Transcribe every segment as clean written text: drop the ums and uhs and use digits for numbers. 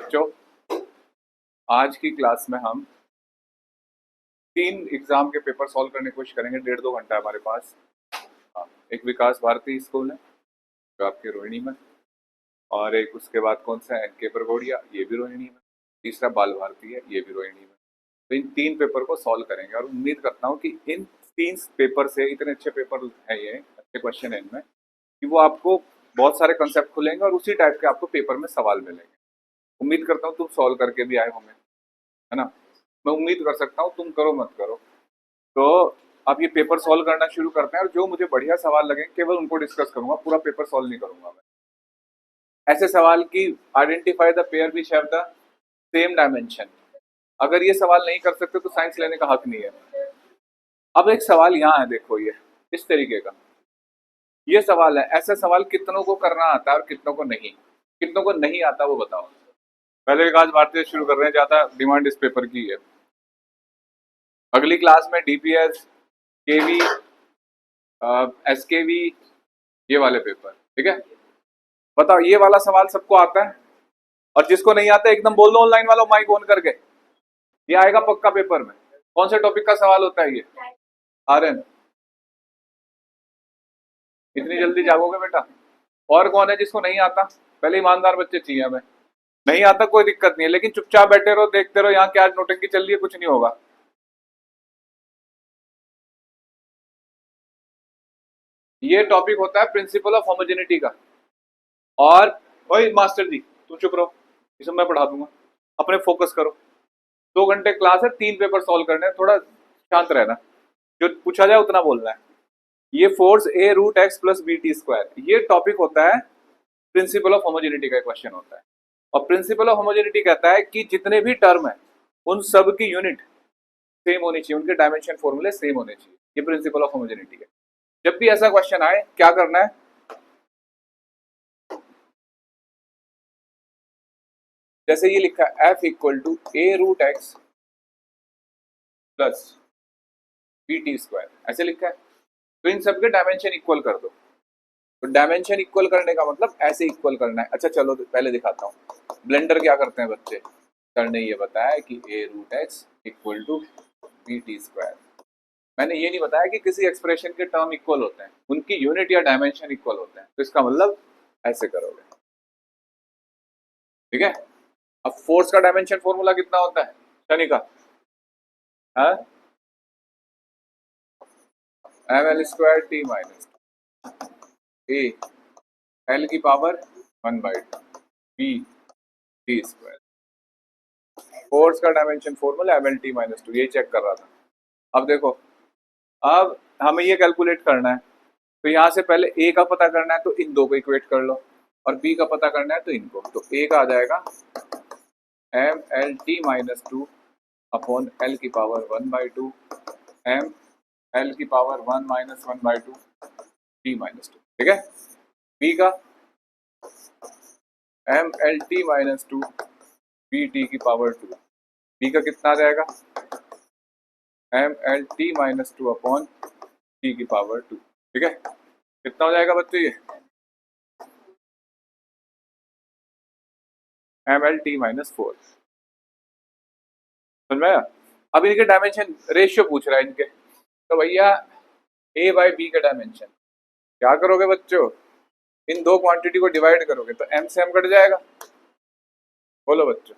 बच्चों, आज की क्लास में हम 3 एग्जाम के पेपर सॉल्व करने की कोशिश करेंगे। 1.5-2 घंटा हमारे पास। एक विकास भारती स्कूल है जो आपके रोहिणी में, और एक उसके बाद कौन सा है, एनके परगोड़िया, ये भी रोहिणी में। तीसरा बाल भारती है, ये भी रोहिणी में। तो इन 3 पेपर को सॉल्व करेंगे और उम्मीद करता हूँ कि इन 3 पेपर से, इतने अच्छे पेपर हैं ये, अच्छे क्वेश्चन है इनमें, कि वो आपको बहुत सारे कंसेप्ट खुलेंगे और उसी टाइप के आपको पेपर में सवाल मिलेंगे। उम्मीद करता हूँ तुम सॉल्व करके भी आए होंगे, है ना। मैं उम्मीद कर सकता हूँ, तुम करो मत करो। तो अब ये पेपर सॉल्व करना शुरू करते हैं और जो मुझे बढ़िया सवाल लगे केवल उनको डिस्कस करूंगा, पूरा पेपर सॉल्व नहीं करूंगा मैं। ऐसे सवाल की identify the pair which have the same dimension, अगर ये सवाल नहीं कर सकते तो साइंस लेने का हक नहीं है। अब एक सवाल यहाँ है, देखो ये इस तरीके का ये सवाल है। ऐसे सवाल कितनों को करना आता है और कितनों को नहीं, कितनों को नहीं आता वो बताओ। पहले विकास भारती शुरू कर रहे हैं, ज्यादा डिमांड इस पेपर की है। अगली क्लास में डीपीएस, केवी, एसकेवी, ये वाले पेपर, ठीक है। बताओ ये वाला सवाल सबको आता है, और जिसको नहीं आता एकदम बोल दो ऑनलाइन वालों, माइक ऑन करके। ये आएगा पक्का पेपर में। कौन से टॉपिक का सवाल होता है ये? आर्यन, इतनी जल्दी जागोगे बेटा? और कौन है जिसको नहीं आता? पहले ईमानदार बच्चे चाहिए हमें। नहीं आता कोई दिक्कत नहीं है, लेकिन चुपचाप बैठे रहो, देखते रहो यहाँ क्या नोटंकी चल रही है, कुछ नहीं होगा। ये टॉपिक होता है प्रिंसिपल ऑफ होमोजेनिटी का। और ओए मास्टर जी तुम चुप रहो, इसे मैं पढ़ा दूंगा, अपने फोकस करो। 2 घंटे क्लास है, 3 पेपर सॉल्व करने हैं, थोड़ा शांत रहना, जो पूछा जाए उतना बोलना है। ये force A root x plus B T square, ये टॉपिक होता है प्रिंसिपल ऑफ होमोजेनिटी का क्वेश्चन होता है। और प्रिंसिपल ऑफ होमोजेनिटी कहता है कि जितने भी टर्म है उन सब की यूनिट सेम होनी चाहिए, उनके डायमेंशन फॉर्मूले सेम होने चाहिए। ये प्रिंसिपल ऑफ होमोजेनिटी है। जब भी ऐसा क्वेश्चन आए क्या करना है, जैसे ये लिखा है F equal to A root x plus B T square, ऐसे लिखा है, तो इन सबके डायमेंशन इक्वल कर दो। तो डायमेंशन इक्वल करने का मतलब ऐसे इक्वल करना है। अच्छा चलो पहले दिखाता हूँ ब्लेंडर क्या करते हैं बच्चे। सर ने ये बताया कि A root x equal to B T square. मैंने ये नहीं बताया कि किसी एक्सप्रेशन के टर्म इक्वल होते हैं, उनकी यूनिट या डायमेंशन इक्वल होते हैं। तो इसका मतलब ऐसे करोगे, ठीक है। अब फोर्स का डायमेंशन फॉर्मूला कितना होता है शनि का? M L square T minus A L की power 1/2 B T square. Force का dimension formula M L T minus 2, ये चेक कर रहा था। अब देखो, अब हमें ये कैलकुलेट करना है, तो यहाँ से पहले ए का पता करना है, तो इन दो को इक्वेट कर लो, और बी का पता करना है तो इनको। तो ए का आ जाएगा M L T minus 2 upon L की पावर 1/2 एम एल की पावर 1 माइनस 1/2 टी माइनस 2, ठीक है। बी का M L T minus 2 B T की पावर 2, बी का कितना आ जाएगा? M L T minus 2 upon T की पावर 2, ठीक है। कितना हो जाएगा बच्चों ये? M L T minus 4। समझ में आया? अब इनके डायमेंशन रेशियो पूछ रहा है इनके, तो भैया ए बाई बी का डायमेंशन क्या करोगे बच्चों? इन दो क्वांटिटी को डिवाइड करोगे तो एम से एम कट जाएगा। बोलो बच्चों,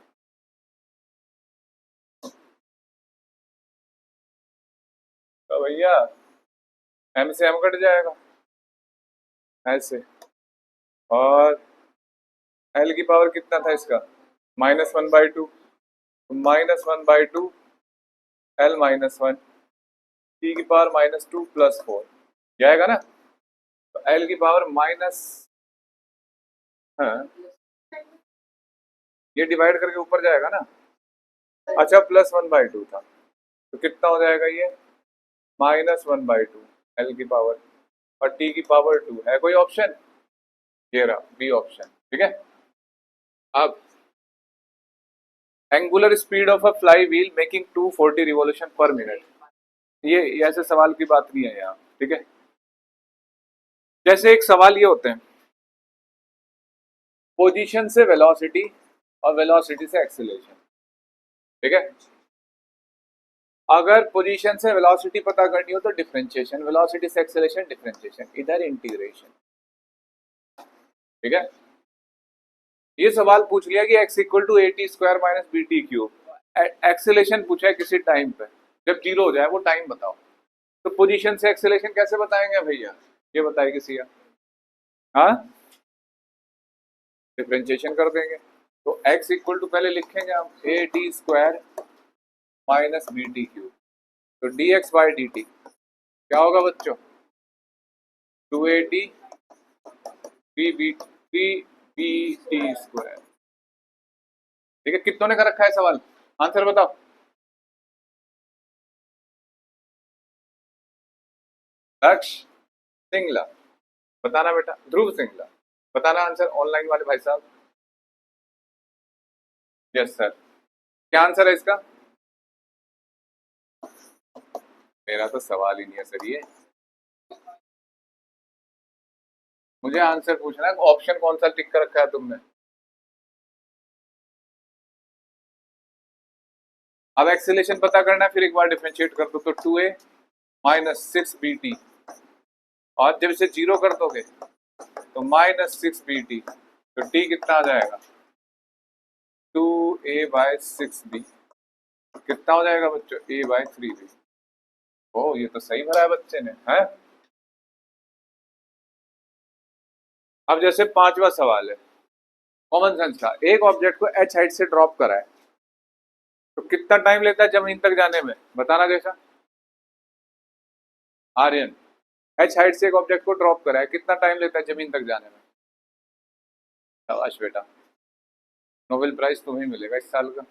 तो भैया एम से एम कट जाएगा ऐसे, और एल की पावर कितना था इसका? -1/2, -1/2 एल -1 टी की पावर -2 + 4 जाएगा ना। तो एल की पावर माइनस, हाँ ये डिवाइड करके ऊपर जाएगा ना। अच्छा +1/2 था, तो कितना हो जाएगा ये? -1/2 एल की पावर, और टी की पावर 2 है कोई ऑप्शन? ये रहा बी ऑप्शन, ठीक है। अब angular speed of a fly wheel making 240 revolution पर मिनट, ये ऐसे सवाल की बात नहीं है यहाँ, ठीक है। जैसे एक सवाल ये होते हैं, पोजीशन से वेलोसिटी और वेलोसिटी से एक्सेलरेशन, ठीक है। अगर पोजीशन से वेलोसिटी पता करनी हो तो डिफरेंशिएशन, वेलोसिटी से एक्सेलरेशन डिफरेंशिएशन, इधर इंटीग्रेशन, ठीक है। ये सवाल पूछ लिया कि x equal to A T square minus B T cube, acceleration पूछा है किसी टाइम पे, जब जीरो हो जाए वो टाइम बताओ। तो पोजीशन से एक्सेलरेशन कैसे बताएंगे भैया, ये बताइए किसी का, हाँ डिफरेंशिएशन कर देंगे। तो x इक्वल टू पहले लिखेंगे हम A T square minus B T cube, तो D X by D T क्या होगा बच्चों, 280 B B B B T square, ठीक है। कितनों ने कर रखा है सवाल, आंसर बताओ। लक्ष्य सिंगला, बताना बेटा, ध्रुव सिंगला, बताना आंसर, ऑनलाइन वाले भाई साहब। यस सर, क्या आंसर है इसका, मेरा तो सवाल ही नहीं है सर ये, मुझे आंसर पूछना है, ऑप्शन कौन सा टिक कर रखा है तुमने। अब एक्सेलेरेशन पता करना है, फिर एक बार डिफरेंशिएट कर दो, तो 2a माइनस 6bt, और जब इसे जीरो कर दोगे तो माइनस 6bt, तो t कितना आ जाएगा, 2a बाय 6b, कितना हो जाएगा बच्चों, a बाय 3b। ओ ये तो सही भरा है बच्चे ने, है। अब जैसे पांचवा सवाल है, कॉमन सेंस का, एक ऑब्जेक्ट को h हाइट से ड्रॉप करा है, तो कितना टाइम लेता है जमीन तक जाने में, बताना कैसा, आर्यन h हाइट से एक ऑब्जेक्ट को ड्रॉप करा है, कितना टाइम लेता है जमीन तक जाने में। शाबाश बेटा, नोबेल प्राइज तुम्हें मिलेगा इस साल का।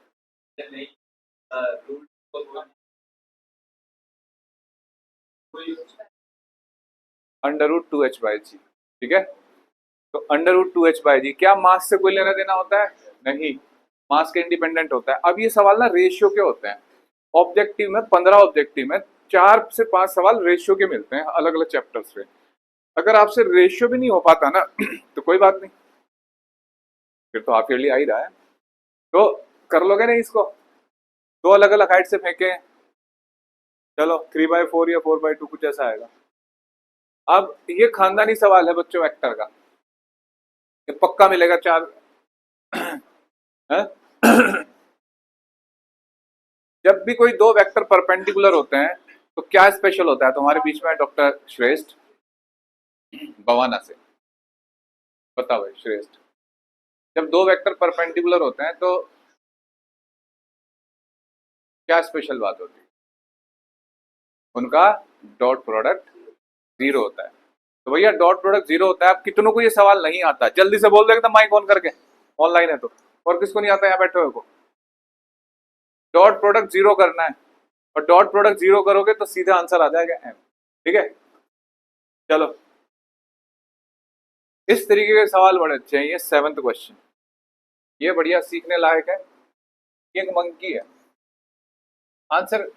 अंडर रूट 2h/g, ठीक है। तो अंडर रूट 2h/g क्या मास से कोई लेना देना होता है, नहीं, मास के इंडिपेंडेंट होता है। अब ये सवाल ना रेशियो के होते हैं, ऑब्जेक्टिव में 15 ऑब्जेक्टिव में 4 से 5 सवाल रेशियो के मिलते हैं अलग अलग चैप्टर्स से। अगर आपसे रेशियो भी नहीं हो पाता ना तो कोई बात नहीं, फिर तो हाफ ईयरली आ ही रहा है, तो कर लोगे ना इसको, दो अलग अलग हाइट से फेंके, चलो 3/4 या 4/2 कुछ ऐसा आएगा। अब ये खानदानी सवाल है बच्चों वेक्टर का, ये पक्का मिलेगा 4 जब भी कोई दो वेक्टर परपेंडिकुलर होते हैं तो क्या स्पेशल होता है, तुम्हारे बीच में डॉक्टर श्रेष्ठ बवाना से, बताओ भाई श्रेष्ठ, जब दो वेक्टर परपेंडिकुलर होते हैं तो क्या स्पेशल बात होती है, उनका डॉट प्रोडक्ट जीरो होता है। तो भैया डॉट प्रोडक्ट जीरो होता है, आप कितनों को ये सवाल नहीं आता, जल्दी से बोल देगा तो माइक ऑन करके, ऑनलाइन है तो, और किसको नहीं आता यहाँ बैठे हुए को, डॉट प्रोडक्ट जीरो करना है, और डॉट प्रोडक्ट जीरो करोगे तो सीधा आंसर आ जाएगा एम, ठीक है। चलो इस तरीके के सवाल बड़े अच्छे हैं। ये 7th क्वेश्चन, ये बढ़िया सीखने लायक है। ये एक मंकी है, आंसर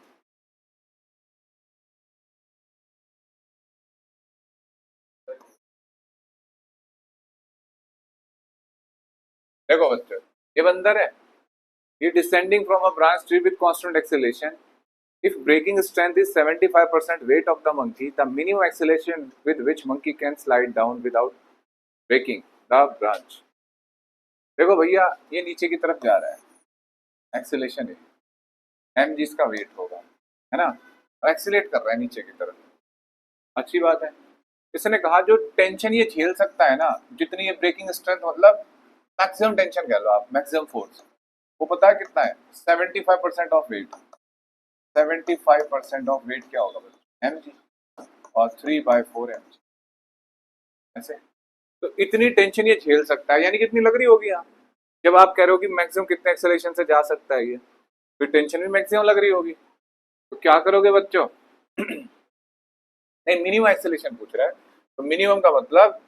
देखो बच्चों, ये बंदर है, ये descending from a branch tree with constant acceleration, if braking strength is 75% weight of the monkey, the minimum acceleration with which monkey can slide down without breaking the branch। देखो भैया ये नीचे की तरफ जा रहा है, एक्सेलेरेशन है एम जी इसका वेट होगा, है ना, एक्सीलेट कर रहा है नीचे की तरफ, अच्छी बात है। इसने कहा जो टेंशन ये झेल सकता है ना, जितनी ये ब्रेकिंग स्ट्रेंथ, मतलब मैक्सिमम टेंशन कह लो आप, मैक्सिमम फोर्स, वो पता है कितना है, 75% ऑफ वेट, 75% ऑफ वेट क्या होगा एम जी, और 3/4 एम जी, ऐसे। तो इतनी टेंशन ये झेल सकता है, यानी कितनी लग रही होगी यहाँ, जब आप कह रहे हो कि मैक्सिमम कितने एक्सेलरेशन से जा सकता है ये, तो टेंशन भी मैक्सिमम लग रही होगी, तो क्या करोगे बच्चों नहीं मिनिमम एक्सेलरेशन पूछ रहा है, तो मिनिमम का मतलब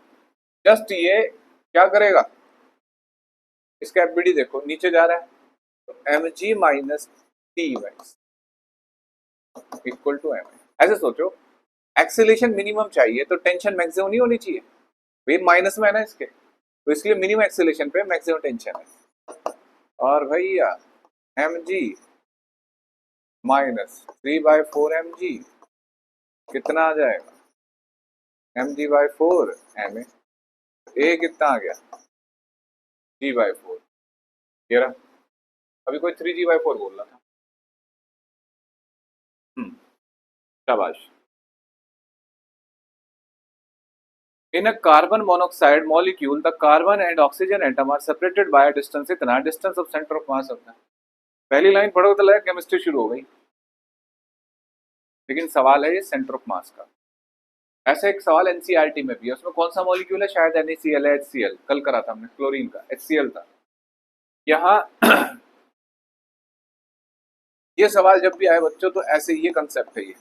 जस्ट ये क्या करेगा, इसका एफबीडी देखो नीचे जा रहा है, तो एम जी माइनस टी वाइस इक्वल टू एम, ऐसे सोचो, एक्सेलरेशन मिनिमम चाहिए तो टेंशन मैक्सिमम नहीं होनी चाहिए, वे माइनस में है ना इसके, तो इसलिए मिनिमम एक्सेलरेशन पे मैक्सिमम टेंशन है। और भैया mg माइनस 3/4 mg कितना आ जाएगा mg/4 ma। ए कितना आ गया g/4। ये रहा। अभी कोई 3g/4 बोल रहा था। शाबाश। In a carbon monoxide molecule, the carbon and oxygen atom are separated by a distance इतना distance of center of mass होता है। पहली लाइन पढ़ो तो लगा केमिस्ट्री शुरू हो गई, लेकिन सवाल है ये सेंटर ऑफ मास का। ऐसा एक सवाल एनसीईआरटी में भी है, उसमें कौन सा मॉलिक्यूल है, शायद NaCl है, HCl कल करा था हमने, क्लोरीन का HCl था। यहाँ ये सवाल जब भी आए बच्चों तो ऐसे ये कंसेप्ट है, ये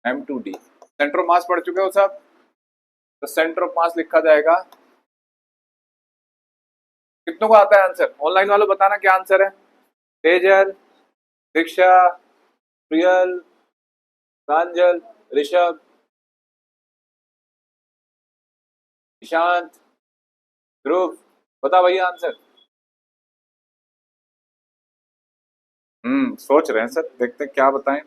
M2D सेंटर ऑफ मास पढ़ चुके हो सब, तो सेंटर ऑफ मास लिखा जाएगा। कितनों को आता है आंसर, ऑनलाइन वालों बताना क्या आंसर है। तेजल, दीक्षा, प्रियल, प्रांजल, ऋषभ, ईशांत, ध्रुव, बता भैया आंसर। सोच रहे हैं सर, देखते हैं क्या बताएं।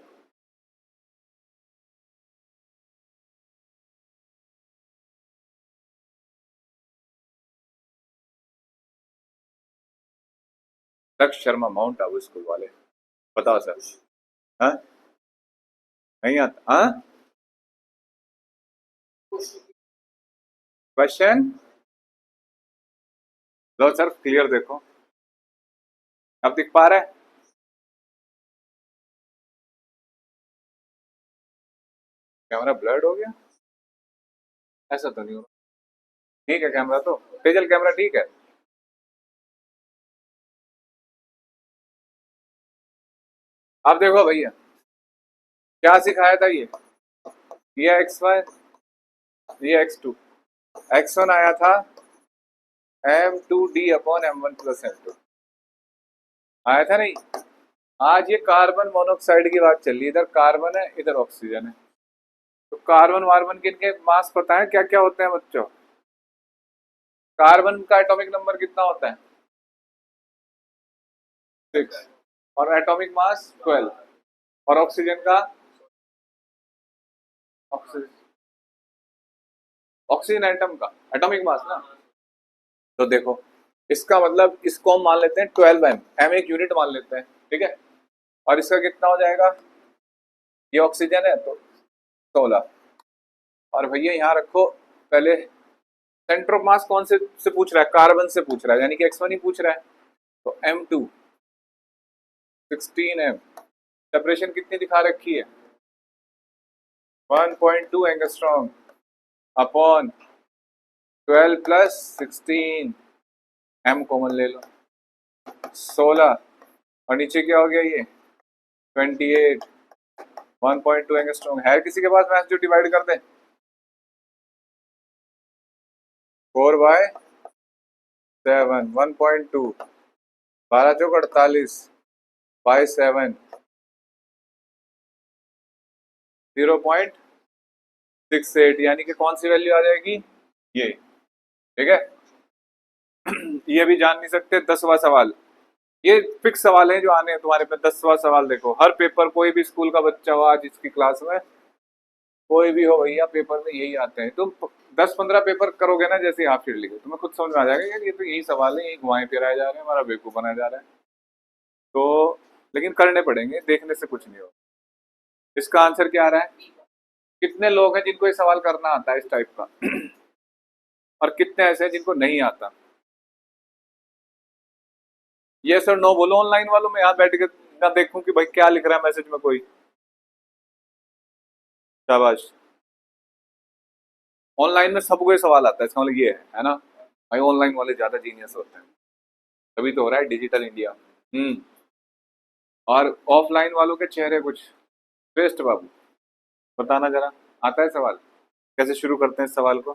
लक्ष्य शर्मा माउंट आबू स्कूल वाले, बताओ सर। हाँ नहीं आता। हाँ क्वेश्चन लो सर, क्लियर देखो, अब दिख पा रहा है। कैमरा ब्लर्ड हो गया, ऐसा तो नहीं हो रहा। ठीक है कैमरा तो, तेजल कैमरा ठीक है। आप देखो भैया क्या सिखाया था, ये x1, ये x2, x1 आया था m2d/m1+m2 आया था नहीं। आज ये कार्बन मोनोऑक्साइड की बात चल रही है, इधर कार्बन है इधर ऑक्सीजन है, तो कार्बन वार्बन के इनके मास पता है क्या क्या होते हैं बच्चों। कार्बन का एटॉमिक नंबर कितना होता है 6 और एटॉमिक मास 12, और ऑक्सीजन का ऑक्सीजन एटम का एटॉमिक मास ना। तो देखो इसका मतलब इसको हम मान लेते हैं 12 m एक यूनिट मान लेते हैं, ठीक है। और इसका कितना हो जाएगा, ये ऑक्सीजन है तो 16। और भैया यहाँ रखो पहले, सेंटर ऑफ मास कौन से पूछ रहा है, कार्बन से पूछ रहा है, यानी कि x1 ही पूछ रहा है, तो m2 16m। सेपरेशन कितनी दिखा रखी है 1.2 एंगस्ट्रॉम अपॉन 12 + 16, m कॉमन ले लो 16, और नीचे क्या हो गया ये 28, 1.2 एंगस्ट्रॉम। है किसी के पास मैथ जो डिवाइड कर दे, 4/7 1.2, 12 चौक 48/7 0.68, यानी कि कौन सी वैल्यू आ जाएगी ये, ठीक है। ये भी जान नहीं सकते। 10वां सवाल, ये फिक्स सवाल है जो आने हैं तुम्हारे पे। 10वां सवाल देखो, हर पेपर कोई भी स्कूल का बच्चा हो आज इसकी क्लास में, कोई भी हो भैया, पेपर में यही आते हैं। तुम 10-15 पेपर करोगे ना, जैसे हाफ शीट लिखे, तुम्हें खुद समझ में आ जाएगा यार ये तो यही सवाल है, यही घुमाए फिराए जा रहे हैं, हमारा बेवकूफ बनाया जा रहा है। तो लेकिन करने पड़ेंगे, देखने से कुछ नहीं होगा। इसका आंसर क्या आ रहा है, कितने लोग हैं जिनको ये सवाल करना आता है इस टाइप का और कितने ऐसे हैं जिनको नहीं आता। ये सर नो बोलो ऑनलाइन वालों में, यहाँ बैठ के ना देखूं कि भाई क्या लिख रहा है मैसेज में कोई। शाबाश। ऑनलाइन में सबको ये सवाल आता है, इसका मतलब ये है ना भाई, ऑनलाइन वाले ज्यादा जीनियस होते हैं, तभी तो हो रहा है डिजिटल इंडिया। और ऑफलाइन वालों के चेहरे कुछ श्रेष्ठ। बाबू बताना जरा, आता है सवाल, कैसे शुरू करते हैं इस सवाल को।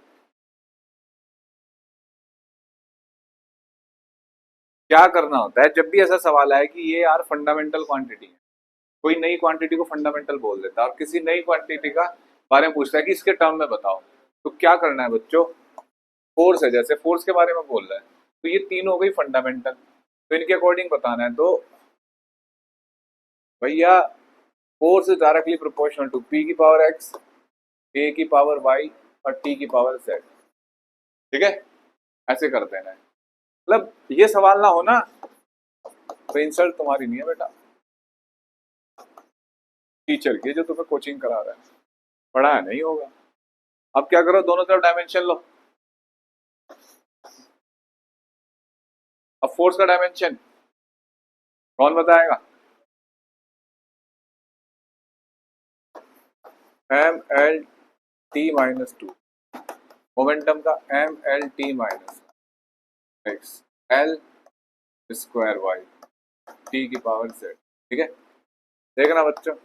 क्या करना होता है जब भी ऐसा सवाल आए कि ये यार फंडामेंटल क्वांटिटी है, कोई नई क्वांटिटी को फंडामेंटल बोल देता है और किसी नई क्वांटिटी का बारे में पूछता है कि इसके टर्म में बताओ, तो क्या करना है बच्चों, फोर्स है, जैसे फोर्स के बारे में बोल रहा है तो ये तीन हो गई फंडामेंटल, तो इनके अकॉर्डिंग बताना है। तो भैया force is directly proportional to P की पावर एक्स, ए की पावर वाई और टी की पावर जेड। ठीक है, ऐसे करते हैं। मतलब ये सवाल ना हो ना तो इंसल्ट तुम्हारी नहीं है बेटा, टीचर की जो तुम्हें कोचिंग करा रहा है, पढ़ाया नहीं होगा। अब क्या करो, दोनों तरफ डायमेंशन लो। अब फोर्स का डायमेंशन कौन बताएगा? M L T minus two, momentum का M L T minus X L square Y T की पावर जेड। ठीक है, देखना बच्चों।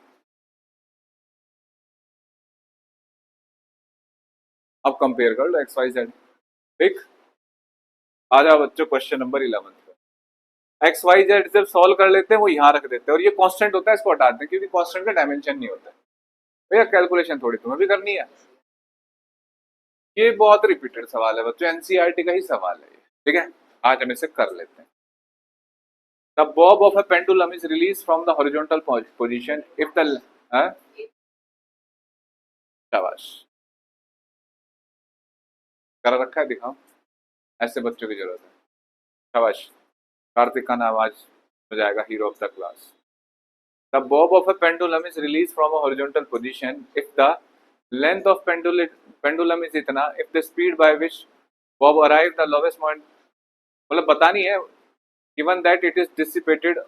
अब कंपेयर कर लो एक्स वाई जेड। ठीक, आ जाओ बच्चों क्वेश्चन नंबर 11 पे। एक्स वाई जेड जब सॉल्व कर लेते हैं वो यहाँ रख देते हैं और ये कांस्टेंट होता है, इसको हटा देते हैं क्योंकि कांस्टेंट का डायमेंशन नहीं होता है। भैया कैलकुलेशन थोड़ी तुम्हें भी करनी है। ये बहुत रिपीटेड सवाल है बच्चों, एनसीईआरटी का ही सवाल है ये। ठीक है, आज हम इसे कर लेते हैं। The bob of a pendulum is released from the horizontal position if the शाबाश, कर रखा है, दिखाओ। ऐसे बच्चों की जरूरत है। शाबाश, कार्तिक का नाम आज हो जाएगा hero of the class. The bob of a pendulum is released from a horizontal position if the length of pendulum is इतना, if the speed by which bob arrived the lowest point, मतलब बतानी है, given that it is dissipated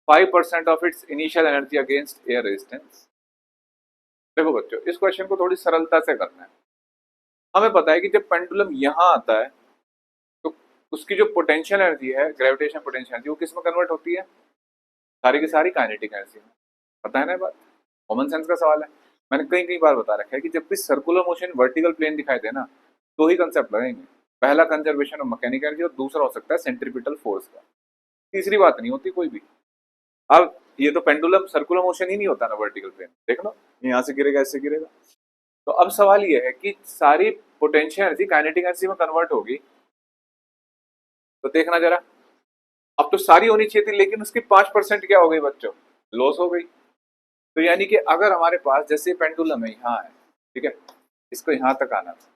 5% of its initial energy against air resistance। देखो बच्चों, इस question को थोड़ी सरलता से करना है। हमें पता है कि जब पेंडुलम यहाँ आता है तो उसकी जो पोटेंशियल एनर्जी है, ग्रेविटेशन पोटेंशियल एनर्जी, वो किस में कन्वर्ट होती है? सारी की सारी काइनेटिक एनर्जी में। पता है ना बात, कॉमन सेंस का सवाल है। मैंने कई कई बार बता रखा है कि जब भी सर्कुलर मोशन वर्टिकल प्लेन दिखाई दे ना, तो ही कंसेप्ट लगाएंगे। पहला कंजर्वेशन ऑफ मैकेनिकल एनर्जी और दूसरा हो सकता है सेंट्रीपिटल फोर्स का। तीसरी बात नहीं होती कोई भी। अब ये तो पेंडुलम सर्कुलर मोशन ही नहीं होता ना वर्टिकल प्लेन, देख लो यहाँ से गिरेगा, ऐसे गिरेगा। तो अब सवाल ये है कि सारी पोटेंशियल एनर्जी काइनेटिक एनर्जी में कन्वर्ट होगी, तो देखना जरा। अब तो सारी होनी चाहिए थी, लेकिन उसकी 5% क्या हो गई बच्चों? लॉस हो गई। तो यानी कि अगर हमारे पास जैसे पेंडुलम है यहाँ है, ठीक है, इसको यहाँ तक आना था,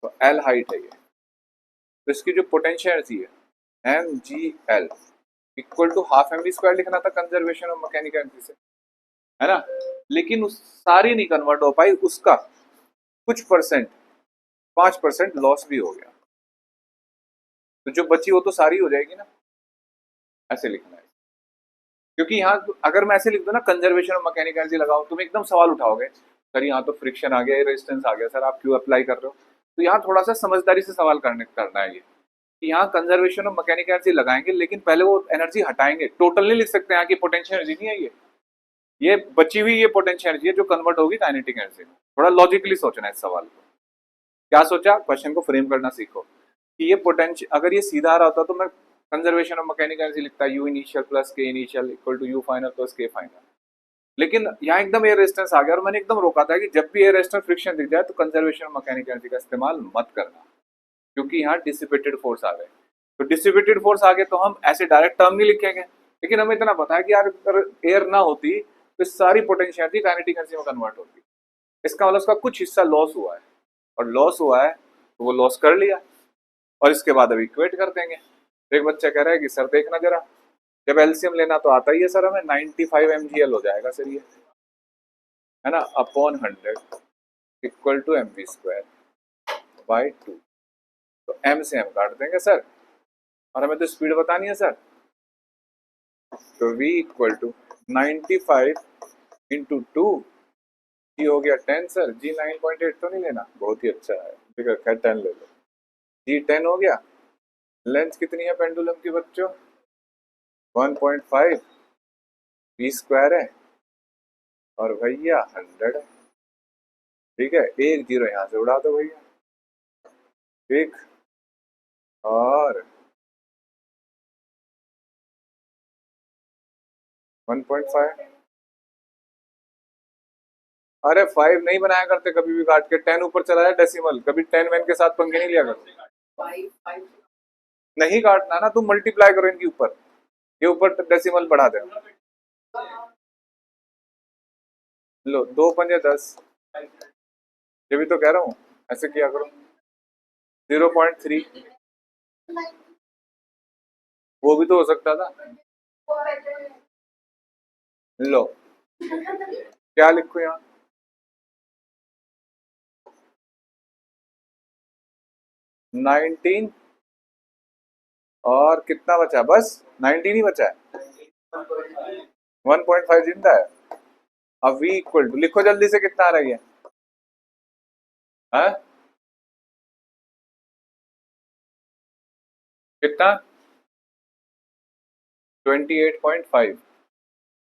तो एल हाइट है ये, तो इसकी जो पोटेंशियल एनर्जी है M G L equal to half M V square लिखना था कंजर्वेशन ऑफ मैकेनिकल एनर्जी से, है ना। लेकिन उस सारी नहीं कन्वर्ट हो पाई, उसका कुछ परसेंट 5% लॉस भी हो गया, तो जो बची वो तो सारी हो जाएगी ना। ऐसे लिखना है, क्योंकि यहाँ अगर मैं ऐसे लिख दूं ना कंजर्वेशन ऑफ मैकेनिकल एनर्जी लगाओ, तुम एकदम सवाल उठाओगे, सर यहाँ तो फ्रिक्शन आ गया, रेजिस्टेंस आ गया, सर आप क्यों अप्लाई कर रहे हो? तो यहाँ थोड़ा सा समझदारी से सवाल करना है ये, कि यहाँ कंजर्वेशन ऑफ मैकेनिकल एनर्जी लगाएंगे, लेकिन पहले वो एनर्जी हटाएंगे। टोटल नहीं लिख सकते, यहाँ की पोटेंशियल एनर्जी नहीं है ये बची हुई ये पोटेंशियल एनर्जी है जो कन्वर्ट होगी काइनेटिक एनर्जी में। थोड़ा लॉजिकली सोचना है इस सवाल को। क्या सोचा, क्वेश्चन को फ्रेम करना सीखो कि ये पोटेंशियल अगर ये सीधा आ रहा होता तो मैं कंजर्वेशन ऑफ मैकेनिकल एनर्जी लिखता U initial plus K initial equal to U final plus K final. लेकिन यहाँ एकदम एयर रेजिस्टेंस आ गया और मैंने एकदम रोका था कि जब भी एयर रेजिस्टेंस फ्रिक्शन दिख जाए तो कंजर्वेशन ऑफ मैकेनिकल एनर्जी का इस्तेमाल मत करना, क्योंकि यहाँ डिसिपेटेड फोर्स आ गए। तो डिसिपेटेड फोर्स आ गए तो हम ऐसे डायरेक्ट टर्म नहीं लिखेंगे, लेकिन हमें इतना पता है कि यार अगर एयर ना होती तो सारी पोटेंशियल एनर्जी काइनेटिक एनर्जी में कन्वर्ट होती। इसका मतलब उसका कुछ हिस्सा लॉस हुआ है, और लॉस हुआ है तो वो लॉस कर लिया, और इसके बाद अभी इक्वेट कर देंगे। तो एक बच्चा कह रहा है कि सर देखना जरा, जब एलसीएम लेना तो आता ही है सर, हमें 95 mgl हो जाएगा सर ये, है ना, upon 100 equal to M V square by 2। तो एम से एम काट देंगे सर, और हमें तो स्पीड बतानी है सर। तो v इक्वल टू 95 इंटू 2, जी हो गया 10 सर। जी 9.8 तो नहीं लेना, बहुत ही अच्छा है, ठीक है, 10 ले लो। जी 10 हो गया। लेंथ कितनी है पेंडुलम की बच्चों? 1.5, वी स्क्वायर है, और भैया 100 है। ठीक है, एक जीरो यहाँ से उड़ा दो भैया, ठीक, और 1.5। अरे 5 नहीं बनाया करते कभी भी काट के, 10 ऊपर चला जाए डेसिमल, कभी 10 वैन के साथ पंगे नहीं लिया करते। नहीं काटना ना, तुम मल्टीप्लाई करो इनके ऊपर, ये ऊपर डेसिमल बढ़ा दे, लो 2 × 10, ये भी तो कह रहा हूँ ऐसे किया करो। 0.3, वो भी तो हो सकता था। लो क्या लिखो यहाँ, 19, और कितना बचा है? बस 19 ही बचा है। 1.5 जिंदा है। अब v इक्वल टू लिखो जल्दी से, कितना आ रही है? हाँ? कितना? 28.5,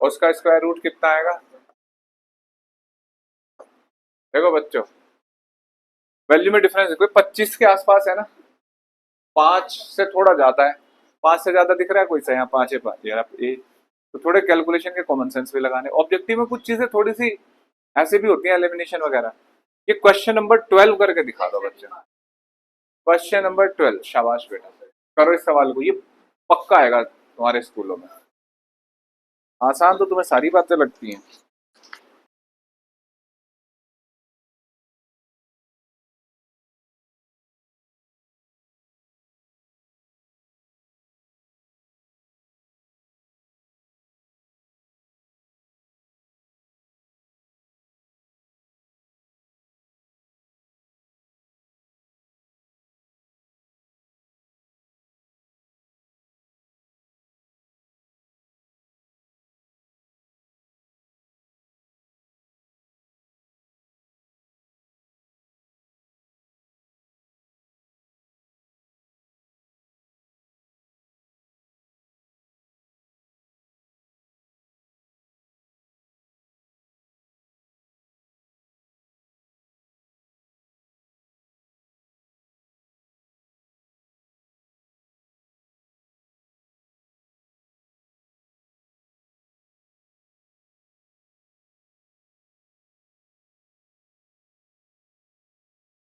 और उसका स्क्वायर रूट कितना आएगा? देखो बच्चों, वैल्यू में डिफरेंस है, कोई 25 के आसपास है ना, 5 से थोड़ा ज्यादा है, 5 से ज्यादा दिख रहा है कोई सा? यहाँ 5 है, 5 यार ए, तो थोड़े कैलकुलेशन के कॉमन सेंस भी लगाने। ऑब्जेक्टिव में कुछ चीजें थोड़ी सी ऐसे भी होती हैं, एलिमिनेशन वगैरह। ये क्वेश्चन नंबर 12 करके दिखा दो बच्चे, क्वेश्चन नंबर 12, शाबाश बेटा, करो इस सवाल को, ये पक्का आएगा तुम्हारे स्कूलों में। आसान तो तुम्हें सारी बातें लगती हैं।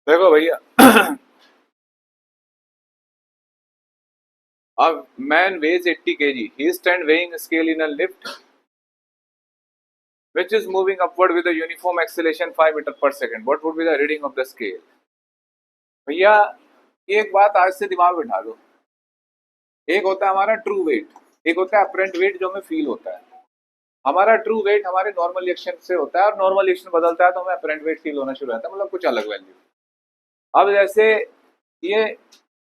देखो भैया, a man weighs 80 kg. He is stand weighing scale in a lift which is moving upward with a uniform acceleration 5 meter per second. What would be the reading of the scale? भैया एक बात आज से दिमाग में बिठा दो, एक होता है हमारा ट्रू वेट, एक होता है अपरेंट वेट जो हमें फील होता है। हमारा ट्रू वेट हमारे नॉर्मल रिएक्शन से होता है, और नॉर्मल रिएक्शन बदलता है तो हमें अपरेंट वेट फील होना शुरू होता है, मतलब कुछ अलग वैल्यू। अब जैसे ये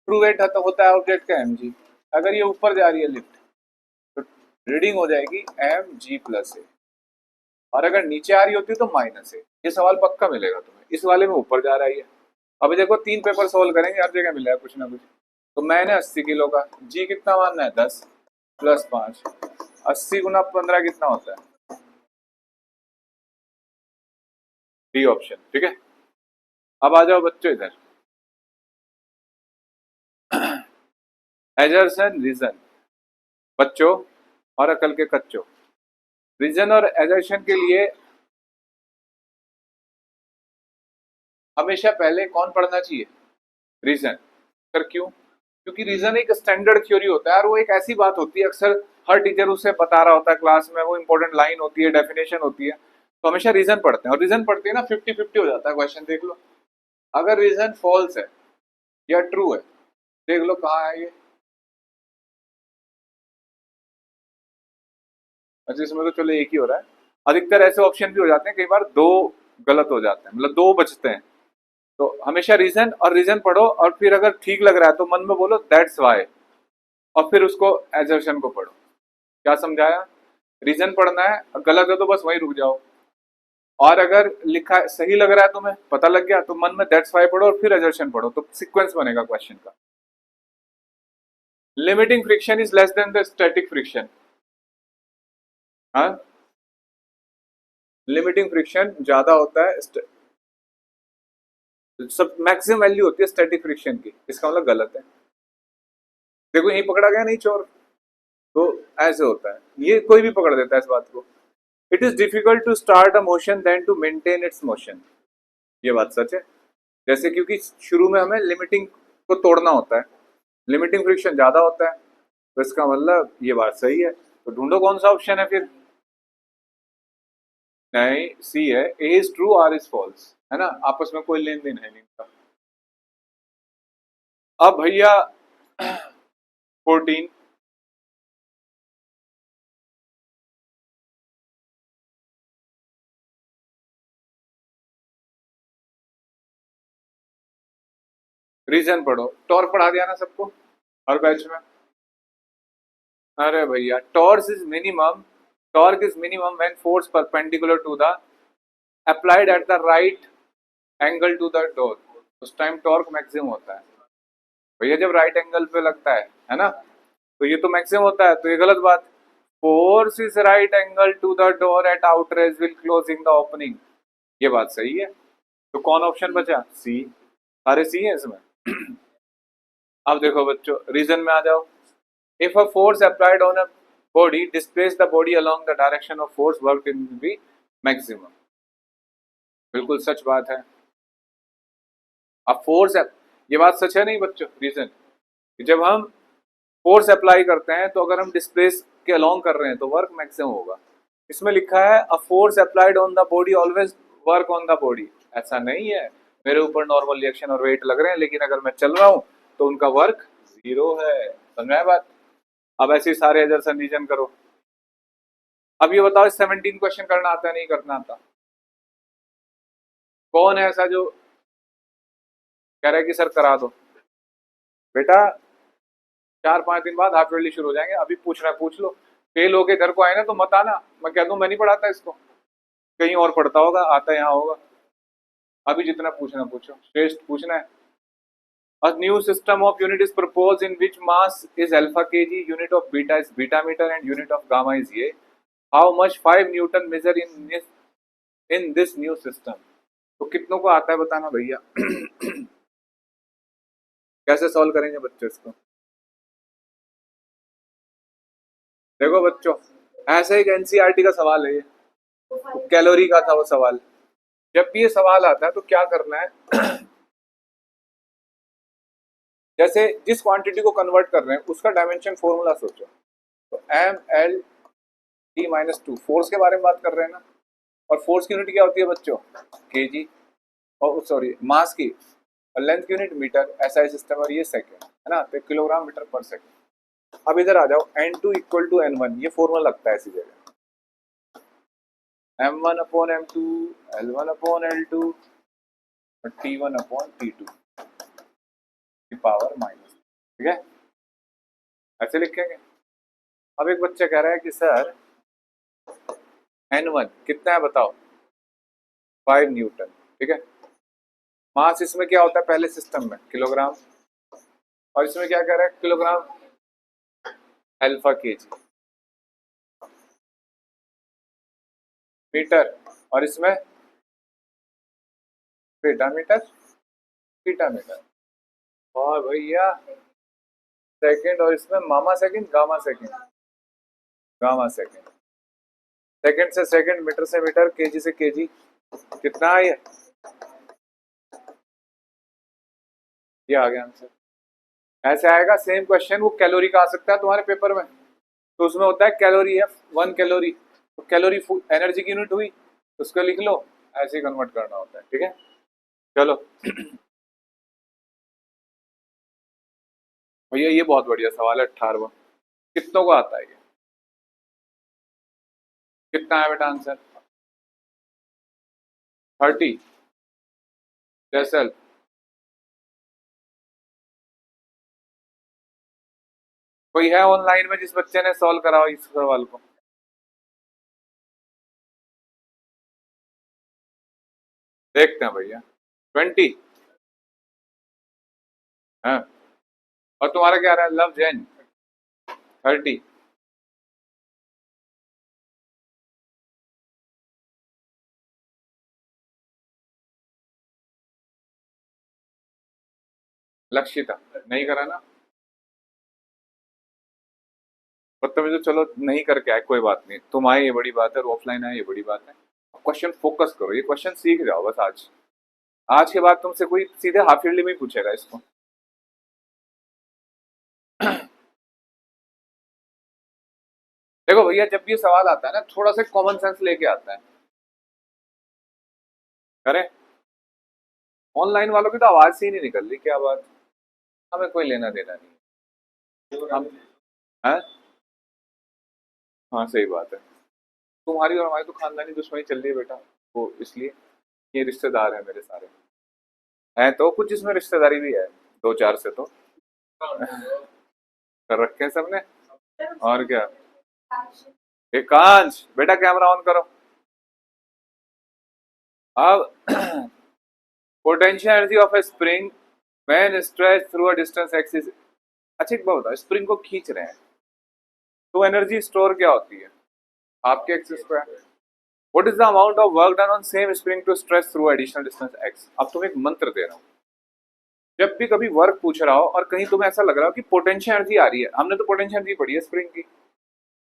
ट्रू वेट होता है ऑब्जेक्ट का mg, अगर ये ऊपर जा रही है लिफ्ट तो रीडिंग हो जाएगी mg+a, और अगर नीचे आ रही होती है तो -a। ये सवाल पक्का मिलेगा तुम्हें, इस वाले में ऊपर जा रही है। अभी देखो 3 पेपर सोल्व करेंगे, हर जगह मिलेगा कुछ ना कुछ। तो मैंने 80 किलो का, जी कितना मानना है? 10 + 5, 80 × 15 कितना होता है? डी ऑप्शन, ठीक है। अब आ जाओ बच्चों इधर, एजर्सन रीजन, बच्चों और अकल के कच्चों, रीजन और एजर्शन के लिए हमेशा पहले कौन पढ़ना चाहिए? रीजन। सर क्यों? क्योंकि रीजन एक स्टैंडर्ड थ्योरी होता है, और वो एक ऐसी बात होती है, अक्सर हर टीचर उसे बता रहा होता है क्लास में, वो इंपॉर्टेंट लाइन होती है, डेफिनेशन होती है, तो हमेशा रीजन पढ़ते हैं। और रीजन पढ़ते हैं ना, 50-50 हो जाता है क्वेश्चन। देख लो, अगर रीजन फॉल्स है या ट्रू है, देख लो कहाँ है ये। अच्छा, इसमें तो चलो एक ही हो रहा है, अधिकतर ऐसे ऑप्शन भी हो जाते हैं, कई बार दो गलत हो जाते हैं, मतलब दो बचते हैं। तो हमेशा रीजन और रीजन पढ़ो, और फिर अगर ठीक लग रहा है तो मन में बोलो दैट्स वाई, और फिर उसको एजर्शन को पढ़ो। क्या समझाया? रीजन पढ़ना है, गलत है तो बस वहीं रुक जाओ, और अगर लिखा सही लग रहा है, तुम्हें पता लग गया, तो मन में दैट्स वाई पढ़ो और फिर एजर्शन पढ़ो, तो सीक्वेंस बनेगा क्वेश्चन का। Limiting friction is less than the static friction. हाँ, लिमिटिंग फ्रिक्शन ज्यादा होता है, सब मैक्सिमम वैल्यू होती है स्टैटिक फ्रिक्शन की, इसका मतलब गलत है। देखो यही पकड़ा गया नहीं चोर, तो ऐसे होता है, ये कोई भी पकड़ देता है इस बात को। It is difficult to start a motion then to maintain its motion, ये बात सच है। जैसे क्योंकि शुरू में हमें लिमिटिंग को तोड़ना होता है, लिमिटिंग फ्रिक्शन ज्यादा होता है, तो इसका मतलब ये बात सही है, तो ढूंढो कौन सा ऑप्शन है फिर। नहीं, सी है, A is true R is false, है ना, आपस में कोई लेन देन है नहीं इनका। अब भैया 14, रीजन पढ़ो। टॉर्क पढ़ा दिया ना सबको हर बैच में। अरे भैया, torque is minimum when force perpendicular to the applied at the right angle to the door, उस टाइम टॉर्क मैक्सिमम होता है। भैया जब राइट एंगल पे लगता है ना, तो ये तो मैक्सिमम होता है, तो ये गलत बात। Force is right angle to the door at outer edge will closing the opening, ये बात सही है। तो कौन ऑप्शन बचा, सी, सारे सी है इसमें। अब देखो बच्चों, रीजन में आ जाओ। If a force applied on a body displace the body along the direction of force work in be maximum, बिल्कुल सच बात है। अब फोर्स, ये बात सच है नहीं बच्चों, रीजन, जब हम फोर्स अप्लाई करते हैं तो अगर हम डिस्प्लेस के अलोंग कर रहे हैं तो वर्क मैक्सिमम होगा। इसमें लिखा है अ force applied on the body always work on the body, ऐसा नहीं है। मेरे ऊपर नॉर्मल रिएक्शन और वेट लग रहे हैं, लेकिन अगर मैं चल रहा हूं तो उनका वर्क जीरो है। समझ में बात। अब ऐसे सारे एजर्सन रीजन करो। अब ये बताओ 17 क्वेश्चन करना आता है नहीं करना आता? कौन है ऐसा जो कह रहा है कि सर करा दो? बेटा 4-5 दिन बाद हाफ ईयरली शुरू हो जाएंगे, अभी पूछ रहा है पूछ लो। फेल होके घर को आए ना तो मत आना, मैं कह दूं मैं नहीं पढ़ाता इसको, कहीं और पढ़ता होगा, आता यहाँ होगा। अभी जितना पूछना पूछो, श्रेष्ठ पूछना है। A new system of unit is proposed in which mass is alpha kg, unit of beta is beta meter, and unit of gamma is ये. How much 5 Newton measure in this new system? तो कितनों को आता है बताना भैया। कैसे solve करेंगे बच्चों इसको? देखो बच्चों, ऐसे एक एनसीईआरटी का सवाल है ये, कैलोरी का था वो सवाल। जब भी ये सवाल आता है तो क्या करना है, जैसे जिस क्वांटिटी को कन्वर्ट कर रहे हैं उसका डायमेंशन फॉर्मूला सोचो। तो mL/T-2 फोर्स के बारे में बात कर रहे हैं ना, और फोर्स की यूनिट क्या होती है बच्चों, केजी, और सॉरी मास की, और लेंथ की यूनिट मीटर, ऐसा सिस्टम, और ये सेकंड है ना, तो किलोग्राम मीटर पर सेकंड। अब इधर आ जाओ, N2 इक्वल टू N1, ये फॉर्मूला लगता है ऐसी जगह, M1/M2, L1/L2, और T1/T2 की पावर माइनस, ठीक है, ऐसे लिखेंगे। अब एक बच्चा कह रहा है कि सर N1 कितना है बताओ, 5 न्यूटन, ठीक है। मास इसमें क्या होता है पहले सिस्टम में, किलोग्राम, और इसमें क्या कह रहा है, किलोग्राम अल्फा केजी मीटर, और इसमें बीटा मीटर, बीटा मीटर, और भैया सेकंड, और इसमें मामा second, gamma second, gamma second, second से सेकंड, मीटर से मीटर, केजी से केजी, कितना है ये आ गया आंसर। ऐसे आएगा सेम क्वेश्चन, वो कैलोरी का आ सकता है तुम्हारे पेपर में, तो उसमें होता है कैलोरी है 1 कैलोरी, तो कैलोरी एनर्जी की यूनिट हुई, उसको लिख लो, ऐसे ही कन्वर्ट करना होता है, ठीक है। चलो भैया ये बहुत बढ़िया सवाल है, 18वां, कितनों को आता है ये, कितना है बेटा आंसर, 30 जैसल। कोई है ऑनलाइन में जिस बच्चे ने सॉल्व करा हो इस सवाल को? देखते हैं भैया, 20, हाँ, और तुम्हारा क्या रहा है, लव जैन 30, लक्षिता नहीं करा ना, मतलब तो चलो नहीं करके आए, कोई बात नहीं, तुम आए ये बड़ी बात है, ऑफलाइन आए ये बड़ी बात है। क्वेश्चन फोकस करो, ये क्वेश्चन सीख जाओ बस। आज आज के बाद तुमसे कोई सीधे हाफ ईयरली में ही पूछेगा इसको। देखो भैया, जब ये सवाल आता है ना, थोड़ा सा कॉमन सेंस लेके आता है। करें, ऑनलाइन वालों की तो आवाज से ही नहीं निकल रही, क्या बात। हमें कोई लेना देना नहीं है हम। हैं? हाँ सही बात है। तुम्हारी और हमारी तो खानदानी दुश्मनी चल रही है बेटा, वो इसलिए। ये रिश्तेदार है मेरे सारे, हैं तो कुछ इसमें रिश्तेदारी भी है, दो चार से तो कर रखे हैं सबने। और क्या। एकांश बेटा, कैमरा ऑन करो। अब potential energy of A spring when stretch through a distance x is. अच्छा एक बात बताओ, स्प्रिंग को खींच रहे हैं तो एनर्जी स्टोर क्या होती है? आपके X square. What is the amount of work done on same spring to stretch through additional distance X. अब तुम्हें एक मंत्र दे रहा हूँ। जब भी कभी वर्क पूछ रहा हो और कहीं तुम्हें ऐसा लग रहा हो कि पोटेंशियल एनर्जी आ रही है, हमने तो पोटेंशियल एनर्जी पढ़ी है स्प्रिंग की,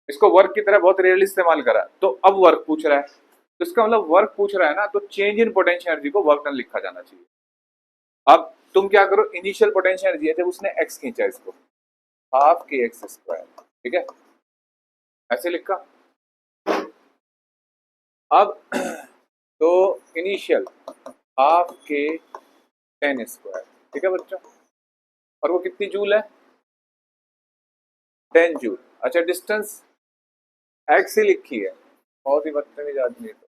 इसको वर्क की तरह बहुत रेयरली इस्तेमाल करा, तो अब वर्क पूछ रहा है, तो इसका मतलब वर्क पूछ रहा है ना, तो चेंज इन पोटेंशियल एनर्जी को वर्क डन लिखा जाना चाहिए। अब तुम क्या करो, इनिशियल पोटेंशियल एनर्जी है जब उसने एक्स खींचा, इसको हाफ के एक्स स्क्वायर, ठीक है, ऐसे लिखा। अब तो इनिशियल हाफ के 10 स्क्वायर, ठीक है बच्चों, और वो कितनी जूल है? 10 जूल। अच्छा डिस्टेंस एक्स ही लिखी है, बहुत ही बदतमीज आदमी है तो।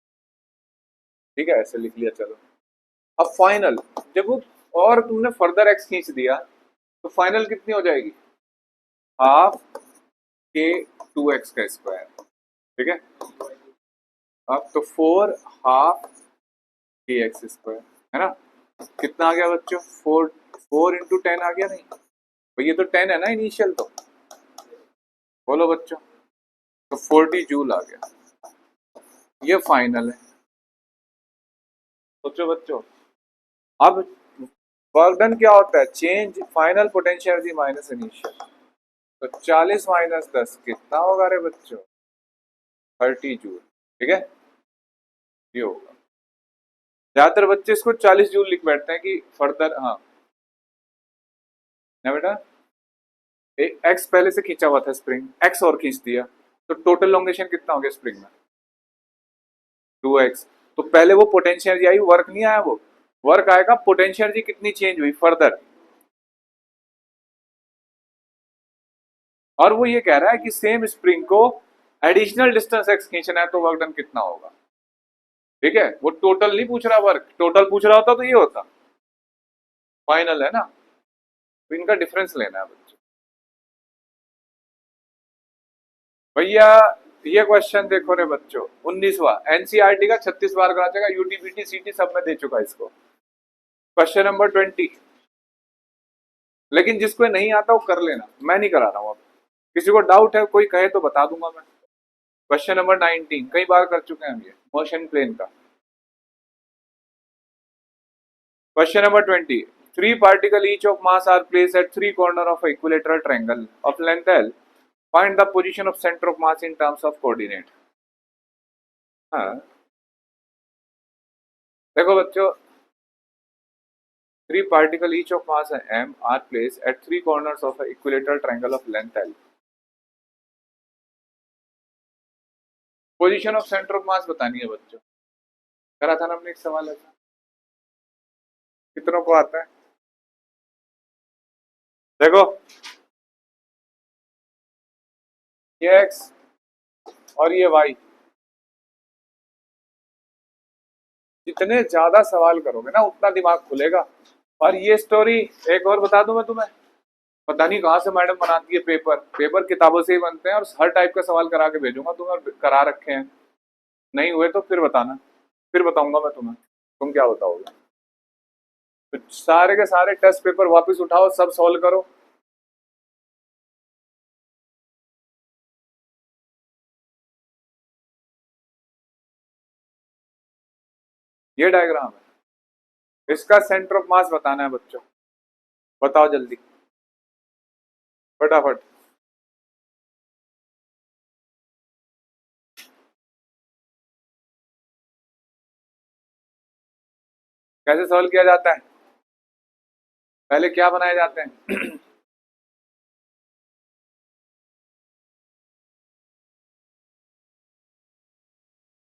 ठीक है, ऐसे लिख लिया, चलो। अब फाइनल, जब वो और तुमने फर्दर एक्स खींच दिया, तो फाइनल कितनी हो जाएगी? हाफ के 2x का स्क्वायर, ठीक है। अब तो 4 हाफ के एक्स स्क्वायर, है ना। कितना आ गया बच्चों? 4 इंटू 10 आ गया, नहीं तो ये तो 10 है ना इनिशियल, तो बोलो बच्चों, तो 40 जूल आ गया। ये फाइनल है। सोचो बच्चों। अब वर्क डन क्या होता है? Change final potential energy minus initial. तो 40 - 10 कितना होगा रे बच्चों? 30 जूल, ठीक है, ये होगा। ज्यादातर बच्चे इसको 40 जूल लिख बैठते हैं कि फर्दर, हाँ ना बेटा, एक्स पहले से खींचा हुआ था स्प्रिंग, एक्स और खींच दिया, तो टोटल लॉन्गेशन कितना हो गया स्प्रिंग में? 2x। तो पहले वो पोटेंशियल एनर्जी आई, वर्क नहीं आया, वो वर्क आएगा पोटेंशियल एनर्जी कितनी चेंज हुई फर्दर। और वो ये कह रहा है कि सेम स्प्रिंग को एडिशनल डिस्टेंस एक्स खींचना है, तो वर्क डन कितना होगा। ठीक है, वो टोटल नहीं पूछ रहा, वर्क टोटल पूछ रहा होता तो ये होता फाइनल, है ना। तो इनका डिफरेंस लेना है बच्चों। भैया ये क्वेश्चन देखो रे बच्चों, 19वां एनसीईआरटी का 36 बार करा चुका, यूटीबीटी सीटी सब में दे चुका इसको। Question number 20। लेकिन जिसको नहीं आता वो कर लेना, मैं नहीं करा रहा हूँ अब। किसी को डाउट है कोई कहे तो बता दूंगा मैं। क्वेश्चन नंबर 19 कई बार कर चुके हैं हम, ये मोशन प्लेन का। Question number 20। Three particles each of mass are placed at three corners of an equilateral triangle of length L. Find the position of center of mass in terms of coordinate. हाँ देखो बच्चों, three particles each of mass m are placed at three corners of an equilateral triangle of length L. Position of centre of mass बतानी है बच्चों। करा था ना हमने एक सवाल ऐसा, कितनों को आता है? देखो, ये x और ये y, जितने ज्यादा सवाल करोगे ना उतना दिमाग खुलेगा। और ये स्टोरी एक और बता दूं मैं तुम्हें, पता नहीं कहाँ से मैडम बनाती है पेपर, पेपर किताबों से ही बनते हैं, और हर टाइप का सवाल करा के भेजूंगा तुम्हें, और करा रखे हैं। नहीं हुए तो फिर बताना, फिर बताऊंगा मैं तुम्हें, तुम क्या बताओगे। तो सारे के सारे टेस्ट पेपर वापस उठाओ, सब सॉल्व करो। ये डायग्राम है, इसका सेंटर ऑफ मास बताना है बच्चों। बताओ जल्दी, फटाफट। कैसे सॉल्व किया जाता है? पहले क्या बनाए जाते हैं?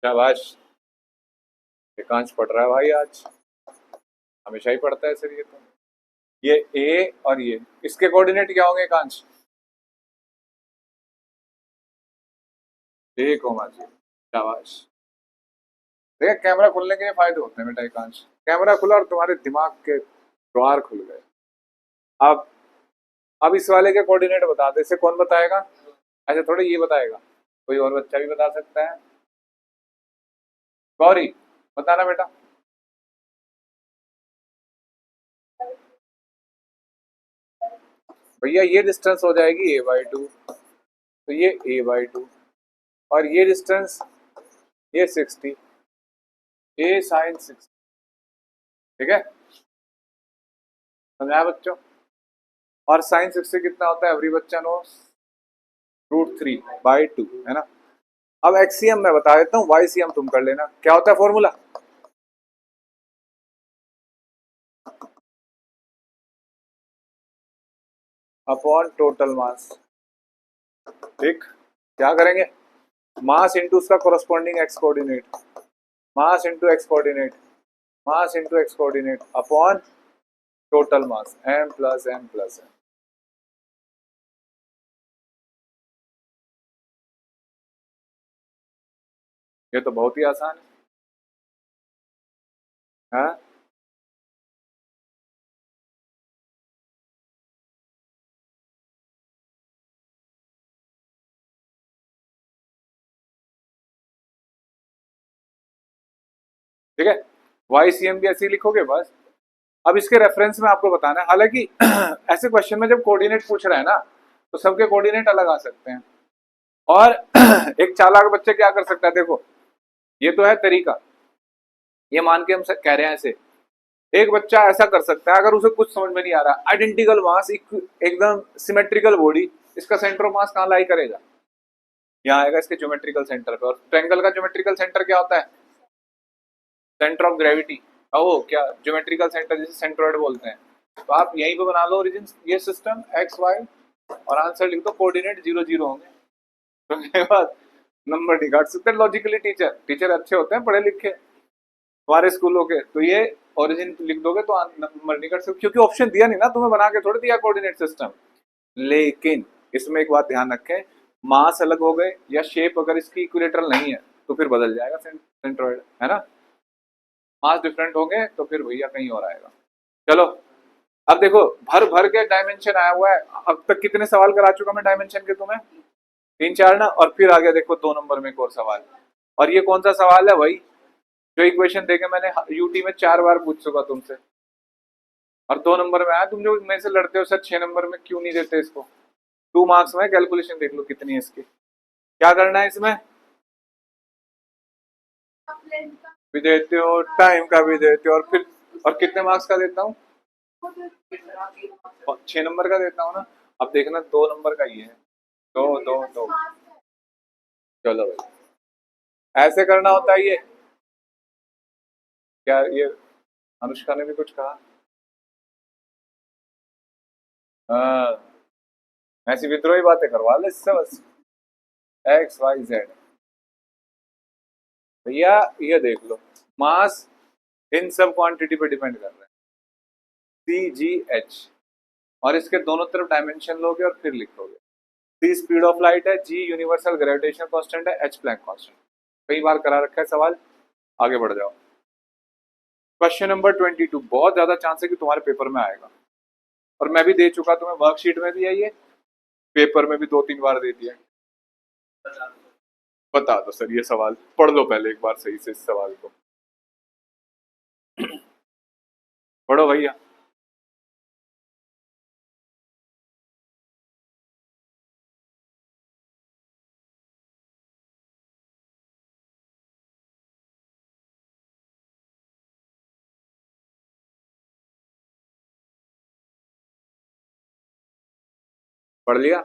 शाबाश, एकांश पढ़ रहा है भाई आज, हमेशा ही पढ़ता है सर ये तो। ये ए और ये इसके कोऑर्डिनेट क्या होंगे एकांश? ए कोमा जी, शाबाश। देखा, कैमरा खुलने के फायदे होते हैं बेटा एकांश। कैमरा खुला और तुम्हारे दिमाग के द्वार खुल गए। अब अब इस वाले के कोऑर्डिनेट बता दे, इसे कौन बताएगा? ऐसे थोड़े ये बताएगा, कोई और बच्चा भी बता सकता है। गौरी, बताना बेटा। भैया ये डिस्टेंस हो जाएगी a/2, तो ये a/2 और ये डिस्टेंस ये 60, a sin 60। ठीक है, समझाया बच्चों? और साइन 60 कितना होता है एवरी बच्चा नो? √3/2 है ना। अब एक्सीएम मैं बता देता हूँ, वाईसीएम तुम कर लेना। क्या होता है फॉर्मूला? Upon total mass. ठीक, क्या करेंगे? मास इंटू उसका corresponding x coordinate, mass into x coordinate, mass into x coordinate upon total mass m+m+n। ये तो बहुत ही आसान है। हाँ, ठीक है, वाईसीएम भी ऐसे ही लिखोगे बस। अब इसके रेफरेंस में आपको बताना है, हालांकि ऐसे क्वेश्चन में जब कोऑर्डिनेट पूछ रहा है ना, तो सबके कोऑर्डिनेट अलग आ सकते हैं। और एक चालाक बच्चे क्या कर सकता है, देखो ये तो है तरीका, ये मान के हम कह रहे हैं ऐसे। एक बच्चा ऐसा कर सकता है, अगर उसे कुछ समझ में नहीं आ रहा, आइडेंटिकल मास, एकदम सिमेट्रिकल बॉडी, इसका सेंटर ऑफ मास कहाँ लाई करेगा? यहाँ आएगा इसके ज्योमेट्रिकल सेंटर पे। और ट्रायंगल का ज्योमेट्रिकल सेंटर क्या होता है? Centre of gravity. ओ क्या, ज्योमेट्रिकल सेंटर जिसे सेंट्रोइड बोलते हैं। तो आप यहीं पे बना लो ओरिजिन, ये सिस्टम एक्स वाई, और आंसर लिख दो, कोऑर्डिनेट 0 0 होंगे। तो उसके बाद नंबर नहीं काट सकते लॉजिकली। टीचर टीचर अच्छे होते हैं, पढ़े लिखे हमारे स्कूलों के, तो ये ओरिजिन लिख दोगे तो नंबर नहीं काट सकते, क्योंकि ऑप्शन दिया नहीं ना तुम्हें, बना के थोड़ी दिया कोऑर्डिनेट सिस्टम। लेकिन इसमें एक बात ध्यान रखें, मास अलग हो गए या शेप अगर इसकी इक्विलेटरल नहीं है तो फिर बदल जाएगा सेंट्रोइड, है ना। मास डिफरेंट होंगे तो फिर भैया कहीं और आएगा। चलो, अब देखो भर भर के डायमेंशन आया हुआ है। अब तक कितने सवाल करा चुका मैं डायमेंशन के तुम्हें? 3 4 ना। और फिर आ गया देखो 2 नंबर में एक और सवाल। और ये कौन सा सवाल है भाई? जो इक्वेशन देके मैंने यूटी में 4 बार पूछ चुका तुमसे, और 2 नंबर में आया। तुम जो मेरे से लड़ते हो सर 6 नंबर में क्यों नहीं देते इसको? 2 मार्क्स में। कैलकुलेशन देख लो कितनी है इसकी। क्या करना है इसमें? भी देते हो, टाइम का भी देते हो, और फिर और कितने मार्क्स का देता हूँ? 6 नंबर का देता हूँ ना। अब देखना 2 नंबर का ही है। दो दो दो। चलो भाई, ऐसे करना होता है ये। क्या ये अनुष्का ने भी कुछ कहा? हाँ, ऐसी विद्रोही बातें करवा ले इससे बस। XYZ। भैया ये देख लो, मास इन सब क्वांटिटी पे डिपेंड कर रहा है, CGH। और इसके दोनों तरफ डायमेंशन लोगे और फिर लिखोगे। C स्पीड ऑफ लाइट है, G यूनिवर्सल ग्रेविटेशन कांस्टेंट है, H प्लैंक कांस्टेंट। कई बार करा रखा है सवाल। आगे बढ़ जाओ। क्वेश्चन नंबर 22, बहुत ज्यादा चांस है कि तुम्हारे पेपर में आएगा, और मैं भी दे चुका तुम्हें, वर्कशीट में भी है ये, पेपर में भी 2 3 बार दे दिया। बता दो सर ये सवाल, पढ़ लो पहले एक बार सही से इस सवाल को। पढ़ो भैया। पढ़ लिया?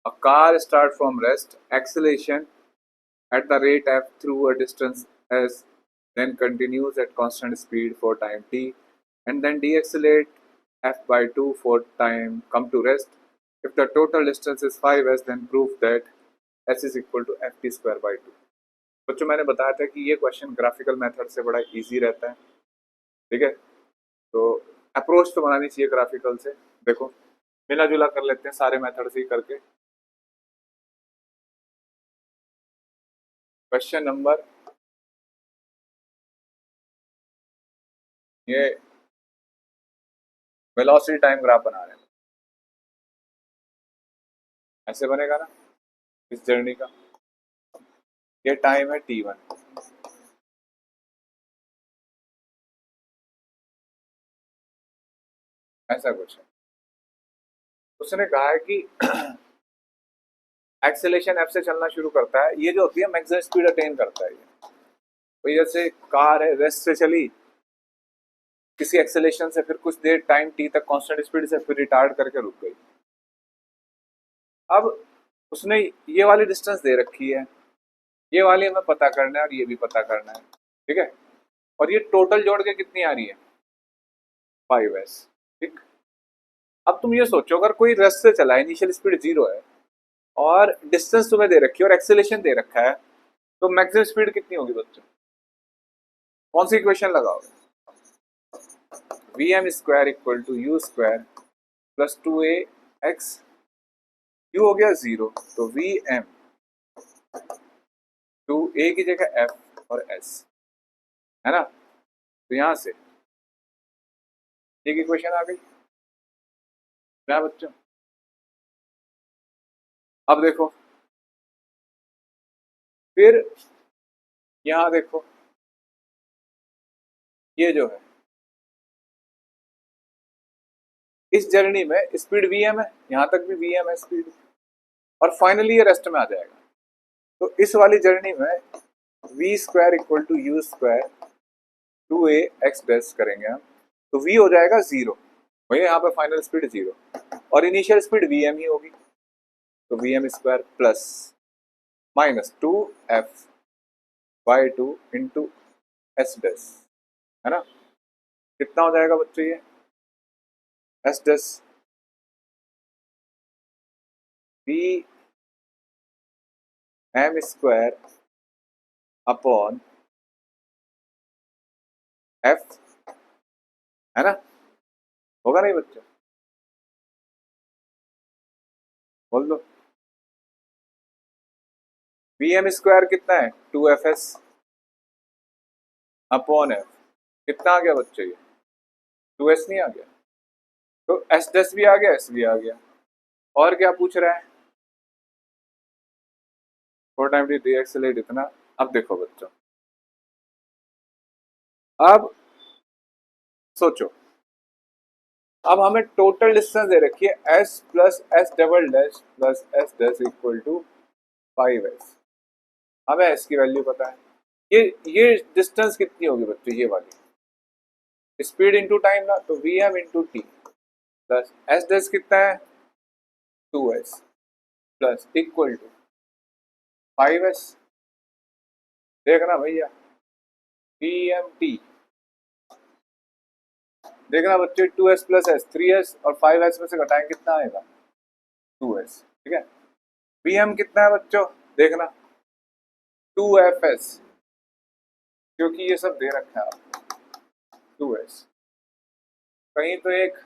A car start from rest, acceleration at the rate f through a distance s, then continues at constant speed for time t, and then deaccelerate f/2 for time come to rest. If the total distance is 5s, then prove that s is equal to ft square by 2। बच्चों मैंने बताया था कि ये question graphical method से बड़ा easy रहता है, ठीक है। तो अप्रोच तो बनानी चाहिए ग्राफिकल से। देखो मिला जुला कर लेते हैं सारे मेथड से ही करके। क्वेश्चन नंबर, ये वेलोसिटी टाइम ग्राफ बना रहे हैं, ऐसे बनेगा ना इस जर्नी का। ये टाइम है t1, ऐसा कुछ है। उसने कहा है कि एक्सेलेरेशन एफ से चलना शुरू करता है, ये जो होती है मैक्सिमम स्पीड अटेन करता है। ये तो जैसे कार है रेस्ट से चली किसी एक्सेलेरेशन से, फिर कुछ देर टाइम टी तक कांस्टेंट स्पीड से, फिर रिटार्ड करके रुक गई। अब उसने ये वाली डिस्टेंस दे रखी है, ये वाली हमें पता करना है और ये भी पता करना है, ठीक है। और ये टोटल जोड़ के कितनी आ रही है 5s, ठीक। अब तुम ये सोचो अगर कोई रेस्ट से चला है, इनिशियल स्पीड 0 है और डिस्टेंस तुम्हें दे रखी है और एक्सेलेरेशन दे रखा है, तो मैक्सिमम स्पीड कितनी होगी बच्चों? कौन सी इक्वेशन लगाओगे? vm square equal to U square plus 2a x, u हो गया 0, तो vm 2a की जगह f और s, है ना। तो यहां से एक इक्वेशन आ गई क्या बच्चों? अब देखो फिर यहां देखो, ये जो है इस जर्नी में स्पीड vm है, यहां तक भी vm है स्पीड, और फाइनली ये रेस्ट में आ जाएगा। तो इस वाली जर्नी में v square equal to U square 2a x dash करेंगे हम, तो v हो जाएगा 0, वही यहाँ पे फाइनल स्पीड 0 और इनिशियल स्पीड vm ही होगी, तो vm square plus minus 2f by 2 into S dash, है ना। कितना हो जाएगा बच्चों ये S dash V M square upon F, है ना। होगा नहीं बच्चों? बोल दो। वी एम स्क्वायर कितना है 2fs अपॉन एफ, कितना आ गया बच्चों ये 2s नहीं आ गया, तो एस डैश भी आ गया, एस भी आ गया। और क्या पूछ रहा है? फोर टाइम डी एक्सेलरेट इतना। अब देखो बच्चों, अब सोचो, अब हमें टोटल डिस्टेंस दे रखी है s plus S double dash plus S dash equal to 5s, हमें s की वैल्यू पता है। ये डिस्टेंस कितनी होगी बच्चों? ये वाली स्पीड इंटू टाइम ना, तो vm into T plus S dash कितना है 2s plus equal to 5s। देखना भैया vmt, देखना बच्चों 2s प्लस एस 3s और 5s में से घटाएं कितना आएगा 2s, ठीक है। vm कितना है बच्चों? देखना 2fs, क्योंकि ये सब दे रखा है आपको 2s, कहीं तो एक,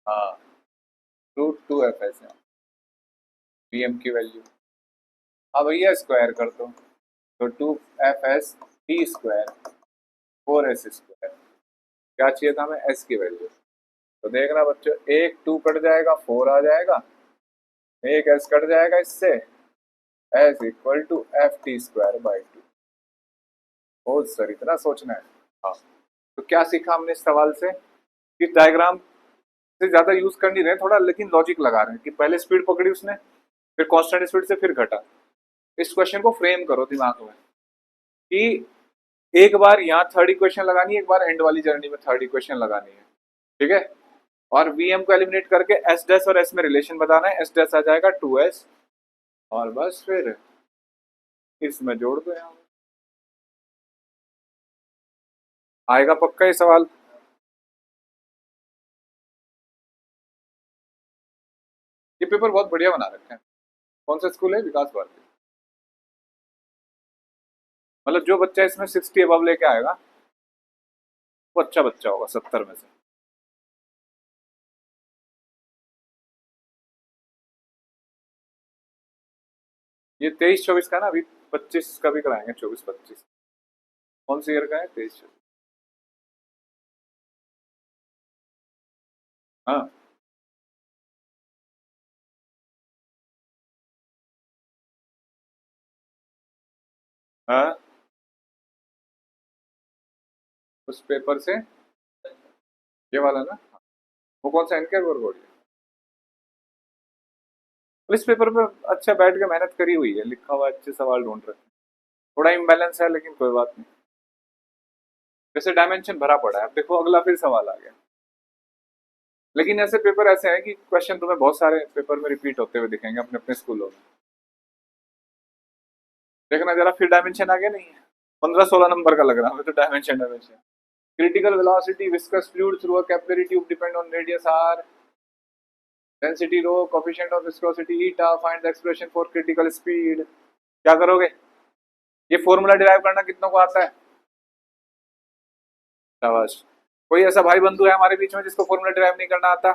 हाँ √2fs है vm की वैल्यू। हाँ भैया स्क्वायर कर दो, तो 2fs T square 4s square, क्या चाहिए था हमें s की वैल्यू। तो देखना बच्चों एक 2 कट जाएगा 4 आ जाएगा, एक s कट जाएगा इससे, s equal to F T square by 2। बहुत सर इतना सोचना है। हाँ, तो क्या सीखा हमने इस सवाल से कि डायग्राम से ज्यादा यूज कर नहीं रहे थोड़ा, लेकिन लॉजिक लगा रहे हैं कि पहले स्पीड पकड़ी उसने, फिर कांस्टेंट स्पीड से फिर घटा। इस क्वेश्चन को फ्रेम करो दिमाग में कि एक बार यहाँ थर्ड इक्वेशन लगानी है, एक बार एंड वाली जर्नी में थर्ड इक्वेशन लगानी है, ठीक है। और वीएम को एलिमिनेट करके एस डैश और एस में रिलेशन बताना है, एस डैश आ जाएगा 2s और बस फिर इसमें जोड़ दो, यहाँ आएगा पक्का ये सवाल। ये पेपर बहुत बढ़िया बना रखे हैं। कौन सा स्कूल है? विकास भारती। मतलब जो बच्चा इसमें 60 अबव लेके आएगा वो अच्छा बच्चा होगा 70 में से। ये 23-24 का ना, अभी 25 का भी कराएंगे, 24-25। कौन सी ईयर का है? 23-24। हाँ। हाँ, उस पेपर से ये वाला ना, वो कौन सा एनके बोर्ड है? तो इस पेपर पे अच्छा बैठ के मेहनत करी हुई है, लिखा हुआ है, अच्छे सवाल ढूंढ रहे हैं। थोड़ा इम्बैलेंस है लेकिन कोई बात नहीं। जैसे डायमेंशन भरा पड़ा है, अब देखो अगला फिर सवाल आ गया। लेकिन ऐसे पेपर ऐसे हैं कि क्वेश्चन तुम्हें बहुत सारे पेपर में रिपीट होते हुए दिखेंगे अपने अपने स्कूलों में। देखना जरा, फिर डायमेंशन आगे नहीं है। 15-16 नंबर का लग रहा है तो dimension dimension. Critical velocity viscous fluid through a capillary tube depend on radius R, density rho, coefficient of viscosity eta, find the expression for critical speed. क्या करोगे? ये फॉर्मूला डिराइव करना कितनों को आता है? शाबाश। कोई ऐसा भाई बंधु है हमारे बीच में जिसको फॉर्मूला डिराइव नहीं करना आता?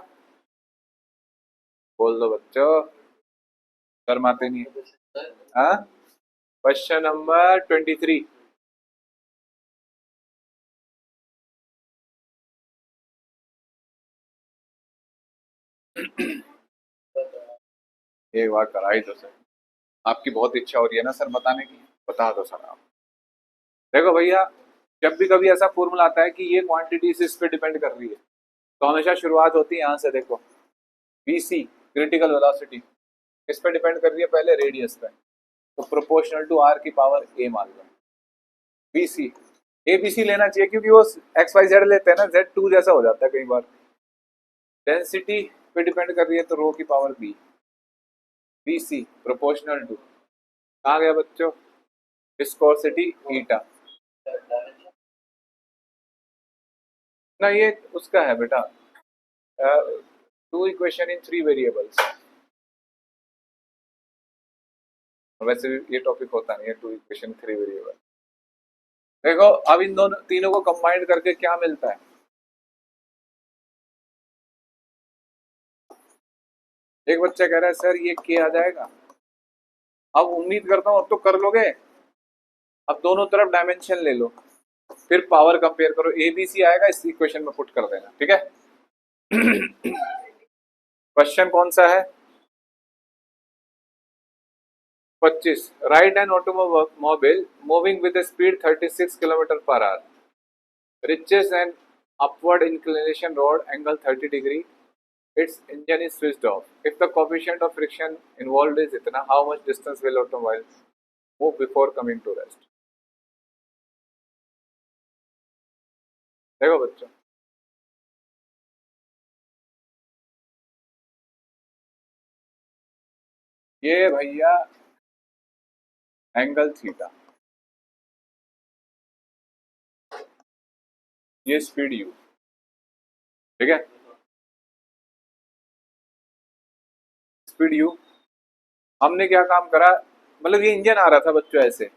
बोल दो बच्चों, शर्माते नहीं। हाँ, क्वेश्चन नंबर 23। एक बार कराई दो सर, आपकी बहुत इच्छा हो रही है ना सर बताने की, बता दो सर आप। देखो भैया, जब भी कभी ऐसा फॉर्मूला आता है कि ये क्वांटिटी इस पे डिपेंड कर रही है, तो हमेशा शुरुआत होती है यहाँ से। देखो, बीसी क्रिटिकल वेलोसिटी किस पे डिपेंड कर रही है? पहले रेडियस पे, तो प्रोपोर्शनल टू आर की पावर ए मान लो। बीसी, ए बी सी लेना चाहिए क्योंकि वो एक्स वाई जेड लेते हैं ना, जेड टू जैसा हो जाता है कई बार। डेंसिटी पे डिपेंड कर रही है तो रो की power B. B C proportional to, कहाँ गया बच्चों? Viscosity eta. ना ये उसका है बेटा, टू इक्वेशन इन 3 वेरिएबल्स। वैसे भी ये टॉपिक होता नहीं है, टू इक्वेशन 3 वेरिएबल। देखो अब इन दोनों तीनों को कंबाइंड करके क्या मिलता है? एक बच्चा कह रहा है सर ये के आ जाएगा। अब उम्मीद करता हूँ अब तो कर लोगे। अब दोनों तरफ डायमेंशन ले लो, फिर पावर कंपेयर करो, ए बी सी आएगा इस इक्वेशन में पुट कर देना, ठीक है। क्वेश्चन कौन सा है? 25। Right an automobile moving with speed 36 kilometre पर our reaches an upward inclination road angle 30 degree. Its engine is switched off. If the coefficient of friction involved is itna, how much distance will automobile move before coming to rest? देखो बच्चों, ये भैया angle theta, ये speed you, ठीक है। Speed you, हमने क्या काम करा? मतलब ये इंजन आ रहा था बच्चों ऐसे,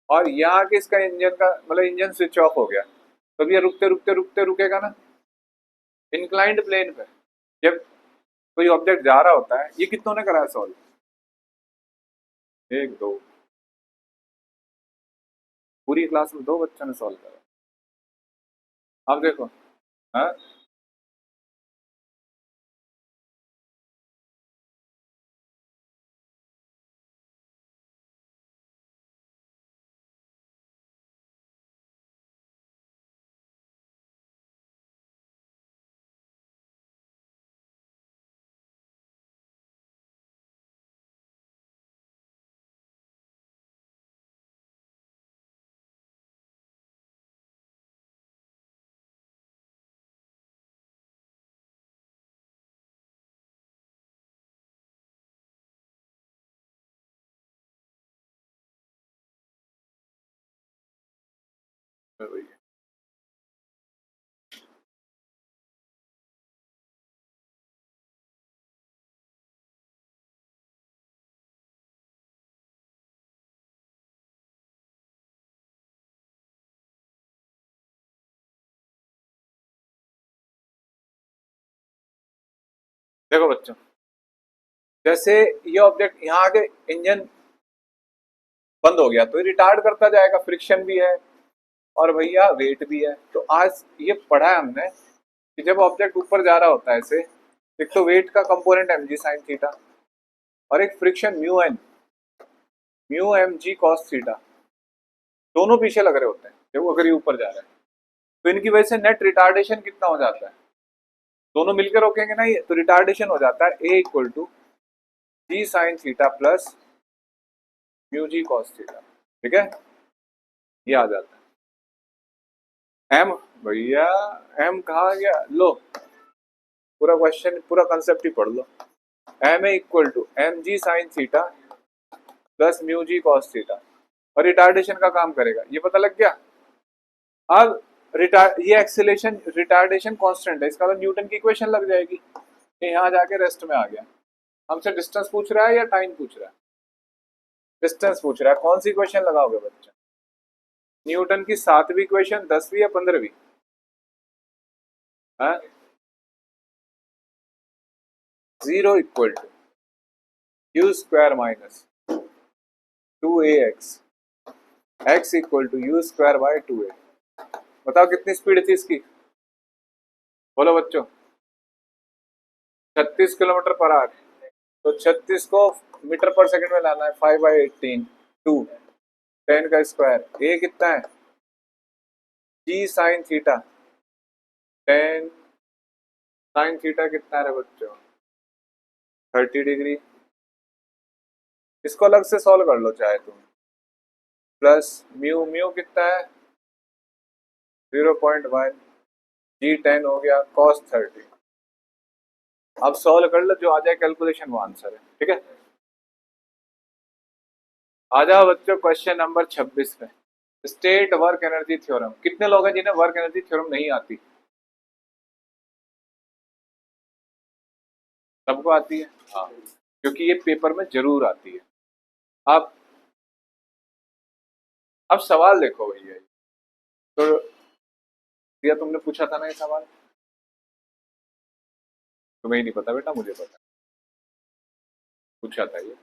और यहाँ के इसका इंजन का मतलब इंजन स्विच ऑफ हो गया, तब ये रुकते रुकते रुकते रुकेगा ना इंक्लाइंड प्लेन पे। जब कोई ऑब्जेक्ट जा रहा होता है, ये कितनों ने करा सॉल्व? एक दो, पूरी क्लास में 2 बच्चों ने सॉल्व करा। अब देखो, हाँ, वही है। देखो बच्चों, जैसे ये ऑब्जेक्ट यहाँ आगे इंजन बंद हो गया तो ये रिटार्ड करता जाएगा, फ्रिक्शन भी है और भैया वेट भी है। तो आज ये पढ़ा है हमने कि जब ऑब्जेक्ट ऊपर जा रहा होता है ऐसे, एक तो वेट का component M G sine theta और एक friction mu M G cos theta, दोनों पीछे लग रहे होते हैं जब अगर ये ऊपर जा रहा है। तो इनकी वजह से नेट रिटार्डेशन कितना हो जाता है, दोनों मिलकर रोकेंगे ना ये, तो रिटार्डेशन हो जाता है A equal to G sine theta plus mu G cos theta. ठीक है, ये आ जाता है एम। भैया एम कहा गया, लो पूरा क्वेश्चन पूरा कंसेप्ट ही पढ़ लो। M A equal to M G sine theta plus mu G cos theta और रिटार्डेशन का काम करेगा, ये पता लग गया। अब ये एक्सेलेरेशन रिटार्डेशन कांस्टेंट है, इसका तो न्यूटन की इक्वेशन लग जाएगी। ये यहाँ जाके रेस्ट में आ गया। हमसे डिस्टेंस पूछ रहा है या टाइम पूछ रहा है? डिस्टेंस पूछ रहा है। कौन सी इक्वेशन लगाओगे बच्चा? न्यूटन की 7वीं इक्वेशन, 10वीं या 15वीं? हाँ, 0 equal to U square minus 2ax x equal to U square by 2a। बताओ कितनी स्पीड थी इसकी, बोलो बच्चों। 36 किलोमीटर पर आवर। तो 36 को मीटर पर सेकंड में लाना है, 5/18 2 10 का स्क्वायर। ए कितना है? जी साइन थीटा, 10 साइन थीटा कितना है बच्चों? 30 डिग्री। इसको अलग से सॉल्व कर लो चाहे तुम। प्लस म्यू, म्यू कितना है? 0.1, जी 10 हो गया cos 30। अब सॉल्व कर लो, जो आ जाए कैलकुलेशन वो आंसर है। ठीक है, आ जाओ बच्चों क्वेश्चन नंबर 26 पे। State work energy theorem. कितने लोग हैं जिन्हें वर्क एनर्जी थ्योरम नहीं आती? सबको आती है? हाँ, क्योंकि ये पेपर में जरूर आती है। अब सवाल देखो भैया, तो दिया तुमने पूछा था ना ये सवाल, तुम्हें ही नहीं पता बेटा, मुझे पता, पूछा था ये।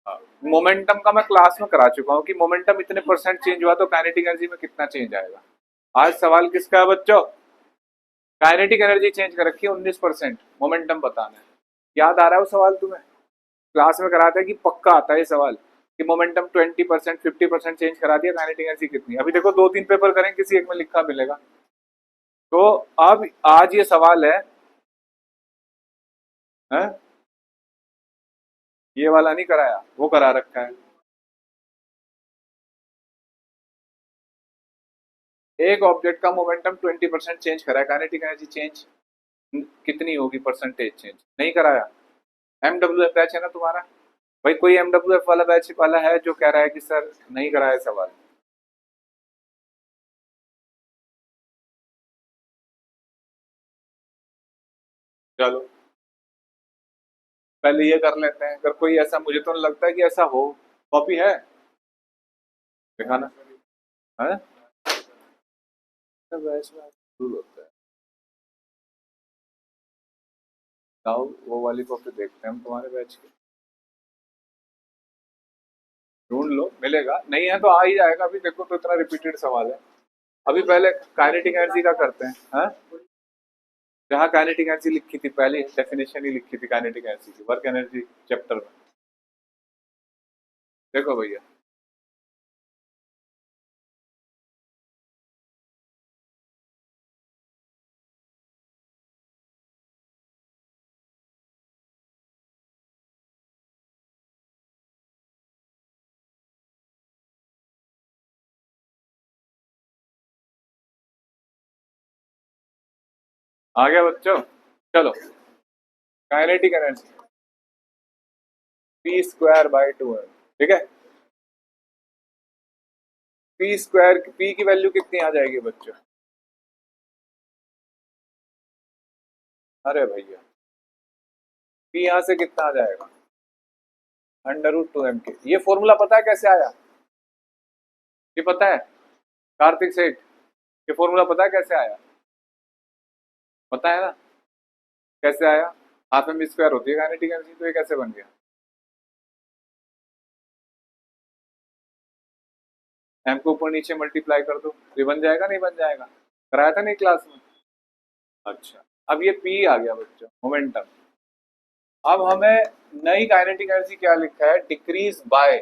हाँ, मोमेंटम का मैं क्लास में करा चुका हूँ कि मोमेंटम इतने परसेंट चेंज हुआ तो काइनेटिक एनर्जी में कितना चेंज आएगा। आज सवाल किसका है बच्चों? काइनेटिक एनर्जी चेंज कर रखी है 19%, मोमेंटम बताना है। याद आ रहा है वो सवाल तुम्हें? क्लास में कराते हैं कि पक्का आता है ये सवाल कि मोमेंटम 20% 50% चेंज करा दिया, काइनेटिक एनर्जी कितनी। अभी देखो 2-3 पेपर करें, किसी एक में लिखा मिलेगा। तो अब आज ये सवाल है? ये वाला नहीं कराया, वो करा रखा है। एक ऑब्जेक्ट का मोमेंटम 20% चेंज करा है, काइनेटिक एनर्जी चेंज कितनी होगी परसेंटेज चेंज? नहीं कराया। एमडब्ल्यू बैच है ना तुम्हारा भाई? कोई एमडब्ल्यू वाला बैच वाला है जो कह रहा है कि सर नहीं कराया सवाल? चलो पहले ये कर लेते हैं, अगर कोई ऐसा, मुझे तो नहीं लगता है कि ऐसा हो। कॉपी है? दिखाना है? बैच में जरूर होता है। लाओ वो वाली कॉपी देखते हैं हम तुम्हारे बैच की। ढूंढ लो, मिलेगा। नहीं है तो आ ही जाएगा। अभी देखो तो इतना रिपीटेड सवाल है। अभी पहले काइनेटिक एनर्जी का करते हैं। हाँ, जहाँ काइनेटिक एनर्जी लिखी थी, पहले डेफिनेशन ही लिखी थी काइनेटिक एनर्जी की, वर्क एनर्जी चैप्टर में। देखो भैया, आ गया बच्चों? चलो, kinetic energy P square by 2 है। ठीक है, पी स्क्वायर, पी की वैल्यू कितनी आ जाएगी बच्चों? अरे भैया, पी यहाँ से कितना आ जाएगा? √2m के। ये फॉर्मूला पता है कैसे आया? ये पता है कार्तिक सेठ? ये फॉर्मूला पता है कैसे आया? पता है ना? कैसे आया? हाफ एम स्क्वायर होती है काइनेटिक एनर्जी, तो ये कैसे बन गया? एम को ऊपर नीचे मल्टीप्लाई कर दो, ये बन जाएगा नहीं बन जाएगा? कराया था नहीं क्लास में? अच्छा, अब ये पी आ गया बच्चों, मोमेंटम। अब हमें नई काइनेटिक एनर्जी क्या लिखा है? Decrease by.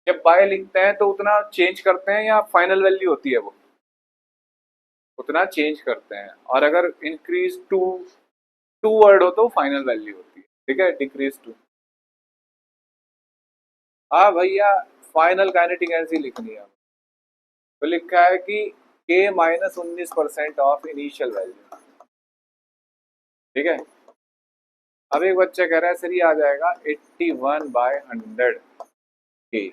जब बाय लिखते हैं तो उतना चेंज करते हैं या फाइनल वैल्यू होती है वो? उतना चेंज करते हैं। और अगर इंक्रीज टू टू वर्ड हो तो फाइनल वैल्यू होती है, ठीक है, डिक्रीज टू। हाँ भैया, फाइनल काइनेटिक एनर्जी लिखनी है। तो लिखा है कि के माइनस 19% ऑफ इनिशियल वैल्यू, ठीक है। अब एक बच्चा कह रहा है सर ये आ जाएगा 81/100 के।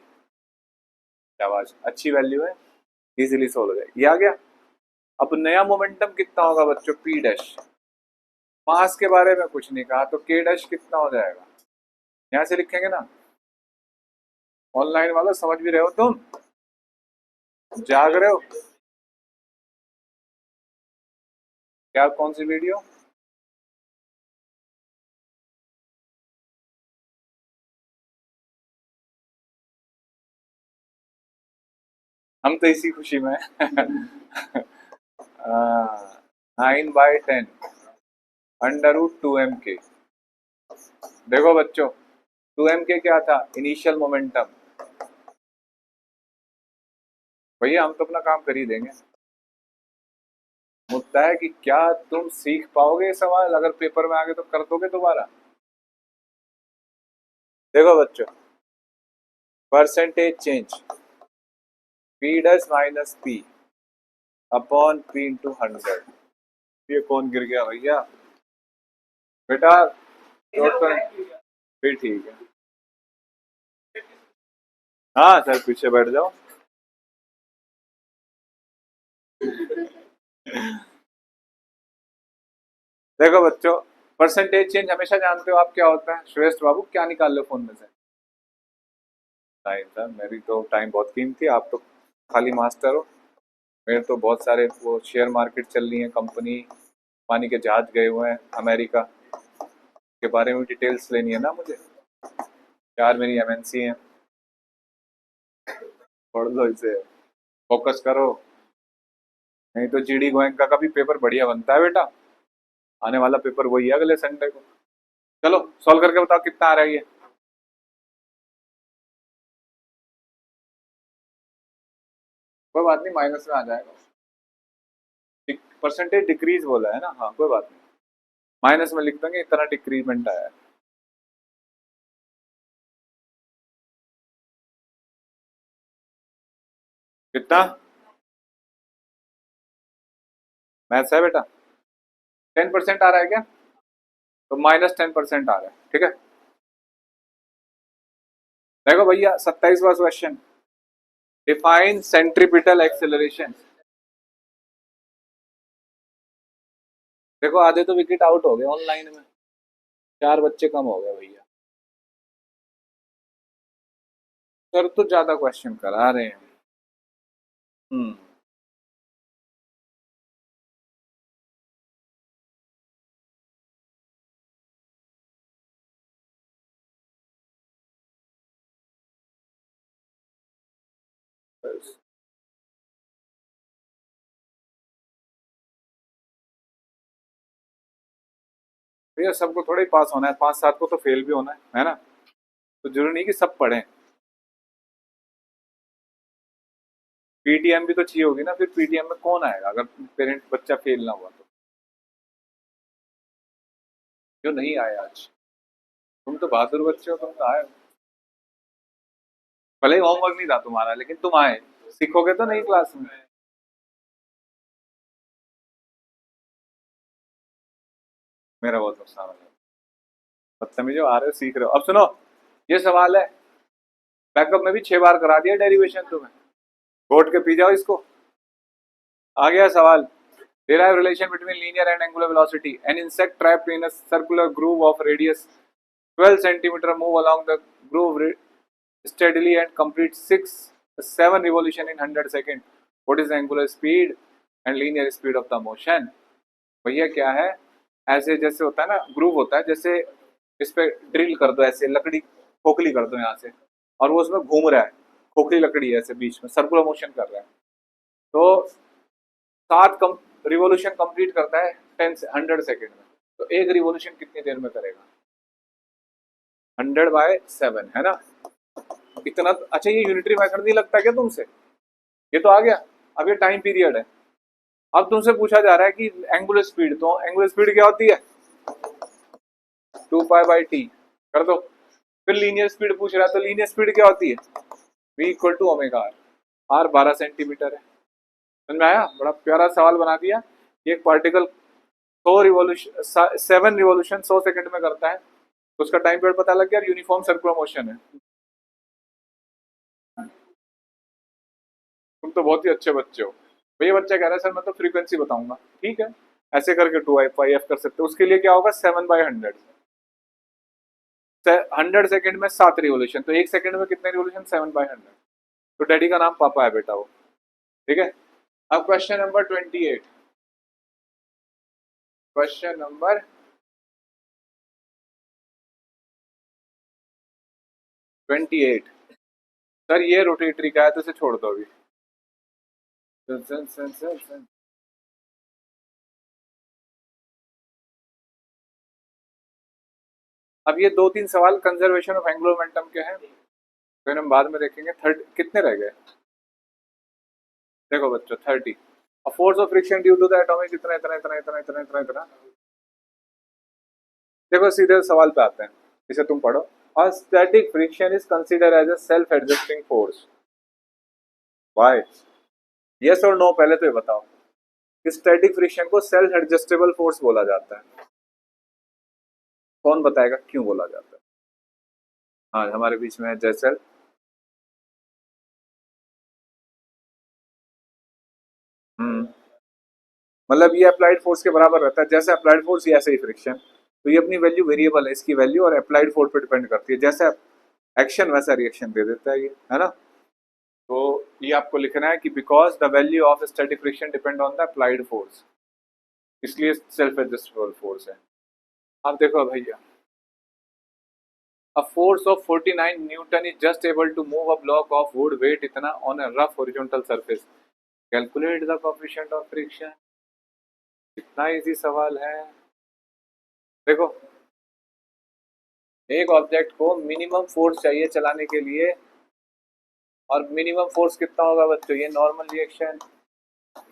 शाबाश, अच्छी वैल्यू है, इजीली सोल्व हो जाएगी। ये आ गया। अब नया मोमेंटम कितना होगा बच्चों? P dash. मास के बारे में कुछ नहीं कहा, तो के डैश कितना हो जाएगा? यहां से लिखेंगे ना। ऑनलाइन वालों समझ भी रहे हो तुम? जाग रहे हो क्या? कौन सी वीडियो? हम तो इसी खुशी में 9/10 √2m के। देखो बच्चों, 2m के क्या था? Initial momentum. भैया हम तो अपना काम कर ही देंगे। मुद्दा है कि क्या तुम सीख पाओगे ये सवाल? अगर पेपर में आगे तो कर दोगे दोबारा? देखो बच्चों, percentage change P dash minus P upon P into 100। ये कौन गिर गया भैया? बेटा चोट तो नहीं? फिर ठीक है। हाँ सर, पीछे बैठ जाओ। देखो बच्चों, परसेंटेज चेंज हमेशा जानते हो आप क्या होता है? श्रेष्ठ बाबू क्या निकाल लो फोन में से? टाइम था, मेरी तो टाइम बहुत कीमती, आप तो खाली मास्टर हो। मेरे तो बहुत सारे वो शेयर मार्केट चल रही है, कंपनी पानी के जहाज गए हुए हैं अमेरिका, के बारे में डिटेल्स लेनी है ना मुझे। यार मेरी एमएनसी है। पढ़ लो इसे, फोकस करो, नहीं तो जीडी गोयंका का भी पेपर बढ़िया बनता है बेटा। आने वाला पेपर वही है अगले संडे को। चलो सॉल्व करके बताओ कितना आ रहा है ये। कोई बात नहीं, माइनस में आ जाएगा। परसेंटेज डिक्रीज बोला है ना, हाँ कोई बात नहीं, माइनस में लिख देंगे, इतना डिक्रीमेंट आया है। कितना? मैथ्स है बेटा। 10% आ रहा है क्या? तो -10% आ रहा है, ठीक है। देखो भैया 27वां क्वेश्चन, डिफाइन सेंट्रीपिटल एक्सेलरेशन। देखो आधे तो विकेट आउट हो गए ऑनलाइन में, 4 बच्चे कम हो गए भैया। सर तो ज्यादा क्वेश्चन करा रहे हैं। हम्म। भैया सबको थोड़ा ही पास होना है, 5-7 को तो फेल भी होना है ना? तो जरूरी नहीं कि सब पढ़ें। पीटीएम भी तो चाहिए होगी ना, फिर पीटीएम में कौन आएगा अगर पेरेंट बच्चा फेल ना हुआ तो? जो नहीं आए आज, तुम तो बहादुर बच्चे हो, तुम तो आए। भले ही होमवर्क नहीं था तुम्हारा, लेकिन तुम आए, सीखोगे तो नहीं क्लास में। मेरा बहुत नुकसान हो गया। बदतमीजो, आ रहे हो सीख रहे हो। अब सुनो, ये सवाल है, बैकअप में भी 6 बार करा दिया डेरिवेशन तुम्हें, घोट के पी जाओ इसको। आ गया सवाल, derive relation between linear and angular velocity. An insect trapped in a circular groove of radius 12 centimeter move along the groove steadily and complete 7 revolution in 100 seconds. What is the angular speed and linear speed of the motion? भैया क्या है? ऐसे जैसे होता है ना, groove होता है, जैसे इस पे ड्रिल कर दो, ऐसे लकड़ी खोखली कर दो यहाँ से, और वो उसमें घूम रहा है, खोखली लकड़ी है ऐसे बीच में सर्कुलर मोशन कर रहा है, तो 7 रिवोल्यूशन कंप्लीट करता है 100 सेकेंड में। तो एक रिवोल्यूशन कितनी देर में करेगा? 100/7 है ना। इतना अच्छा, ये यूनिटरी मेथड नहीं लगता क्या तुमसे? ये तो आ गया। अब ये टाइम पीरियड है। अब तुमसे पूछा जा रहा है कि एंगुलर स्पीड, तो एंगुलर स्पीड क्या होती है? 2π/t कर दो। फिर लीनियर स्पीड पूछ रहा है, तो लीनियर स्पीड क्या होती है? v=ω/r। r 12 सेंटीमीटर है। समझ में आया? बड़ा प्यारा सवाल बना दिया। एक पार्टिकल 7 रिवोल्यूशन 100 सेकंड में करता है, तो उसका टाइम पीरियड पता लग गया, यूनिफॉर्म सर्कुलर मोशन है। तुम तो बहुत ही अच्छे बच्चे हो। तो ये बच्चा कह रहा है सर मैं तो फ्रीक्वेंसी बताऊंगा। ठीक है, ऐसे करके 2πf कर सकते हो। उसके लिए क्या होगा? 7/100। 100 सेकंड में 7 रिवोल्यूशन, तो एक सेकंड में कितने रिवोल्यूशन? 7/100। तो डैडी का नाम पापा है बेटा वो। ठीक है। अब question number 28। Question number 28। Sir ये रोटेटरी का है, तो इसे छोड़ दो अभी। अब ये 2-3 सवाल कंजर्वेशन ऑफ एंगुलर मोमेंटम के हैं, फिर हम बाद में देखेंगे। 30 कितने रह गए? देखो बच्चों, 30। Force of friction due to the atomic इतना इतना इतना इतना इतना इतना इतना। देखो सीधे सवाल पे आते हैं, इसे तुम पढ़ो। A static friction is considered as a self-adjusting force. Why? Yes और no, पहले तो ये बताओ कि स्टैटिक फ्रिक्शन को सेल्फ एडजस्टेबल फोर्स बोला जाता है। कौन बताएगा क्यों बोला जाता है? हाँ, हमारे बीच में है जयसल। मतलब ये अप्लाइड फोर्स के बराबर रहता है। जैसे अप्लाइड फोर्स ऐसे ही फ्रिक्शन, तो ये अपनी वैल्यू वेरिएबल है, इसकी वैल्यू और अप्लाइड फोर्स पे डिपेंड करती है। जैसे एक्शन वैसा रिएक्शन दे देता है ये, है ना। तो ये आपको लिखना है कि because the value of static friction depend on the applied force, इसलिए सेल्फ एडजस्टेबल फोर्स है। अब देखो भैया, a force of 49 Newton is just able to move a block of wood weight इतना on a rough horizontal surface. Calculate the coefficient of friction. इतना easy सवाल है। देखो, एक ऑब्जेक्ट को मिनिमम फोर्स चाहिए चलाने के लिए, और मिनिमम फोर्स कितना होगा बच्चों? ये नॉर्मल रिएक्शन,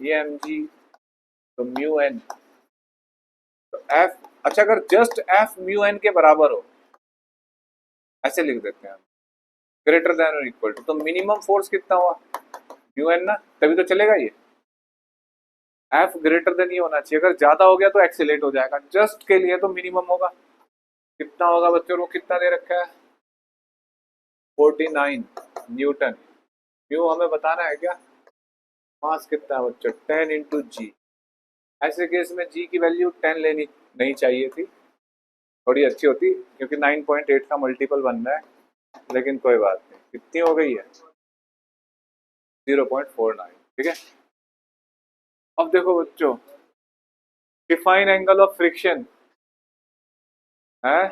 ये mg, तो म्यू एन, तो एफ। अच्छा, अगर जस्ट एफ म्यू एन के बराबर हो, ऐसे लिख देते हैं, ग्रेटर देन और इक्वल टू, तो मिनिमम फोर्स कितना हुआ? म्यू एन ना, तभी तो चलेगा ये। एफ ग्रेटर देन ये होना चाहिए, अगर ज्यादा हो गया तो एक्सीलेट हो जाएगा। जस्ट के लिए तो मिनिमम होगा। कितना होगा बच्चों? वो कितना दे रखा है? 49 न्यूटन। म्यू हमें बताना है क्या? मास कितना है बच्चों? 10 × g। ऐसे केस में g की वैल्यू 10 लेनी नहीं चाहिए थी, थोड़ी अच्छी होती, क्योंकि 9.8 का मल्टीपल बन रहा है, लेकिन कोई बात नहीं। कितनी हो गई है? 0.49। ठीक है। अब देखो बच्चों, डिफाइन एंगल ऑफ फ्रिक्शन है,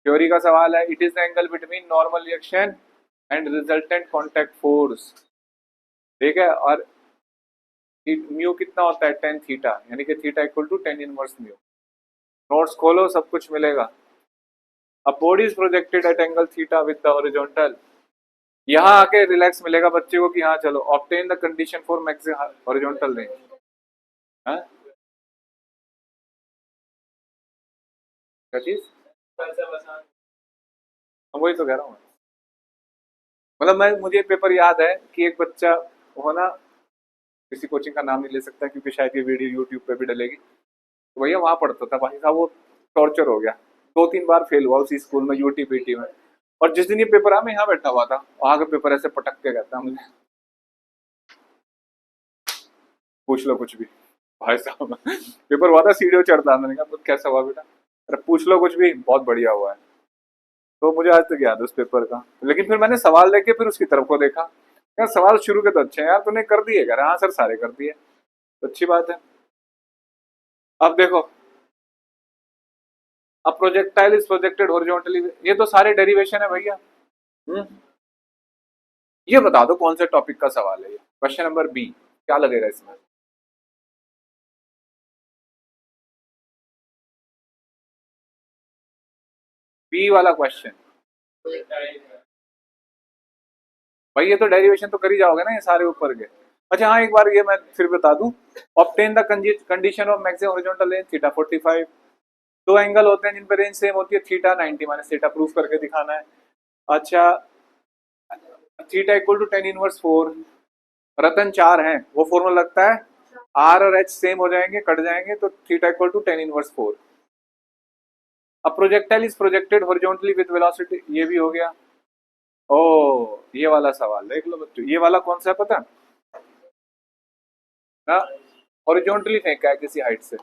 थ्योरी का सवाल है। It is the angle between normal reaction and resultant contact force. ठीक है। और म्यू कितना होता है? 10 थीटा, यानी कि theta equal to 10 inverse mu. Notes खोलो, सब कुछ मिलेगा। अब body is projected at angle theta with the horizontal. यहाँ आके रिलैक्स मिलेगा बच्चे को कि हाँ चलो, obtain the condition for maximum horizontal range. हाँ, क्या चीज? वही तो कह रहा हूँ। मतलब मुझे पेपर याद है कि एक बच्चा वो ना, किसी कोचिंग का नाम नहीं ले सकता क्योंकि शायद ये वीडियो यूट्यूब पे भी डलेगी, तो भैया वहां पढ़ता था भाई साहब, वो टॉर्चर हो गया। 2-3 बार फेल हुआ उसी स्कूल में, यूटीपीटी में। और जिस दिन ये पेपर आया, मैं यहाँ बैठा हुआ था, वहां का पेपर ऐसे पटक के कहता मुझे, पूछ लो कुछ भी भाई साहब। पेपर हुआ था, सीढ़ियों चढ़ता, मैंने कहा कैसा हुआ बेटा? अरे पूछ लो कुछ भी, बहुत बढ़िया हुआ है। तो मुझे आज तक याद है उस पेपर का। लेकिन फिर मैंने सवाल देखे, फिर उसकी तरफ को देखा, यार सवाल शुरू के तो अच्छे हैं यार, तूने कर दिए? कह रहा हाँ सर सारे कर दिए। तो अच्छी बात है। अब देखो, अब प्रोजेक्टाइल इज प्रोजेक्टेड हॉरिजॉन्टली, ये तो सारे डेरिवेशन है भैया। ये बता दो कौन से टॉपिक का सवाल है ये, क्वेश्चन नंबर बी, क्या लगेगा इसमें? बी वाला क्वेश्चन। भाई ये तो डेरिवेशन तो कर ही जाओगे ना ये सारे ऊपर के। अच्छा हाँ, एक बार ये मैं फिर बता दूं, obtain the condition of maximum horizontal range theta 45। दो एंगल होते हैं जिन पर रेंज सेम होती है, थीटा 90 माइनस थीटा, प्रूफ करके दिखाना है। अच्छा, theta equal to ten inverse 4, रतन 4 हैं, वो फॉर्मूला लगता है, आर और एच सेम हो जाएंगे, कट जाएंगे, तो theta equal to ten inverse 4। अब projectile is projected horizontally with velocity, ये भी हो गया। ओ, ये वाला सवाल देख लो बच्चों, ये वाला कौन सा है पता ना, हॉरिजॉन्टली फेंका है किसी हाइट से,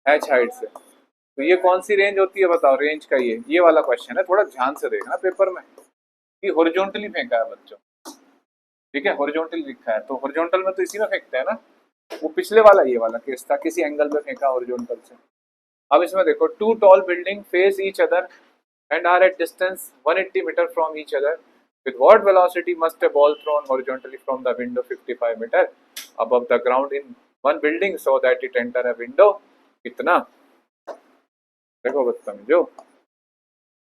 एच हाइट से, तो ये कौन सी रेंज होती है बताओ, रेंज का ये वाला क्वेश्चन है, थोड़ा ध्यान से देखना पेपर में, कि हॉरिजॉन्टली फेंका है बच्चों, ठीक है, हॉरिजॉन्टली लिखा है, तो हॉरिजॉन्टल में तो इसी में फेंकते हैं ना, वो पिछले वाला ये वाला केस था, किसी एंगल में फेंका हॉरिजॉन्टल से। अब इसमें देखो, two tall building face each other and are at distance 180 meter from each other. With what velocity must a ball thrown horizontally from the window 55 meter above the ground in one building so that it enter a window? कितना? देखो बच्चों,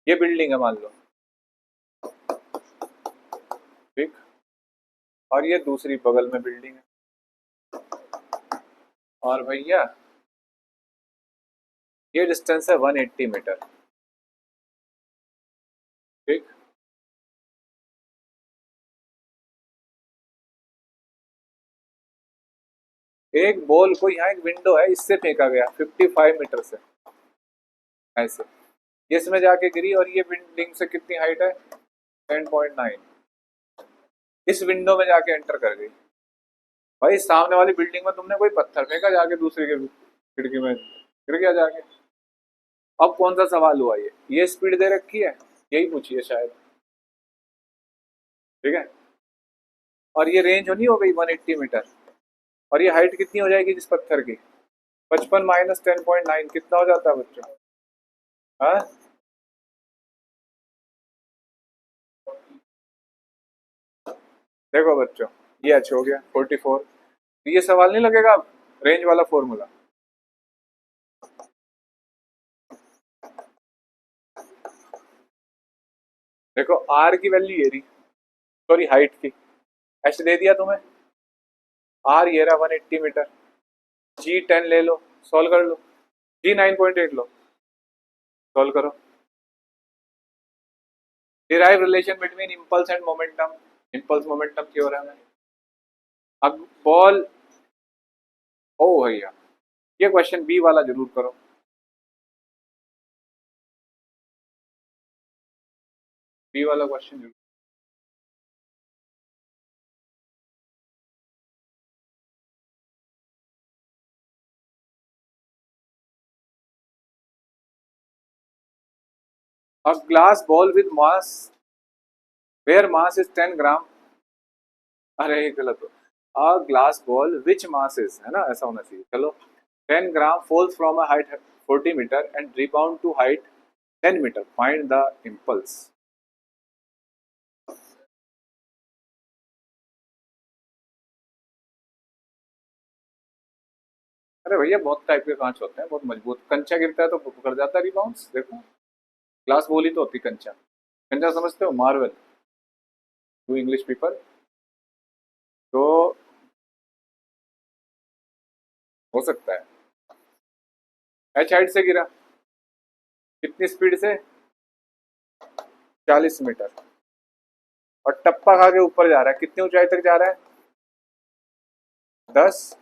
ये building है मान लो, ठीक, और ये दूसरी बगल में बिल्डिंग है, और भैया ये डिस्टेंस है 180 मीटर, ठीक। एक बॉल को, यहाँ एक विंडो है, इससे फेंका गया 55 मीटर से, ऐसे ये इसमें जाके गिरी, और ये बिल्डिंग से कितनी हाइट है, 10.9, इस विंडो में जाके एंटर कर गई। भाई सामने वाली बिल्डिंग में तुमने कोई पत्थर फेंका, जाके दूसरे के खिड़की में गिर गया जाके। अब कौन सा सवाल हुआ ये स्पीड दे रखी है, यही पूछिए शायद, ठीक है, और ये रेंज होनी हो गई 180 मीटर, और ये हाइट कितनी हो जाएगी जिस पत्थर की, 55 माइनस 10.9 कितना हो जाता है बच्चों? हाँ, देखो बच्चों, ये अच्छा हो गया 44, ये सवाल नहीं लगेगा रेंज वाला फॉर्मूला। देखो आर की वैल्यू ये रही, सॉरी हाइट की, एच दे दिया तुम्हें, आर ये रहा 180 मीटर, जी 10 ले लो, सॉल्व कर लो, जी 9.8 लो, सॉल्व करो, derive relation between impulse and momentum, impulse momentum theorem है। अब बॉल, ओ भैया ये क्वेश्चन बी वाला जरूर करो, बी वाला क्वेश्चन जरूर। A glass ball with mass where mass is 10 ग्राम, अरे ये गलत हो, a glass ball which mass is, है ना, ऐसा होना चाहिए, चलो 10 ग्राम falls from a height 40 meter and rebound to height 10 meter, find the impulse। अरे भैया बहुत टाइप के कांच होते हैं, बहुत मजबूत, कंचा गिरता है तो पकड़ जाता है रिबाउंड्स, देखो ग्लास बॉल ही तो होती कंचा, कंचा समझते हो, मार्वल टू इंग्लिश पीपल, तो हो सकता है। एच हाइट से गिरा, कितनी स्पीड से, 40 मीटर, और टप्पा खा के ऊपर जा रहा है, कितनी ऊंचाई तक जा रहा है, 10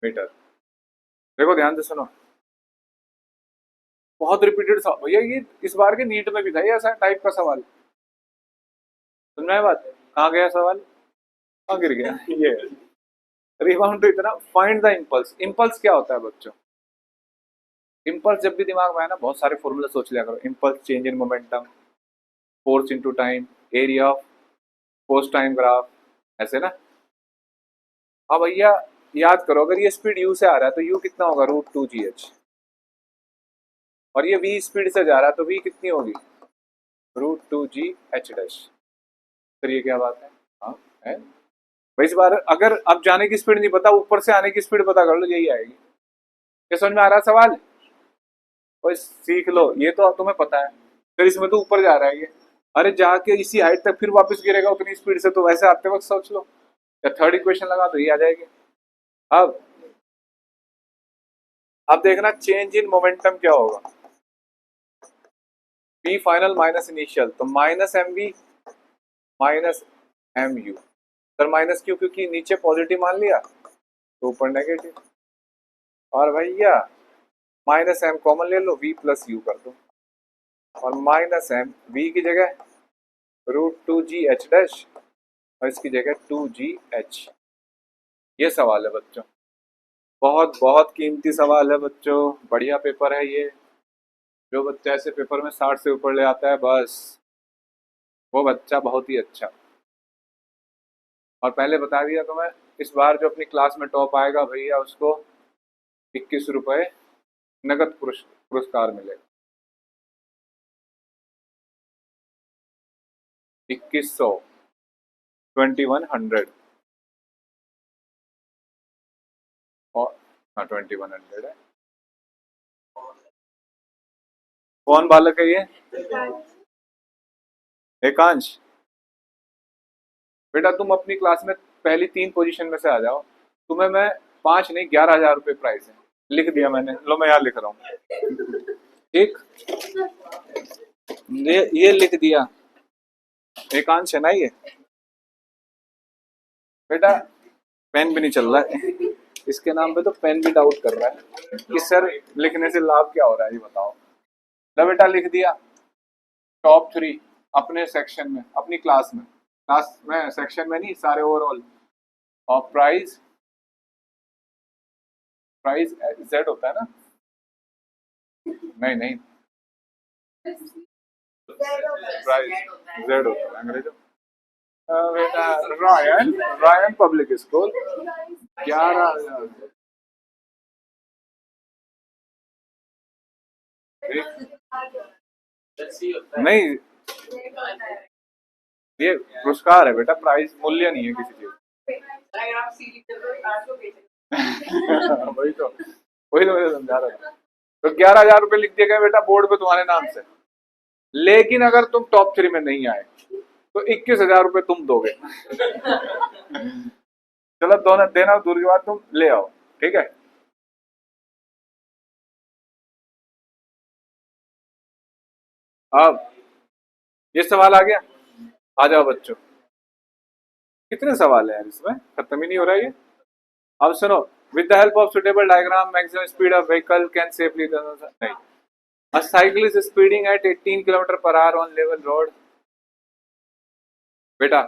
मीटर। देखो ध्यान से सुनो, बहुत रिपीटेड सवाल भैया, ये इस बार के नीट में भी था ये ऐसा टाइप का सवाल, सुनना है बात, कहाँ गया सवाल, कहाँ गिर गया ये रिबाउंड, तो इतना, फाइंड द इम्पल्स, इम्पल्स क्या होता है बच्चों, इम्पल्स जब भी दिमाग में आए ना, बहुत सारे फॉर्मूले सोच लिया करो, impulse change in momentum, force into time, area of force time graph, ऐसे ना। हाँ भैया याद करो, अगर ये स्पीड यू से आ रहा है तो यू कितना होगा, √2 GH, और ये v स्पीड से जा रहा है तो v कितनी होगी, √2g(h'). फिर ये क्या बात है, हाँ है भाई। इस बार अगर अब जाने की स्पीड नहीं पता, ऊपर से आने की स्पीड पता कर लो, यही आएगी। क्या समझ में आ रहा है सवाल? और सीख लो, ये तो तुम्हें पता है। फिर इसमें तो ऊपर जा रहा है ये, अरे जाके इसी हाइट तक फिर वापस गिरेगा उतनी स्पीड से, तो वैसे आते वक्त सोच लो। या थर्ड इक्वेशन लगा तो ये आ जाएगी। अब अब देखना चेंज इन मोमेंटम क्या होगा, पी फाइनल माइनस इनिशियल, तो minus M V minus M U. Sir minus क्यों, क्योंकि नीचे पॉजिटिव मान लिया तो ऊपर नेगेटिव। और भैया माइनस एम कॉमन ले लो, वी प्लस यू कर दो, और माइनस एम वी की जगह √2g(h') और इसकी जगह 2g(h). ये सवाल है बच्चों, बहुत बहुत कीमती सवाल है बच्चों, बढ़िया पेपर है ये। जो बच्चा ऐसे पेपर में 60 से ऊपर ले आता है बस वो बच्चा बहुत ही अच्छा। और पहले बता दिया तो मैं, इस बार जो अपनी क्लास में टॉप आएगा भैया उसको 21 रुपये नगद पुरस्कार मिलेगा। 2100, 2100। और हाँ 2100 है। कौन बालक है ये, एकांश? बेटा तुम अपनी क्लास में पहली 3 पोजीशन में से आ जाओ, तुम्हें मैं 5 नहीं 11,000 रुपये प्राइस है। लिख दिया मैंने, लो मैं यहाँ लिख रहा हूँ, ठीक, ये लिख दिया। एकांश है ना ये बेटा, पेन भी नहीं चल रहा है इसके नाम पे, तो पेन भी डाउट कर रहा है कि सर लिखने से लाभ क्या हो रहा है, ये बताओ। लो बेटा लिख दिया, टॉप 3 अपने सेक्शन में, अपनी क्लास में सेक्शन में नहीं, सारे ओवरऑल। और प्राइज, प्राइज जेड होता है ना, नहीं नहीं, प्राइज जेड होता है अंग्रेजों। बेटा रॉयन, रॉयन पब्लिक स्कूल 11,000। नहीं ये पुरस्कार है बेटा, प्राइज मूल्य नहीं है किसी चीज वही तो मैं समझा रहा था। तो 11,000 रुपये लिख दिए गए बेटा बोर्ड पे तुम्हारे नाम से। लेकिन अगर तुम टॉप 3 में नहीं आए तो 21,000 रुपये तुम दोगे चलो दोनों देना, दूर की बात, तुम ले आओ, ठीक है। अब ये सवाल आ गया, आ जाओ बच्चों। कितने सवाल है यार इसमें, खत्म ही नहीं हो रहा है ये। अब सुनो, with the help of suitable diagram maximum speed of vehicle can safely, नहीं, a cycle is speeding at 18 kilometre पर आवर ऑन लेवल रोड। बेटा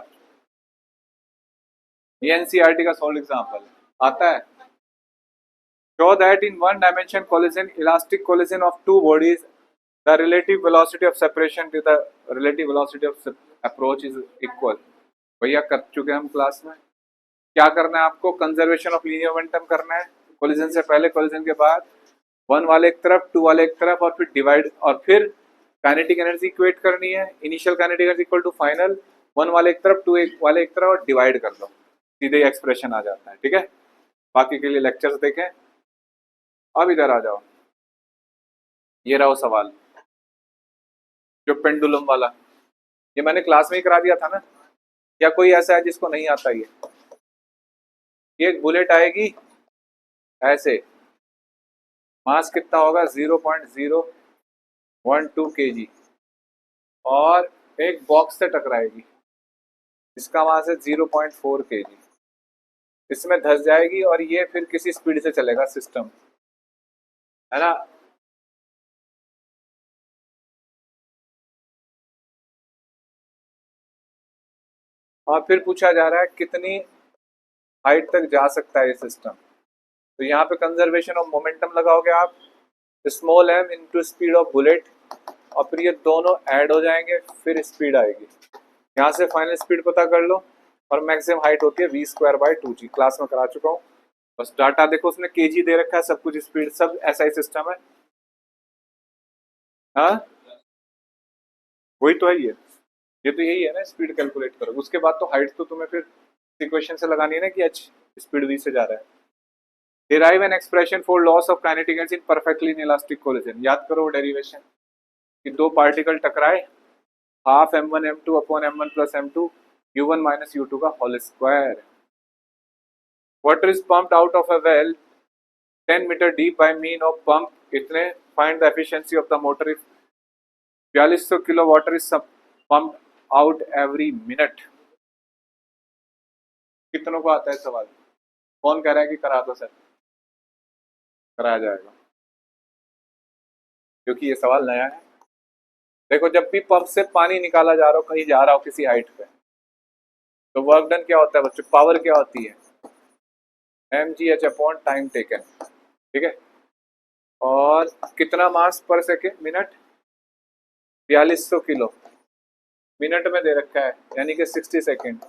ये एनसीईआरटी का सोल्व एग्जांपल आता है। Show that in one dimension collision, elastic collision of two bodies, the relative velocity of separation to the relative velocity of approach is equal. भैया कर चुके हैं हम क्लास में। क्या करना है आपको, कंजर्वेशन ऑफ लीनियर मोमेंटम करना है, कोलिजन से पहले कोलिजन के बाद, 1 वाले एक तरफ 2 वाले एक तरफ, और फिर डिवाइड, और फिर काइनेटिक एनर्जी इक्वेट करनी है, initial kinetic energy equal to final, 1 वाले एक तरफ 2 वाले एक तरफ, और डिवाइड कर दो, सीधे एक्सप्रेशन आ जाता है, ठीक है। बाकी के लिए लेक्चर्स देखें। अब इधर आ जाओ, ये रहा सवाल जो पेंडुलम वाला, ये मैंने क्लास में ही करा दिया था ना, या कोई ऐसा है जिसको नहीं आता ये एक बुलेट आएगी ऐसे, मास कितना होगा 0.012 kg, और एक बॉक्स से टकराएगी, इसका मास है 0.4 kg, इसमें धस जाएगी और ये फिर किसी स्पीड से चलेगा सिस्टम, है ना। और फिर पूछा जा रहा है कितनी हाइट तक जा सकता है ये सिस्टम, तो यहाँ पे कंजर्वेशन ऑफ मोमेंटम लगाओगे आप, small M into speed of bullet, और फिर ये दोनों ऐड हो जाएंगे, फिर स्पीड आएगी, यहाँ से फाइनल स्पीड पता कर लो, और मैक्सिमम हाइट होती है v²/2g, क्लास में करा चुका हूँ। बस डाटा देखो, उसने केजी दे रखा है, सब कुछ स्पीड सब ऐसा ही सिस्टम है। हाँ वही तो है ये तो यही है ना, स्पीड कैलकुलेट करो, उसके बाद तो हाइट तो तुम्हें फिर इक्वेशन से लगानी है ना कि h स्पीड v से जा रहा है। Derive an expression for loss of kinetic energy in perfectly elastic collision. याद करो डेरिवेशन कि दो पार्टिकल टकराए, half m1 m2 upon m1 plus m2 u1 minus u2 का whole square. Water is pumped out of a well 10 metre deep by mean of pump इतने, find the efficiency of the motor if 4200 kilo water is pumped out every minute. कितनों को आता है सवाल? कौन कह रहा है कि करा दो सर? कराया जाएगा क्योंकि ये सवाल नया है। देखो जब भी पंप से पानी निकाला जा रहा हो, कहीं जा रहा हो किसी हाइट पे, तो वर्क डन क्या होता है बच्चों? पावर क्या होती है? mgh अपॉन टाइम टेकन, ठीक है। और कितना मास पर सेकेंड मिनट? 4200 किलो मिनट में दे रखा है, यानी कि 60 सेकेंड।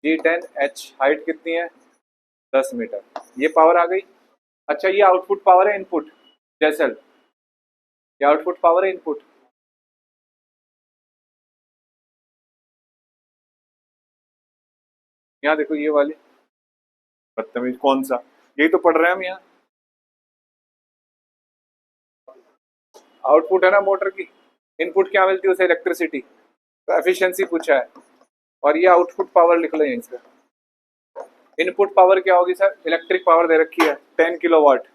G10H हाइट कितनी है? 10 मीटर। ये पावर आ गई। अच्छा ये आउटपुट पावर है इनपुट? जैसल ये आउटपुट पावर है इनपुट? यहाँ देखो ये वाली, बदतमीज कौन सा, यही तो पढ़ रहे हैं हम यहाँ। आउटपुट है ना मोटर की, इनपुट क्या मिलती है उसे? इलेक्ट्रिसिटी। तो एफिशिएंसी पूछा है और ये आउटपुट पावर लिख लो यहीं से। इनपुट पावर क्या होगी सर? इलेक्ट्रिक पावर दे रखी है 10 किलोवाट,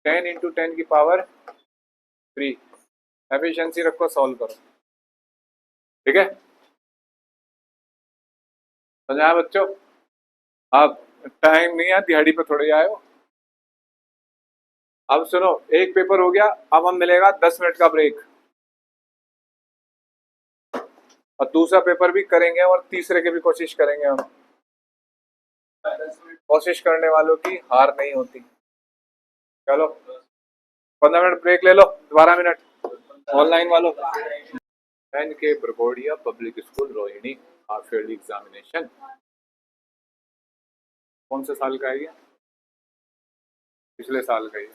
10 इंटू 10 की पावर 3। एफिशिएंसी रखो, सॉल्व करो, ठीक है। समझा बच्चों? आप टाइम नहीं है, दिहाड़ी पे थोड़े आए हो। अब सुनो, एक पेपर हो गया, अब हम मिलेगा 10 मिनट का ब्रेक, और दूसरा पेपर भी करेंगे और तीसरे की भी कोशिश करेंगे हम। कोशिश करने वालों की हार नहीं होती। चलो 15 मिनट ब्रेक ले लो, 12 मिनट ऑनलाइन वालों। NK Bagrodia public school Rohini, half yearly examination. कौन से साल का है ये? पिछले साल का ही है।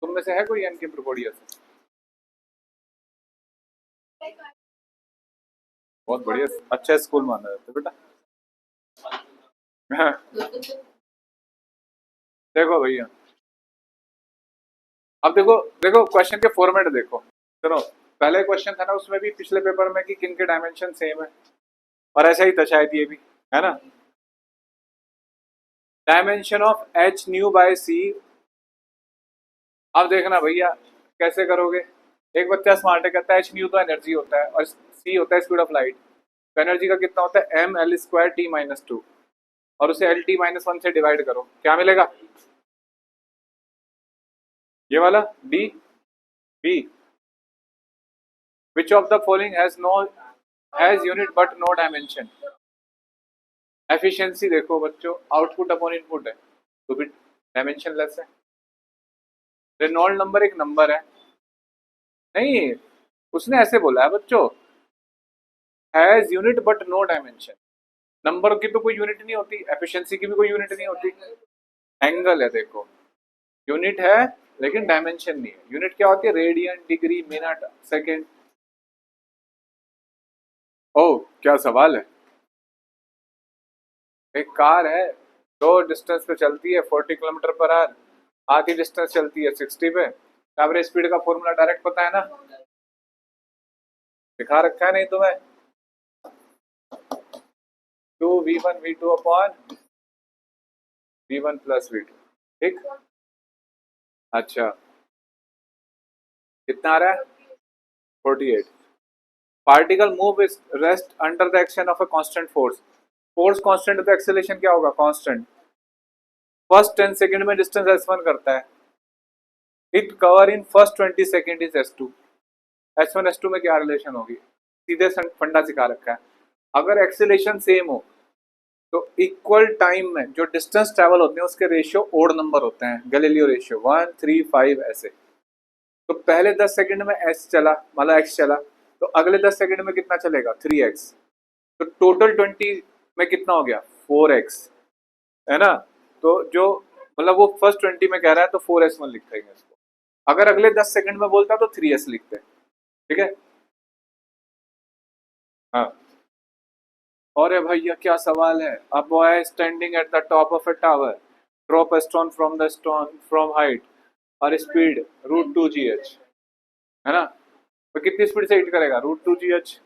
तुम में से है कोई NK ब्रगोडिया से? बहुत बढ़िया, अच्छा स्कूल माना जाता है बेटा। देखो भैया, अब देखो देखो क्वेश्चन के फॉर्मेट देखो। चलो पहले क्वेश्चन था ना, उसमें भी पिछले पेपर में कि किन के डायमेंशन सेम है, और ऐसा ही था शायद ये भी, है ना। Dimension of h nu by c। अब देखना भैया कैसे करोगे। एक बच्चा स्मार्ट है, कहता है h न्यू तो एनर्जी होता है और c होता है स्पीड ऑफ लाइट। तो एनर्जी का कितना होता है? ml स्क्वायर t माइनस 2, और उसे lt माइनस 1 से डिवाइड करो, क्या मिलेगा? ये वाला d b। Which of the following has unit but no dimension? Efficiency देखो बच्चों, आउटपुट अपॉन इनपुट है तो भी डायमेंशन लेस है। रेनॉल्ड नंबर एक नंबर है, नहीं उसने ऐसे बोला है बच्चों, has unit but no dimension. Number की तो कोई यूनिट नहीं होती, एफिशिएंसी की भी कोई यूनिट नहीं होती। एंगल है देखो, यूनिट है लेकिन डायमेंशन नहीं है। यूनिट क्या होती है? Radian, degree, minute, second. ओह क्या सवाल है। एक कार है, दो डिस्टेंस पे चलती है 40 किलोमीटर पर आवर, आधी डिस्टेंस चलती है 60 पे। एवरेज स्पीड का फॉर्मूला डायरेक्ट पता है ना, दिखा रखा है नहीं तुम्हें? 2v1v2 upon v1 plus v2, ठीक। अच्छा कितना आ रहा है? 48। Particle move is rest under the action of a constant force. Force constant तो एक्सेलरेशन क्या होगा? कांस्टेंट। फर्स्ट 10 सेकंड में डिस्टेंस s1 करता है, it cover in first 20 second is s2। s1 s2 में क्या रिलेशन होगी? सीधे फंडा सिखा रखा है। अगर एक्सेलरेशन सेम हो तो इक्वल टाइम में जो डिस्टेंस ट्रेवल होते हैं उसके रेशियो ओड नंबर होते हैं, गैलीलियो रेशियो 1 3 5 ऐसे। तो पहले 10 सेकंड में s चला, मतलब x चला, तो अगले 10 सेकंड में कितना चलेगा? 3x। तो टोटल 20 में कितना हो गया? 4x, है ना। तो जो मतलब वो फर्स्ट 20 में कह रहा है तो 4s1 लिख देंगे इसको। अगर अगले 10 सेकंड में बोलता तो 3s लिखते, ठीक है। हाँ, और भैया क्या सवाल है। A boy standing at the top of a tower drop a stone from the stone from height और स्पीड √2 gh, है ना। तो कितनी स्पीड से हिट करेगा, √2 gh।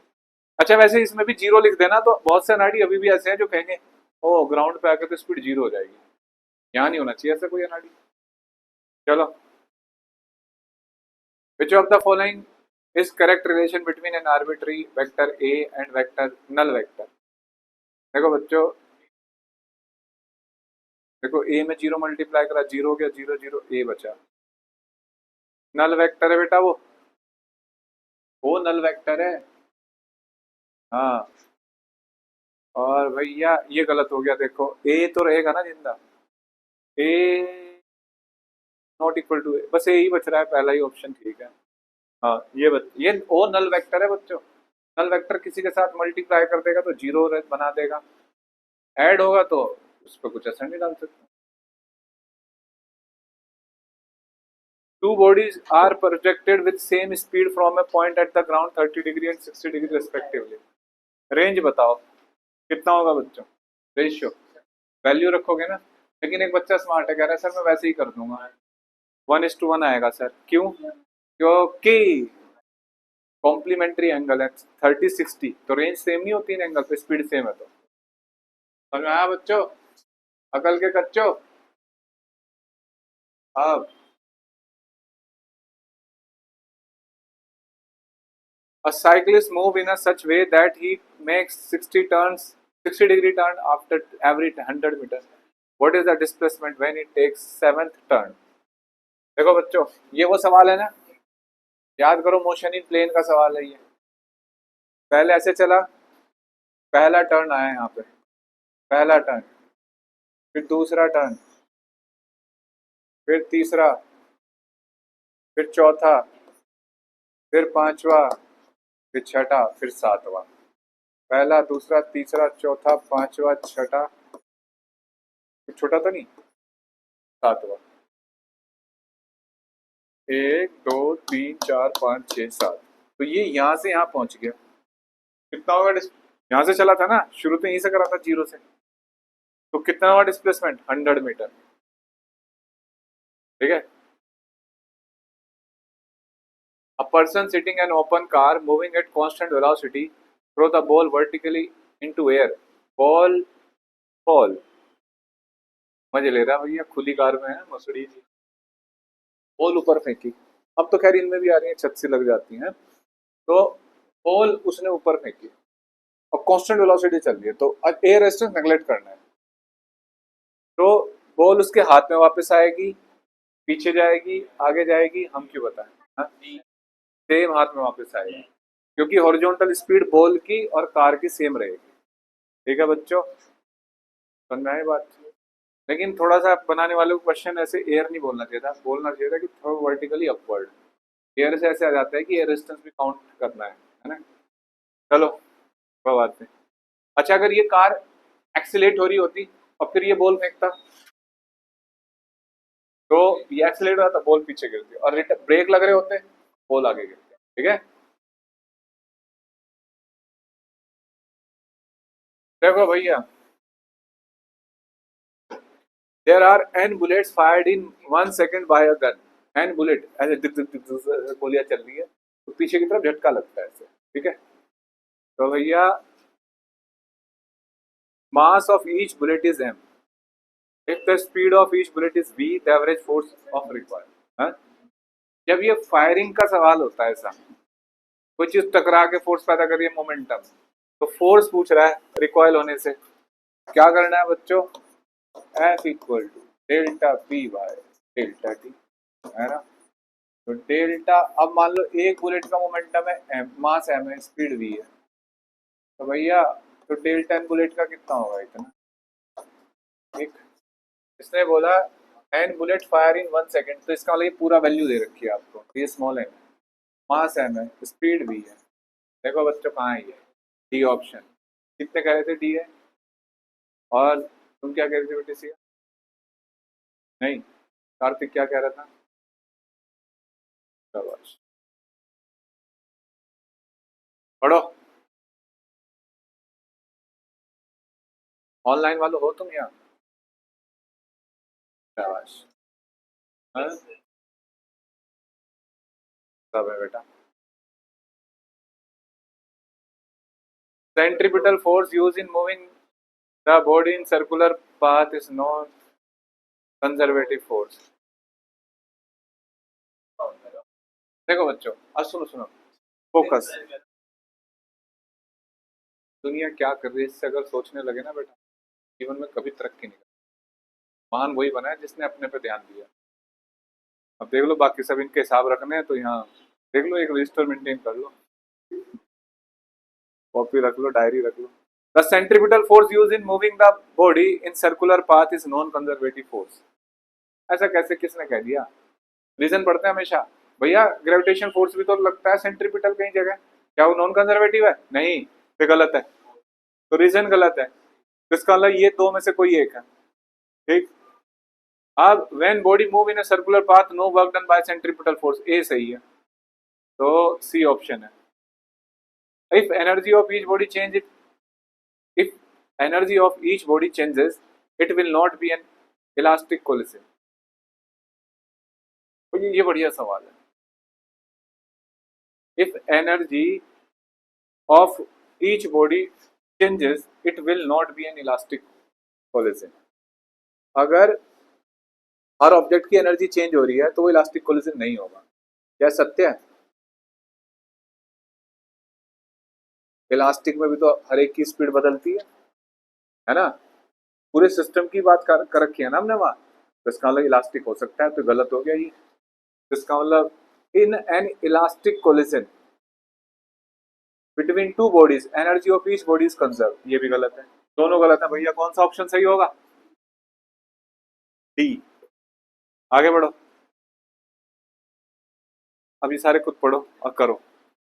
अच्छा वैसे इसमें भी जीरो लिख देना, तो बहुत से अनाड़ी अभी भी ऐसे हैं जो कहेंगे ओ ग्राउंड पे आके तो स्पीड जीरो हो जाएगी। यहाँ नहीं होना चाहिए ऐसा कोई अनाड़ी। चलो, which of the following is correct relation between an arbitrary vector A and vector null vector. देखो बच्चों, देखो ए में जीरो मल्टीप्लाई करा, जीरो हो गया, जीरो जीरो ए बचा। नल वेक्टर है बेटा वो नल वेक्टर है। हाँ, और भैया ये गलत हो गया, देखो ए तो रहेगा ना जिंदा, ए नॉट इक्वल टू ए, बस ए ही बच रहा है, पहला ही ऑप्शन ठीक है। हाँ ये ओ नल वेक्टर है बच्चों। नल वेक्टर किसी के साथ मल्टीप्लाई कर देगा तो जीरो बना देगा, ऐड होगा तो उस पर कुछ असर नहीं डाल सकते। Two bodies are projected with same speed from a point at the ground 30 degree and 60 degree respectively. Range बताओ कितना होगा बच्चों, रेशियो, वैल्यू रखोगे ना। लेकिन एक बच्चा स्मार्ट है, कह रहा है सर मैं वैसे ही कर दूंगा, 1:1 आएगा सर, क्यों, क्योंकि कॉम्प्लीमेंट्री एंगल है 30-60, तो रेंज सेम नहीं होती है एंगल पे, स्पीड सेम है। तो समझ में आया बच्चों, अकल के कच्चो। अब a cyclist move in a such way that he makes 60 degree turn after every 100 meters. What is the displacement when it takes seventh turn? देखो बच्चों, ये वो सवाल है ना, याद करो, मोशन इन प्लेन का सवाल है ये। पहले ऐसे चला, पहला टर्न आया यहाँ पे, पहला टर्न, फिर दूसरा टर्न, फिर तीसरा, फिर चौथा, फिर पांचवा, फिर छठा, फिर सातवां। पहला, दूसरा, तीसरा, चौथा, पांचवा, छठा, फिर छोटा तो नहीं, सातवां। 1 2 3 4 5 6 7, तो ये यहाँ से यहाँ पहुंच गया, कितना होगा यहाँ से चला था ना, शुरू तो यहीं से करा था जीरो से, तो कितना हुआ डिस्प्लेसमेंट, 100 मीटर, ठीक है। A person sitting in an open car moving at constant velocity throw the ball vertically into air. Ball fall. मजे ले रहा भैया, खुली कार में है मसुड़ी जी। बॉल ऊपर फेंकी, अब तो खैर इनमें भी आ रही है, छत से लग जाती हैं। तो बॉल उसने ऊपर फेंकी और कांस्टेंट वेलोसिटी चल रही है, तो एयर रेजिस्टेंस नेगलेक्ट करना है। तो बॉल उसके हाथ में वापस आएगी, पीछे जाएगी, आगे जाएगी, हम क्यों बताएं। हाँ? सेम हाथ में वापस आएगी, क्योंकि हॉरिजॉन्टल स्पीड बॉल की और कार की सेम रहेगी, ठीक है बच्चों, समझ में आई बात। लेकिन थोड़ा सा बनाने वाले को क्वेश्चन ऐसे एयर नहीं बोलना चाहिए था, बोलना चाहिए था कि थ्रो वर्टिकली अपवर्ड। एयर से ऐसे आ जाता है कि एयर रेजिस्टेंस भी काउंट करना है ना। चलो कोई बात नहीं। अच्छा अगर ये कार एक्सीलेट हो रही होती और फिर ये बॉल फेंकता, तो ये एक्सीलेट हो जाता, बॉल पीछे गिरती, और ब्रेक लग रहे होते, बॉल आगे गिरती, ठीक है। देखो भैया, there are n bullets fired in 1 second by a gun. n bullet ऐसे दिख दिख दिख दिख गोलियां चल रही है, तो पीछे की तरफ झटका लगता है ऐसे, ठीक है। तो भैया mass of each bullet is m, if the speed of each bullet is v, the average force of recoil। हाँ? जब ये फायरिंग का सवाल होता है, ऐसा कोई चीज टकरा के फोर्स पैदा कर रही है, मोमेंटम, तो फोर्स पूछ रहा है रिकॉयल होने से, क्या करना है बच्चों, F equal to delta P by delta T, है ना। तो डेल्टा, अब मान लो एक बुलेट का मोमेंटम है m, मास m है, स्पीड v है, तो भैया तो डेल्टा एन बुलेट का कितना होगा, इतना, एक। इसने बोला N bullet fire in 1 second, तो इसका मतलब ये पूरा वैल्यू दे रखी है आपको, ये स्मॉल एम है, मास एम है, स्पीड भी है। देखो बच्चों कहाँ है ये, डी ऑप्शन। कितने कह रहे थे, डी है, और तुम क्या कह रहे थे बेटे, सी? नहीं, कार्तिक क्या कह रहा था, शाबाश, पढ़ो। ऑनलाइन वालों हो तुम यहाँ? शाबाश। हाँ? सब है बेटा। Centripetal force used in moving the body in circular path is known conservative force. देखो बच्चों, आज सुनो सुनो, फोकस। दुनिया क्या कर रही है इससे अगर सोचने लगे ना बेटा, जीवन में कभी तरक्की नहीं कर। महान वही बना है जिसने अपने पे ध्यान दिया। अब देख लो, बाकी सब इनके हिसाब रखने हैं तो यहाँ देख लो, एक रजिस्टर मेंटेन कर लो, कॉपी रख लो, डायरी रख लो। The centripetal force use in moving the body in circular path is non conservative force. ऐसा कैसे, किसने कह दिया? रीजन पढ़ते हैं हमेशा। भैया ग्रेविटेशन फोर्स भी तो लगता है सेंट्रिपिटल कहीं जगह, क्या वो नॉन कंजर्वेटिव है? नहीं, तो गलत है, तो रीजन गलत है, तो इसका मतलब ये दो में से कोई एक है। ठीक। अब when body move in a circular path no work done by centripetal force, A सही है, तो सी ऑप्शन है। If energy of each body change, if energy of each body changes it will not be an elastic collision। तो ये बढ़िया सवाल है। if energy of each body changes it will not be an elastic collision। अगर हर object की energy change हो रही है तो वो इलास्टिक कोलिजन नहीं होगा। क्या सत्य है? इलास्टिक में भी तो हर एक की स्पीड बदलती है ना? पूरे सिस्टम की बात कर रखी है ना हमने वहां, तो इसका मतलब इलास्टिक हो सकता है, तो गलत हो गया ये। तो इसका मतलब in an elastic collision between two bodies energy of each body is conserve, ये भी गलत है। दोनों गलत है भैया, कौन सा ऑप्शन सही होगा? डी। आगे बढ़ो, अभी सारे खुद पढ़ो और करो।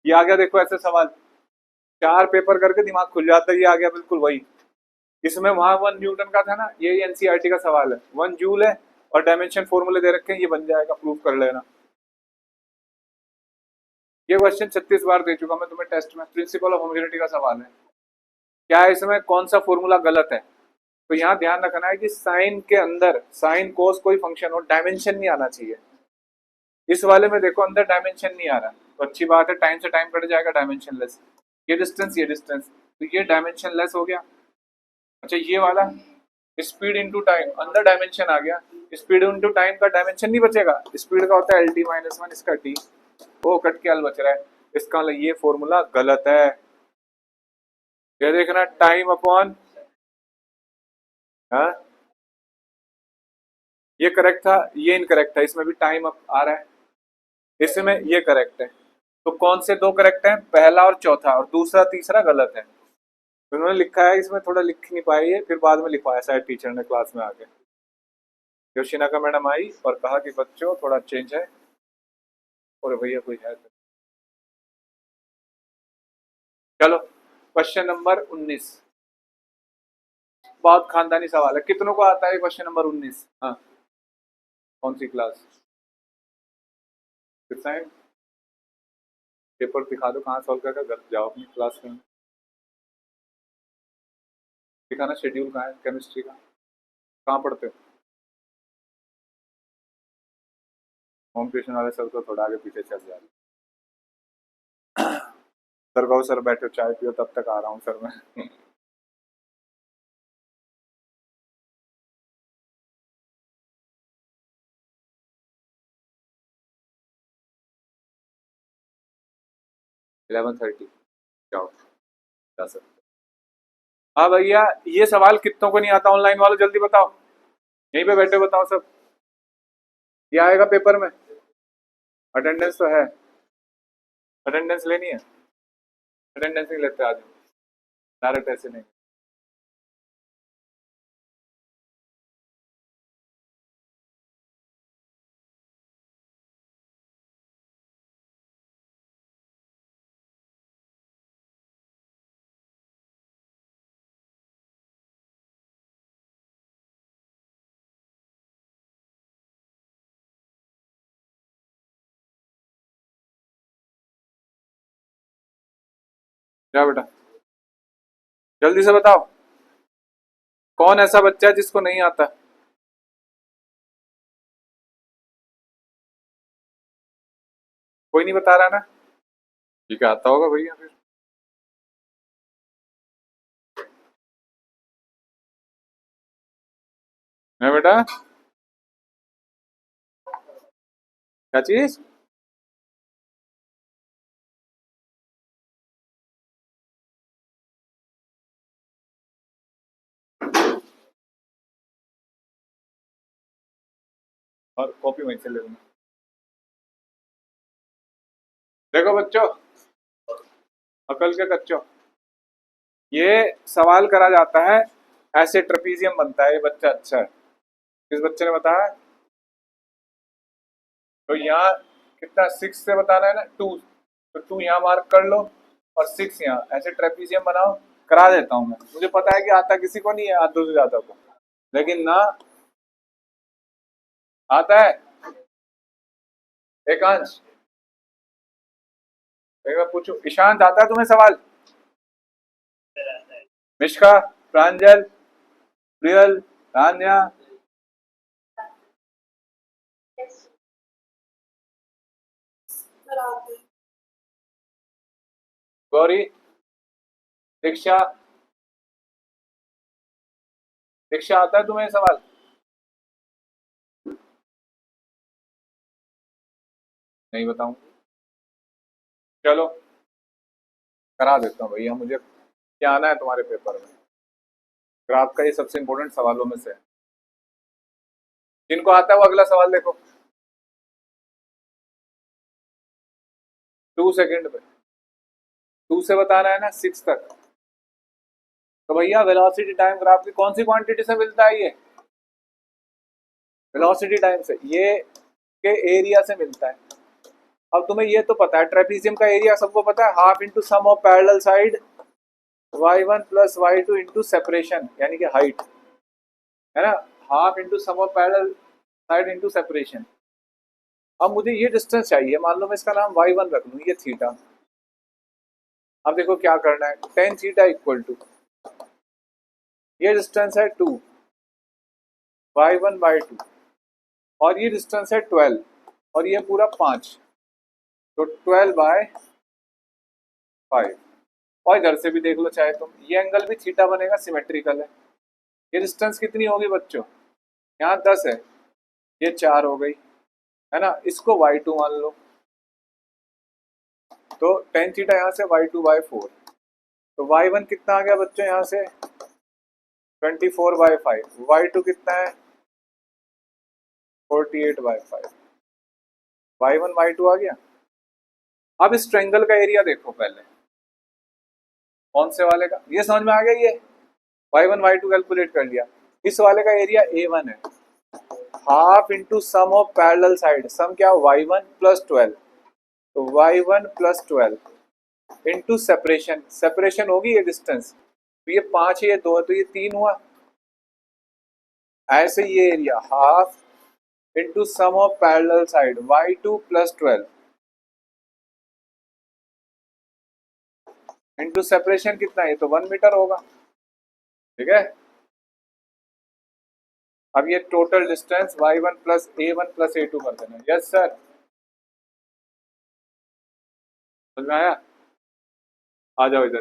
ये आ गया, देखो ऐसे सवाल, चार पेपर करके दिमाग खुल जाता है। ये आ गया बिल्कुल वही, इसमें वहां 1 न्यूटन का था ना, ये एनसीईआरटी का सवाल है। 1 जूल है और डायमेंशन फॉर्मूले दे रखे हैं, ये बन जाएगा, प्रूव कर लेना। ये क्वेश्चन 36 बार दे चुका मैं तुम्हें टेस्ट में, प्रिंसिपल ऑफ होमोजेनिटी का सवाल है। क्या है इसमें, कौन सा फॉर्मूला गलत है? तो यहाँ ध्यान रखना है कि साइन के अंदर, साइन कोस कोई फंक्शन हो, डायमेंशन नहीं आना चाहिए। इस वाले में देखो अंदर डायमेंशन नहीं आ रहा, तो अच्छी बात है, टाइम से टाइम कट जाएगा, डायमेंशन लेस। ये डिस्टेंस, तो ये डायमेंशन लेस हो गया। अच्छा ये वाला स्पीड इंटू टाइम, अंदर डायमेंशन आ गया, स्पीड इंटू टाइम का डायमेंशन नहीं बचेगा। स्पीड का होता है एल टी माइनस वन, इसका टी, वो कट के एल बच रहा है। इसका मतलब ये फॉर्मूला गलत है। ये देखना, टाइम अपॉन, हाँ ये करेक्ट था, ये इनकरेक्ट था, इसमें भी टाइम अप आ रहा है, इसमें ये करेक्ट है। तो कौन से दो करेक्ट हैं? पहला और चौथा, और दूसरा तीसरा गलत है। तो उन्होंने लिखा है, इसमें थोड़ा लिख नहीं पाए ये, फिर बाद में लिखवाया शायद टीचर ने क्लास में आके। योशिना का मैडम आई और कहा कि बच्चों थोड़ा चेंज है, और भैया कोई है तो। चलो क्वेश्चन नंबर 19, बहुत खानदानी सवाल है। कितनों को आता है क्वेश्चन नंबर 19? हाँ, कौन सी क्लास? साइंस। पेपर दिखा दो कहाँ सॉल्व करके, घर जाओ अपनी क्लास में। दिखाना शेड्यूल कहाँ है केमिस्ट्री का, कहाँ पढ़ते हो? होम ट्यूशन वाले सर तो थोड़ा आगे पीछे चल जा रहे। सर कहो सर बैठो चाय पियो, तब तक आ रहा हूँ सर मैं। इलेवन थर्टी, जाओ, जा सकते। हाँ भैया, ये सवाल कितनों को नहीं आता ऑनलाइन वालों, जल्दी बताओ, यहीं पे बैठे बताओ सब। ये आएगा पेपर में, अटेंडेंस तो है, अटेंडेंस लेनी है? अटेंडेंस नहीं लेते आज, डायरेक्ट ऐसे नहीं। क्या बेटा, जल्दी से बताओ, कौन ऐसा बच्चा है जिसको नहीं आता? कोई नहीं बता रहा ना? ठीक है, आता होगा भैया फिर। है बेटा, क्या चीज? और कॉपी वहीं से ले लूंगा। देखो बच्चों, अकल के कच्चों, ये सवाल करा जाता है, ऐसे ट्रेपीजियम बनता है, ये बच्चा अच्छा है। किस बच्चे ने बताया? तो यहाँ कितना, 6 से बताना है ना, 2, तो 2 यहाँ मार्क कर लो और 6 यहाँ, ऐसे ट्रेपीजियम बनाओ। करा देता हूँ मैं, मुझे पता है कि आता किसी को नहीं है, आधे से ज्यादा को, लेकिन ना आता है। एकांश, एक बार पूछू, ईशांत आता है तुम्हें सवाल? मिश्का, प्रांजल, प्रियल, तान्या, गौरी, दीक्षा, दीक्षा आता है तुम्हें सवाल? नहीं बताऊं? चलो करा देता हूँ भैया, मुझे क्या आना है तुम्हारे पेपर में, ग्राफ का ये सबसे इंपॉर्टेंट सवालों में से है। जिनको आता है वो अगला सवाल देखो, 2 सेकंड पे, 2 से बताना है ना 6 तक। तो भैया वेलोसिटी टाइम ग्राफ की कौन सी क्वांटिटी से मिलता है ये? वेलोसिटी टाइम से, ये के एरिया से मिलता है। अब तुम्हें ये तो पता है ट्रेपीजियम का एरिया सबको पता है, half into sum of parallel side y1 plus y2 into separation, यानी कि हाइट, है ना, half into sum of parallel side into separation. अब मुझे ये डिस्टेंस चाहिए, मान लो मैं इसका नाम y1 रख लूँ, ये थीटा। अब देखो क्या करना है, टेन थीटा इक्वल टू, ये डिस्टेंस है 2, y1/2, और ये डिस्टेंस है 12, और ये पूरा 5, तो 12/5। और इधर से भी देख लो चाहे तुम, ये एंगल भी थीटा बनेगा, सिमेट्रिकल है। ये डिस्टेंस कितनी होगी बच्चों? यहाँ 10 है, ये 4 हो गई, है ना, इसको y2 मान लो, तो टेन थीटा यहाँ से y2/4, तो y1 कितना आ गया बच्चों यहाँ से 24/5, y2 कितना है 48/5, y1 y2 आ गया। अब इस ट्रायंगल का एरिया देखो पहले, कौन से वाले का, ये समझ में आ गया, ये y1 y2 कैलकुलेट कर लिया। इस वाले का एरिया a1 है, half into sum of parallel side, sum क्या, y1 प्लस 12, तो y1 plus 12 into separation, separation होगी ये डिस्टेंस, तो ये 5 है, ये 2 है, तो ये 3 हुआ। ऐसे ये area half into sum of parallel side y2 plus 12 into separation कितना है, तो 1 मीटर होगा, ठीक है। अब ये total distance y1 plus a1 plus a2 कर देना। यस सर, समझ में आया? आ जाओ इधर,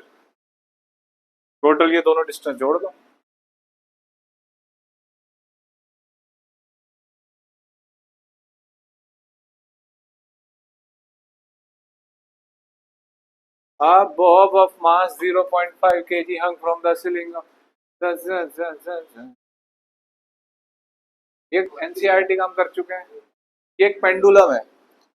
टोटल ये दोनों डिस्टेंस जोड़ दो। A bob of mass 0.5 kg hung from the ceiling of ये एनसीईआरटी काम कर चुके हैं। ये एक पेंडुलम है,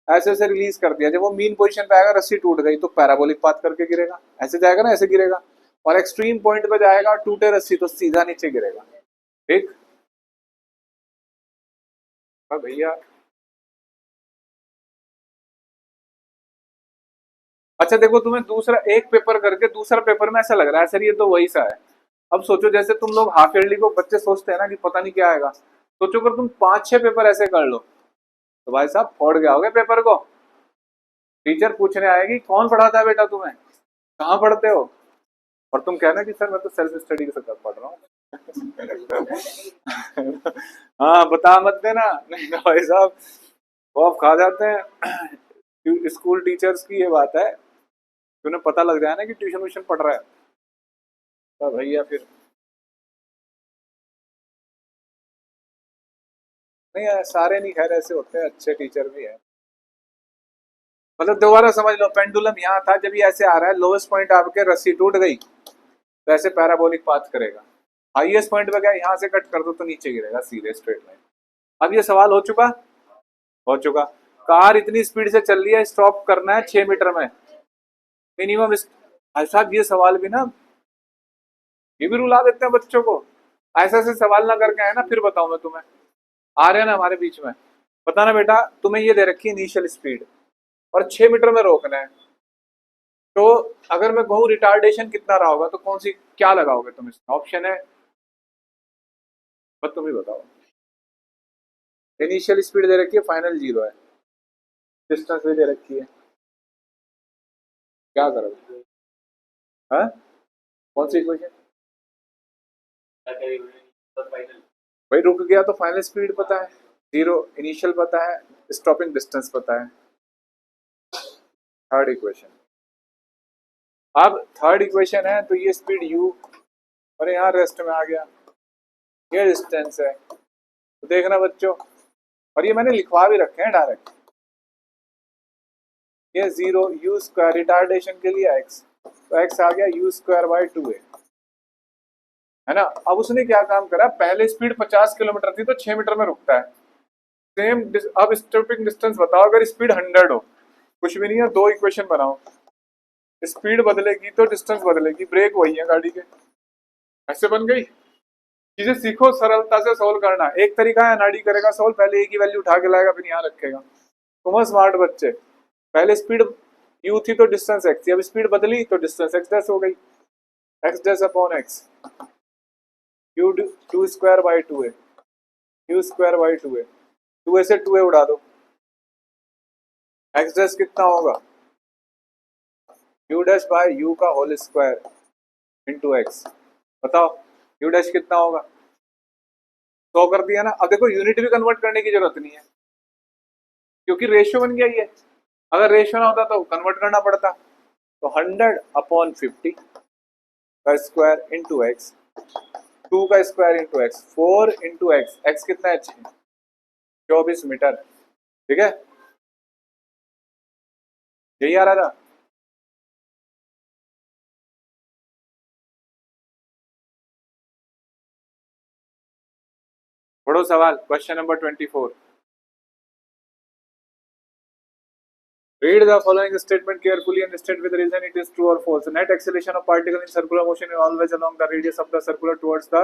ऐसे ऐसे रिलीज कर दिया, जब वो मीन पोजीशन पे आएगा रस्सी टूट गई तो पैराबोलिक पाथ करके गिरेगा, ऐसे जाएगा ना, ऐसे गिरेगा, और एक्सट्रीम पॉइंट पे जाएगा टूटे रस्सी तो सीधा नीचे गिरेगा, ठीक। भैया अच्छा देखो, तुम्हें दूसरा एक पेपर करके दूसरा पेपर में ऐसा लग रहा है सर ये तो वही सा है। अब सोचो, जैसे तुम लोग हाफ ईयरली को बच्चे सोचते हैं ना कि पता नहीं क्या आएगा, सोचो अगर तुम 5-6 पेपर ऐसे कर लो तो भाई साहब फोड़ गया होगे पेपर को। टीचर पूछने आएगी कौन पढ़ाता है बेटा तुम्हें, कहाँ पढ़ते हो? और तुम कहना कि सर मैं तो सेल्फ स्टडी के साथ पढ़ रहा हूँ। हाँ बता मत देना, नहीं ना भाई साहब, वो आप खा जाते हैं। स्कूल टीचर्स की ये बात है कि उन्हें पता लग जाए ना कि ट्यूशन व्यूशन पढ़ रहा है, तो भैया फिर नहीं है, सारे नहीं खैर ऐसे होते हैं, अच्छे टीचर भी है। मतलब दोबारा समझ लो, पेंडुलम यहाँ था, जब ये ऐसे आ रहा है लोवेस्ट पॉइंट आपके रस्सी टूट गई तो ऐसे पैराबोलिक पाथ करेगा, हाईएस्ट पॉइंट पे गया यहाँ से कट कर दो तो नीचे गिरेगा सीधे स्ट्रेट लाइन। अब ये सवाल हो चुका। कार इतनी स्पीड से चल रही है, स्टॉप करना है 6 मीटर में मिनिमम। भाई साहब ये सवाल भी ना, ये भी रुला देते हैं बच्चों को। ऐसे ऐसे सवाल ना करके आए ना, फिर बताऊं मैं तुम्हें, आ रहे हैं ना हमारे बीच में, बताना बेटा तुम्हें ये दे रखी है इनिशियल स्पीड और 6 मीटर में रोकना है, तो अगर मैं कहूँ रिटार्डेशन कितना रहा होगा तो कौन सी क्या लगाओगे तुम? इसमें ऑप्शन है, बस तुम ही बताओ। इनिशियल स्पीड दे रखी है, फाइनल 0 है, डिस्टेंस भी दे रखी है, क्या करोगे? हाँ, कौन सी इक्वेशन? भाई रुक गया तो फाइनल स्पीड पता है, 0 इनिशियल पता है, स्टॉपिंग डिस्टेंस पता है। थर्ड इक्वेशन, अब थर्ड इक्वेशन है तो ये स्पीड u और यहाँ रेस्ट में आ गया, ये डिस्टेंस है, तो देखना बच्चों, और ये मैंने लिखवा भी रखे हैं डायरेक्ट, ये 0 u स्क्वायर रिटार्डेशन के लिए x, तो x आ गया u स्क्वायर बाई 2a, है ना। अब उसने क्या काम करा, पहले स्पीड 50 किलोमीटर थी तो 6 मीटर में रुकता है, सेम अब स्टॉपिंग डिस्टेंस बताओ अगर स्पीड 100 हो, कुछ भी नहीं है, दो इक्वेशन बनाओ, स्पीड बदलेगी तो डिस्टेंस बदलेगी, ब्रेक वही है गाड़ी के, ऐसे बन गई। चीजें सीखो, सरलता से सोल्व करना, एक तरीका है अनाड़ी करेगा सोल्व, पहले एक ही वैल्यू उठा के लाएगा फिर यहाँ रखेगा, तुम स्मार्ट बच्चे। पहले स्पीड यू थी तो डिस्टेंस एक्स थी, अब स्पीड बदली तो डिस्टेंस एक्स डैश हो गई, x dash upon x, you 2 square by 2a, you square by 2a, 2a से 2a उड़ा दो, एक्स डैश कितना होगा, यू डैश बाय यू का होल स्क्वायर इंटू एक्स, बताओ यू डैश कितना होगा, 100 कर दिया ना। अब देखो यूनिट भी कन्वर्ट करने की जरूरत नहीं है क्योंकि रेशियो बन गया ये, अगर रेशियो ना होता तो कन्वर्ट करना पड़ता, तो 100/50 का स्क्वायर इंटू एक्स, 2 का square into x, 4 into x, x कितना है 24 मीटर, ठीक है, यही आ रहा था। पढ़ो सवाल, question number 24। Read the following statement carefully and state with reason it is true or false. Net acceleration of particle in circular motion is always along the radius of the circular towards the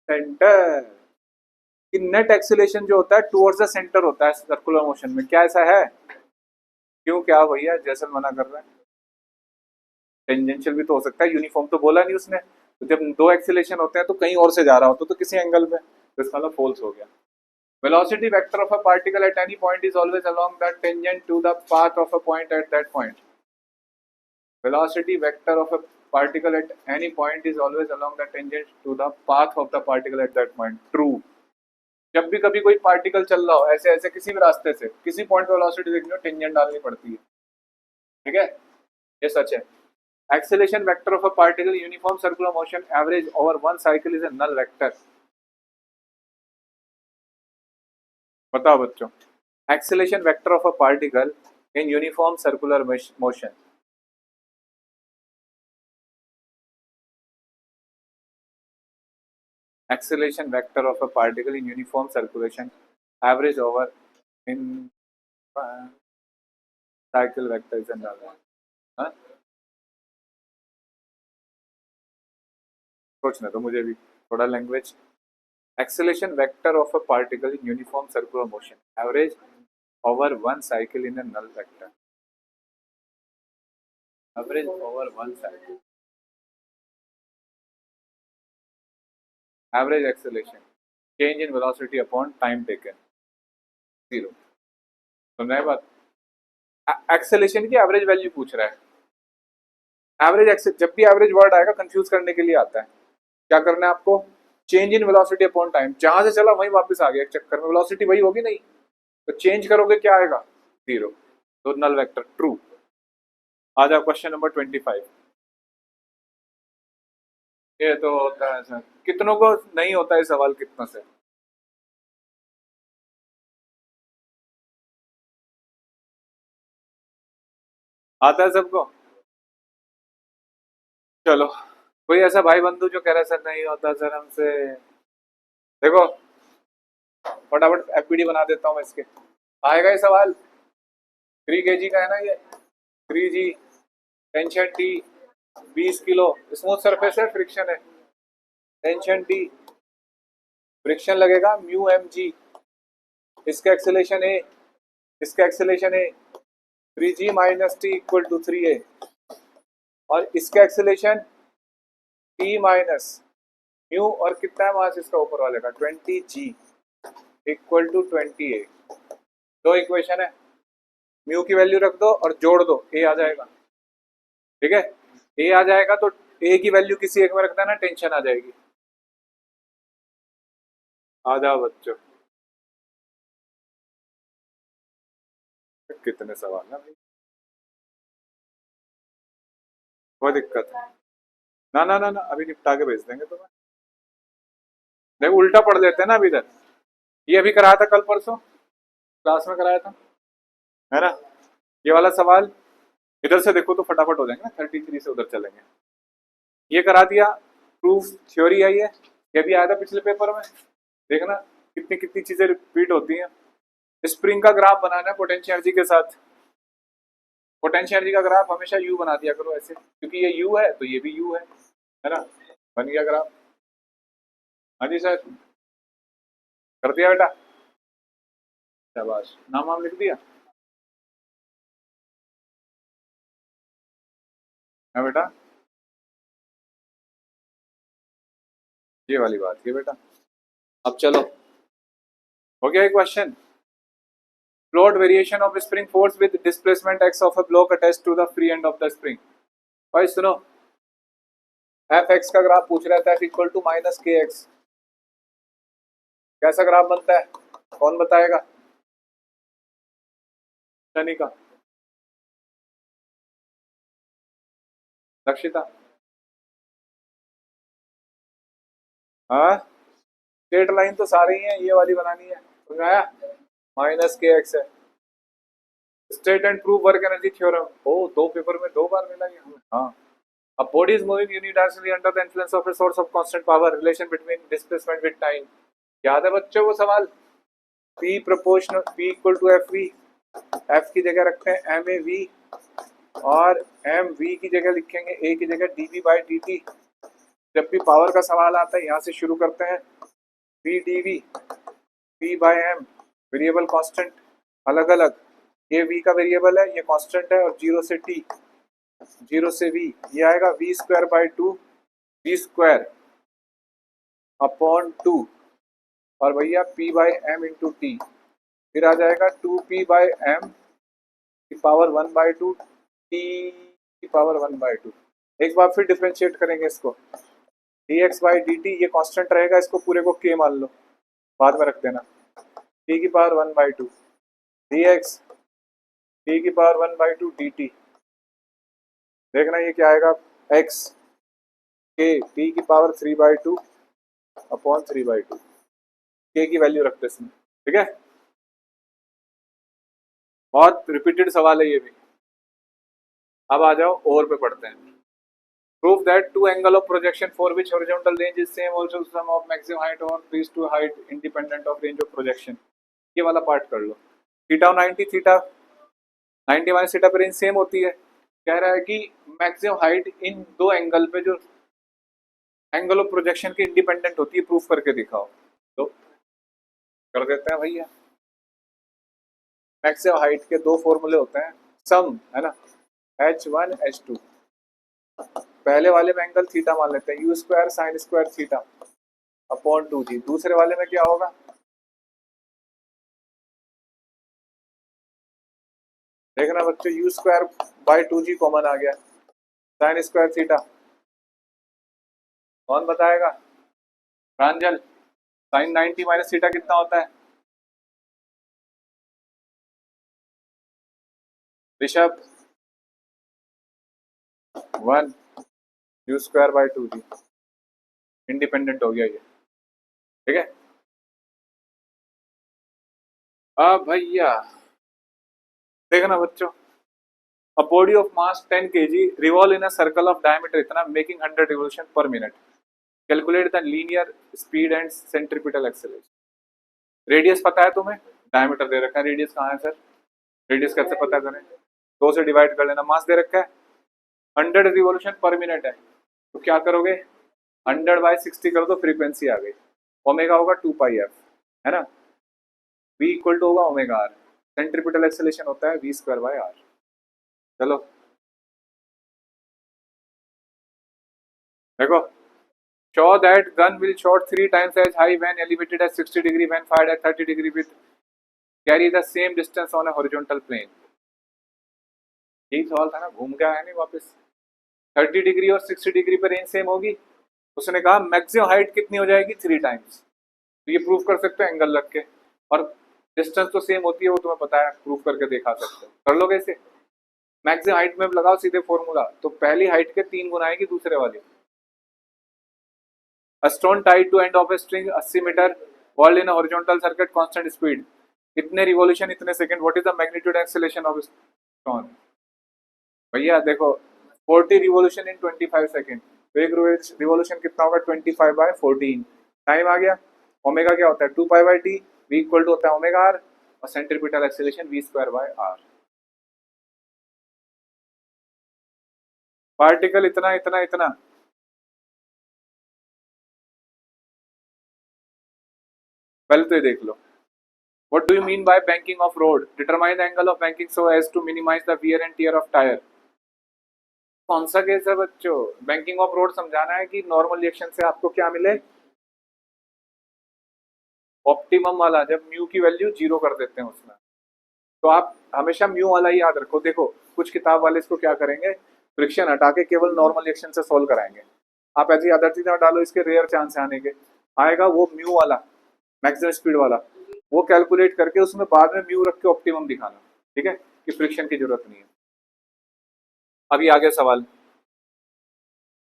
center. कि net acceleration जो होता है towards the centre होता है circular motion में, क्या ऐसा है? क्यों, क्या भैया जैसन मना कर रहा है? टेंजेंशियल भी तो हो सकता है, यूनिफॉर्म तो बोला नहीं उसने, तो जब दो एक्सीलेशन होते हैं तो कहीं और से जा रहा होता तो किसी एंगल पे, तो इसका मतलब फॉल्स हो गया। Velocity vector of a particle at any point is always along the tangent to the path of a point at that point. Velocity vector of a particle at any point is always along the tangent to the path of the particle at that point. True. जब भी कभी कोई particle चल रहा हो ऐसे ऐसे किसी भी रास्ते से, किसी पॉइंट पे वेलोसिटी देखनी हो, टेंजेंट डालनी पड़ती है, ठीक है, ये सच है। Acceleration vector of a particle uniform circular motion average over one cycle is a null vector. बताओ बच्चों, acceleration vector of a particle in uniform circular motion, acceleration vector of a particle in uniform circulation average over in cycle vector is another, हाँ सोचने तो मुझे भी थोड़ा language. acceleration vector of a particle in uniform circular motion average over one cycle in a null vector, average over one cycle, average acceleration, change in velocity upon time taken, 0। समझाए बात? Acceleration की average value पूछ रहा है, average Excel, जब भी average word आएगा confuse करने के लिए आता है। क्या करना है आपको, change in velocity upon time, जहां से चला वहीं वापस आ गया, एक चक्कर में वेलोसिटी वही होगी नहीं, तो चेंज करोगे क्या आएगा, 0, तो नल वेक्टर ट्रू। आ जाओ क्वेश्चन नंबर 25। ये तो होता है सर, कितनों को नहीं होता है सवाल, कितना से आता है सबको। चलो, कोई ऐसा भाई बंधु जो कह रहा है सर नहीं होता सर हमसे, देखो फटाफट एफपीडी बना देता हूँ मैं इसके। आएगा ये सवाल, 3 kg का है ना ये, 3G, tension T, 20 kilo, smooth surface है, फ्रिक्शन है, टेंशन टी, फ्रिक्शन लगेगा म्यू एम जी, इसका एक्सेलेरेशन ए, इसका acceleration A, 3G minus T equal to 3A, और इसका एक्सेलेरेशन टी माइनस म्यू, और कितना है मास इसका ऊपर वाले का, 20G इक्वल टू 20A। दो इक्वेशन है, म्यू की वैल्यू रख दो और जोड़ दो, ए आ जाएगा। ठीक है, ए आ जाएगा तो ए की वैल्यू किसी एक में रख देना, टेंशन आ जाएगी। आ जाओ बच्चों, कितने सवाल है भाई, कोई दिक्कत है, ना ना ना ना, अभी निपटा के भेज देंगे तुम्हें। देखो उल्टा पढ़ लेते हैं ना अभी इधर, ये अभी कराया था कल परसों क्लास में कराया था, है ना। ये वाला सवाल इधर से देखो तो फटाफट हो जाएंगे ना, 33 से उधर चलेंगे। ये करा दिया, प्रूफ थ्योरी आई है, ये भी आया था पिछले पेपर में, देखना कितनी कितनी चीजें रिपीट होती हैं। स्प्रिंग का ग्राफ बनाना है पोटेंशियल एनर्जी के साथ, पोटेंशियल एनर्जी का ग्राफ हमेशा यू बना दिया करो ऐसे, क्योंकि ये यू है तो ये भी यू है ना, बन गया ग्राफ। हाँ जी सर, कर दिया बेटा, शाबाश, नाम वाम लिख दिया है बेटा, ये वाली बात है बेटा। अब चलो, हो गया एक question, plot variation of spring force with displacement X of a block attached to the free end of the spring. भाई सुनो, एफ एक्स का ग्राफ पूछ रहा था, एफ इक्वल टू माइनस के एक्स, कैसा ग्राफ बनता है, कौन बताएगा, शनि का, रक्षिता, हाँ स्ट्रेट लाइन तो सारे ही हैं, ये वाली बनानी है, समझ में आया, माइनस के एक्स है, state and prove work energy theorem, ओ दो पेपर में दो बार मिला ये हमें, हाँ। A body is moving unidirectionally under the influence of a source of constant power. Relation between displacement with time. याद है बच्चों वो सवाल, P proportional P equal to FV, F की जगह रखते हैं MAV, और MV की जगह लिखेंगे A की जगह dV by dt। जब भी पावर का सवाल आता है यहाँ से शुरू करते हैं, P dV, P by M, variable constant अलग अलग, ये V का वेरिएबल है, ये कांस्टेंट है, और 0 से T, 0 से V, ये आएगा V square by 2, V square upon 2, और भैया P by M into T, फिर आ जाएगा 2P बाई एम की पावर 1/2 टी की पावर 1/2। एक बार फिर डिफ्रेंशिएट करेंगे इसको, dx बाई डी टी, ये कांस्टेंट रहेगा, इसको पूरे को k मान लो, बाद में रख देना, t की पावर 1/2 dx, t की पावर 1/2 dt, देखना ये क्या आएगा, x k t की पावर 3/2 अपॉन 3/2, k की वैल्यू रखते इसमें, ठीक है। बहुत रिपीटेड सवाल है ये भी। अब आ जाओ और पे पढ़ते हैं। Prove that two angle of projection for which horizontal range is same also sum of maximum height or these two height independent of range of projection। ये वाला पार्ट कर लो, थीटा 90, थीटा 90 माइनस थीटा पर range same होती है, कह रहा है कि मैक्सिमम हाइट इन दो एंगल पे जो एंगल ऑफ प्रोजेक्शन के इंडिपेंडेंट होती है, प्रूफ करके दिखाओ, तो कर देते हैं भैया। मैक्सिमम हाइट के दो फॉर्मूले होते हैं, सम है ना, H1 H2, पहले वाले में एंगल थीटा मान लेते हैं, u square sine square theta upon 2G, दूसरे वाले में क्या होगा, देखना बच्चों, u square by 2G common आ गया, साइन स्क्वायर थीटा, कौन बताएगा? प्रांजल, साइन 90 माइनस थीटा कितना होता है? Rishabh, 1 U square by 2 G, independent हो गया ये, ठीक है। अब भैया देखना बच्चों, a body of mass 10 kg revolve in a circle of diameter इतना, making 100 revolution per minute. Calculate the linear speed and centripetal acceleration. Radius पता है तुम्हें, डायमीटर दे रखा है, रेडियस कहाँ है सर? रेडियस कैसे पता करें? 2 से डिवाइड कर लेना, मास दे रखा है 100 रिवॉल्यूशन पर मिनट है, तो क्या करोगे 100 बाई 60 कर दो, फ्रीक्वेंसी आ गई, ओमेगा होगा 2 पाई एफ, है ना, v इक्वल टू होगा ओमेगा आर, सेंट्रीपिटल एक्सेलेरेशन होता है v स्क्वायर बाई आर। चलो देखो, show that gun will shot 3 times as high when elevated at 60 degree, when fired at 30 degree with carry the same distance on a horizontal plane। यही सवाल था ना, घूम के आया नहीं वापस। 30 डिग्री और 60 डिग्री पर रेंज सेम होगी, उसने कहा मैक्सिमम हाइट कितनी हो जाएगी 3 टाइम्स, तो ये प्रूफ कर सकते हो एंगल रख के, और डिस्टेंस तो सेम होती है, वो तुम्हें पता है, प्रूफ करके दिखा सकते हो, कर लोगे इसे। मैक्सिमम हाइट में लगाओ सीधे फॉर्मूला, तो पहली हाइट के 3 गुना आएगी दूसरे वाली। A stone tied to end of a string 80 metre whirled in a horizontal circuit constant speed, इतने रिवॉल्यूशन इतने second, what is the magnitude acceleration of stone? भैया देखो 40 रिवॉल्यूशन इन 25 सेकंड, तो एक रिवॉल्यूशन कितना होगा 25 बाय 14, टाइम आ गया। Omega क्या होता है 2 pi by T, V equal to होता है ओमेगा आर, और centripetal acceleration V square by R. Particle इतना इतना इतना, पहले तो ये देख लो, what do you mean by banking of road? Determine the angle of banking so as to minimize the wear and tear of tire। कौन सा केस है बच्चों? बैंकिंग ऑफ रोड समझाना है कि नॉर्मल रिएक्शन से आपको क्या मिले, ऑप्टिमम वाला, जब म्यू की वैल्यू 0 कर देते हैं उसमें, तो आप हमेशा म्यू वाला ही याद रखो। देखो कुछ किताब वाले इसको क्या करेंगे, फ्रिक्शन हटा के केवल नॉर्मल रिएक्शन से सॉल्व कराएंगे, आप ऐसी अदर चीजें डालो, इसके रेयर चांस है आने के, आएगा वो म्यू वाला मैक्सिमम स्पीड वाला, वो कैलकुलेट करके उसमें बाद में म्यू रख के ऑप्टिमम दिखाना, ठीक है, कि फ्रिक्शन की जरूरत नहीं है। अभी आगे सवाल,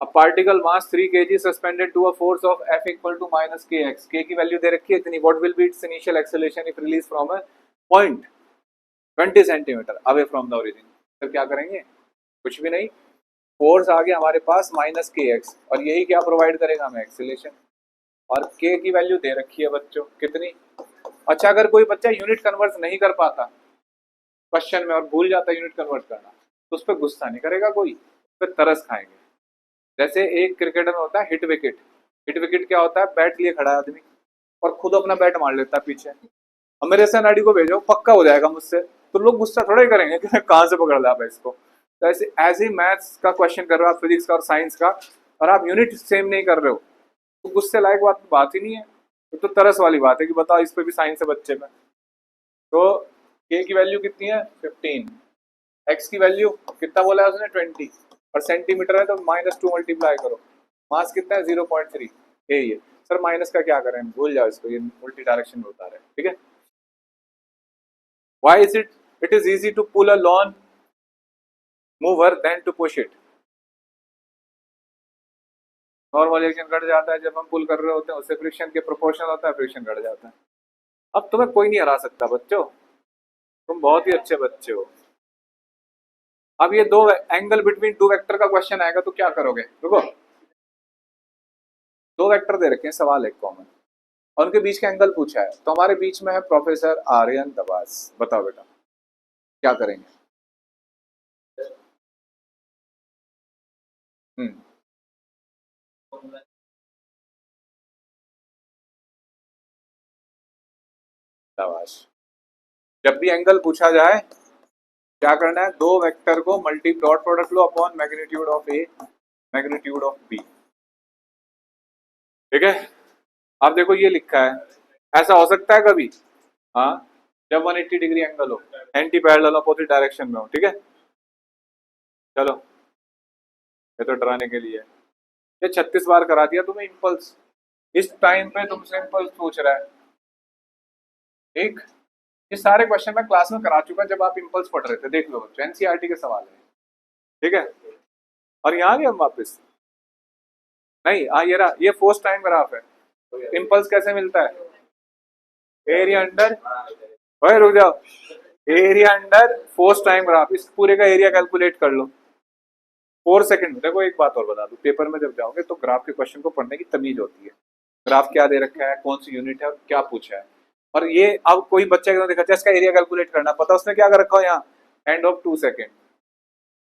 A particle mass 3 kg suspended to a force of F equal to minus kx, k की वैल्यू दे रखी है इतनी, what will be its initial acceleration if released from a point 20 centimeter away from the origin। फिर क्या करेंगे, कुछ भी नहीं, फोर्स आ गया हमारे पास माइनस के एक्स, और यही क्या प्रोवाइड करेगा हमें, एक्सेलेरेशन, और के की वैल्यू दे रखी है बच्चों कितनी। अच्छा अगर कोई बच्चा यूनिट कन्वर्ट नहीं कर पाता क्वेश्चन में और भूल जाता यूनिट कन्वर्ट करना, तो उस पर गुस्सा नहीं करेगा कोई, उस पर तरस खाएंगे। जैसे एक क्रिकेटर में होता है हिट विकेट, हिट विकेट क्या होता है, बैट लिए खड़ा है आदमी और खुद अपना बैट मार लेता है पीछे, और मेरे एसएनआईडी को भेजो पक्का हो जाएगा मुझसे, तो लोग गुस्सा थोड़ा ही करेंगे कि कहाँ से पकड़ लिया आप इसको। तो ऐसे ही मैथ्स का क्वेश्चन कर रहे हो आप, फिजिक्स का और साइंस का, और आप यूनिट सेम नहीं कर रहे हो, तो गुस्से लायक बात ही नहीं है, तो तरस वाली बात है कि बताओ इस पे भी साइंस है बच्चे में। तो के की वैल्यू कितनी है 15, एक्स की वैल्यू कितना बोला है उसने 20, और सेंटीमीटर है तो -2 मल्टीप्लाई करो, मास कितना है 0.3, यही है सर। माइनस का क्या करें, भूल जाओ इसको, ये उल्टी डायरेक्शन में बता रहे हैं, ठीक है। Why is it is easy to pull a lawn mover than to push it? Normal reaction घट जाता है जब हम पुल कर रहे होते हैं, उससे फ्रिक्शन के प्रोपोर्शनल होता है, फ्रिक्शन घट जाता है। अब तुम्हें कोई नहीं हरा सकता बच्चों, तुम बहुत ही अच्छे बच्चे हो। अब ये दो एंगल बिटवीन टू वेक्टर का क्वेश्चन आएगा तो क्या करोगे, देखो दो वेक्टर दे रखे हैं, सवाल एक कॉमन, और उनके बीच का एंगल पूछा है, तो हमारे बीच में है प्रोफेसर आर्यन दबास, बताओ बेटा क्या करेंगे। दबास, जब भी एंगल पूछा जाए क्या करना है, दो वेक्टर को मल्टी डॉट प्रोडक्ट लो upon magnitude of A magnitude of B, ठीक है। अब देखो ये लिखा है, ऐसा हो सकता है कभी, हाँ, जब 180 डिग्री एंगल हो, एंटी पैरेलल अपोजिट डायरेक्शन में हो, ठीक है। चलो ये तो डराने के लिए है। ये 36 बार करा दिया तुम्हें इम्पल्स, इस टाइम पे तुमसे इम्पल्स पूछ रहा है। ठीक, ये सारे क्वेश्चन मैं क्लास में करा चुका जब आप इम्पल्स पढ़ रहे थे, देख लो, एनसीईआरटी के सवाल है। ठीक है, और यहाँ भी हम वापस नहीं, ये रहा, ये फोर्स टाइम ग्राफ है। इम्पल्स कैसे मिलता है? एरिया अंडर, ओए रुक जाओ, area under force time graph, इस पूरे का एरिया कैलकुलेट कर लो। 4 सेकंड। देखो एक बात और बता दूं, पेपर में जब जाओगे तो ग्राफ के क्वेश्चन को पढ़ने की तमीज होती है। ग्राफ क्या दे रखा है, कौन सी यूनिट है और क्या पूछा है। और ये अब कोई बच्चा एकदम देखा इसका एरिया कैलकुलेट करना, पता उसने क्या कर रखा हो यहाँ, एंड ऑफ 2 सेकंड।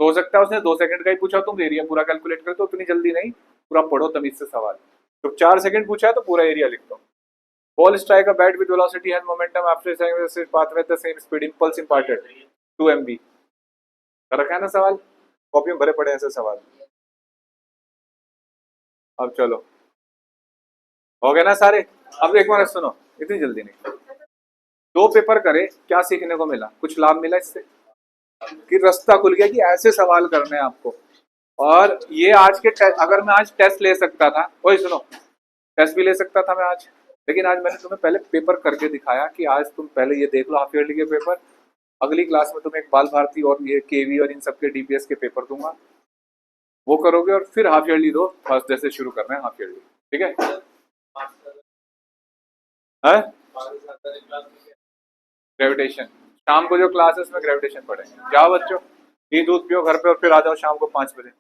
तो हो सकता है उसने 2 सेकंड का ही पूछा, तुम एरिया पूरा कैलकुलेट कर, तो उतनी जल्दी नहीं, पूरा पढ़ो तमीज से सवाल। तो 4 सेकंड पूछा है तो पूरा एरिया लिख दो। Ball strike a bat with velocity and momentum after saying path with the same speed, impulse imparted 2 MB। कर रखा है ना सवाल, कॉपी में भरे पड़े हैं ऐसे सवाल। अब चलो, हो गए ना सारे। अब एक बार सुनो, इतनी जल्दी नहीं, 2 पेपर करे, क्या सीखने को मिला, कुछ लाभ मिला इससे कि रास्ता खुल गया कि ऐसे सवाल करने हैं आपको। और ये आज के अगर मैं आज टेस्ट ले सकता था, वही सुनो, टेस्ट भी ले सकता था मैं आज, लेकिन आज मैंने तुम्हें पहले पेपर करके दिखाया कि आज तुम पहले ये देख लो हाफ ईयरली के पेपर, अगली क्लास में तुम्हें एक बाल भारती और ये केवी और इन सब के डीपीएस के पेपर दूंगा, वो करोगे और फिर हाफ ईयरली दो, फर्स्ट डे से शुरू करना है हाफ ईयरली। ठीक है, ग्रेविटेशन शाम को जो क्लासेस में ग्रेविटेशन पढ़ेंगे। जाओ बच्चों, ये दूध पियो घर पे और फिर आ जाओ शाम को 5 बजे।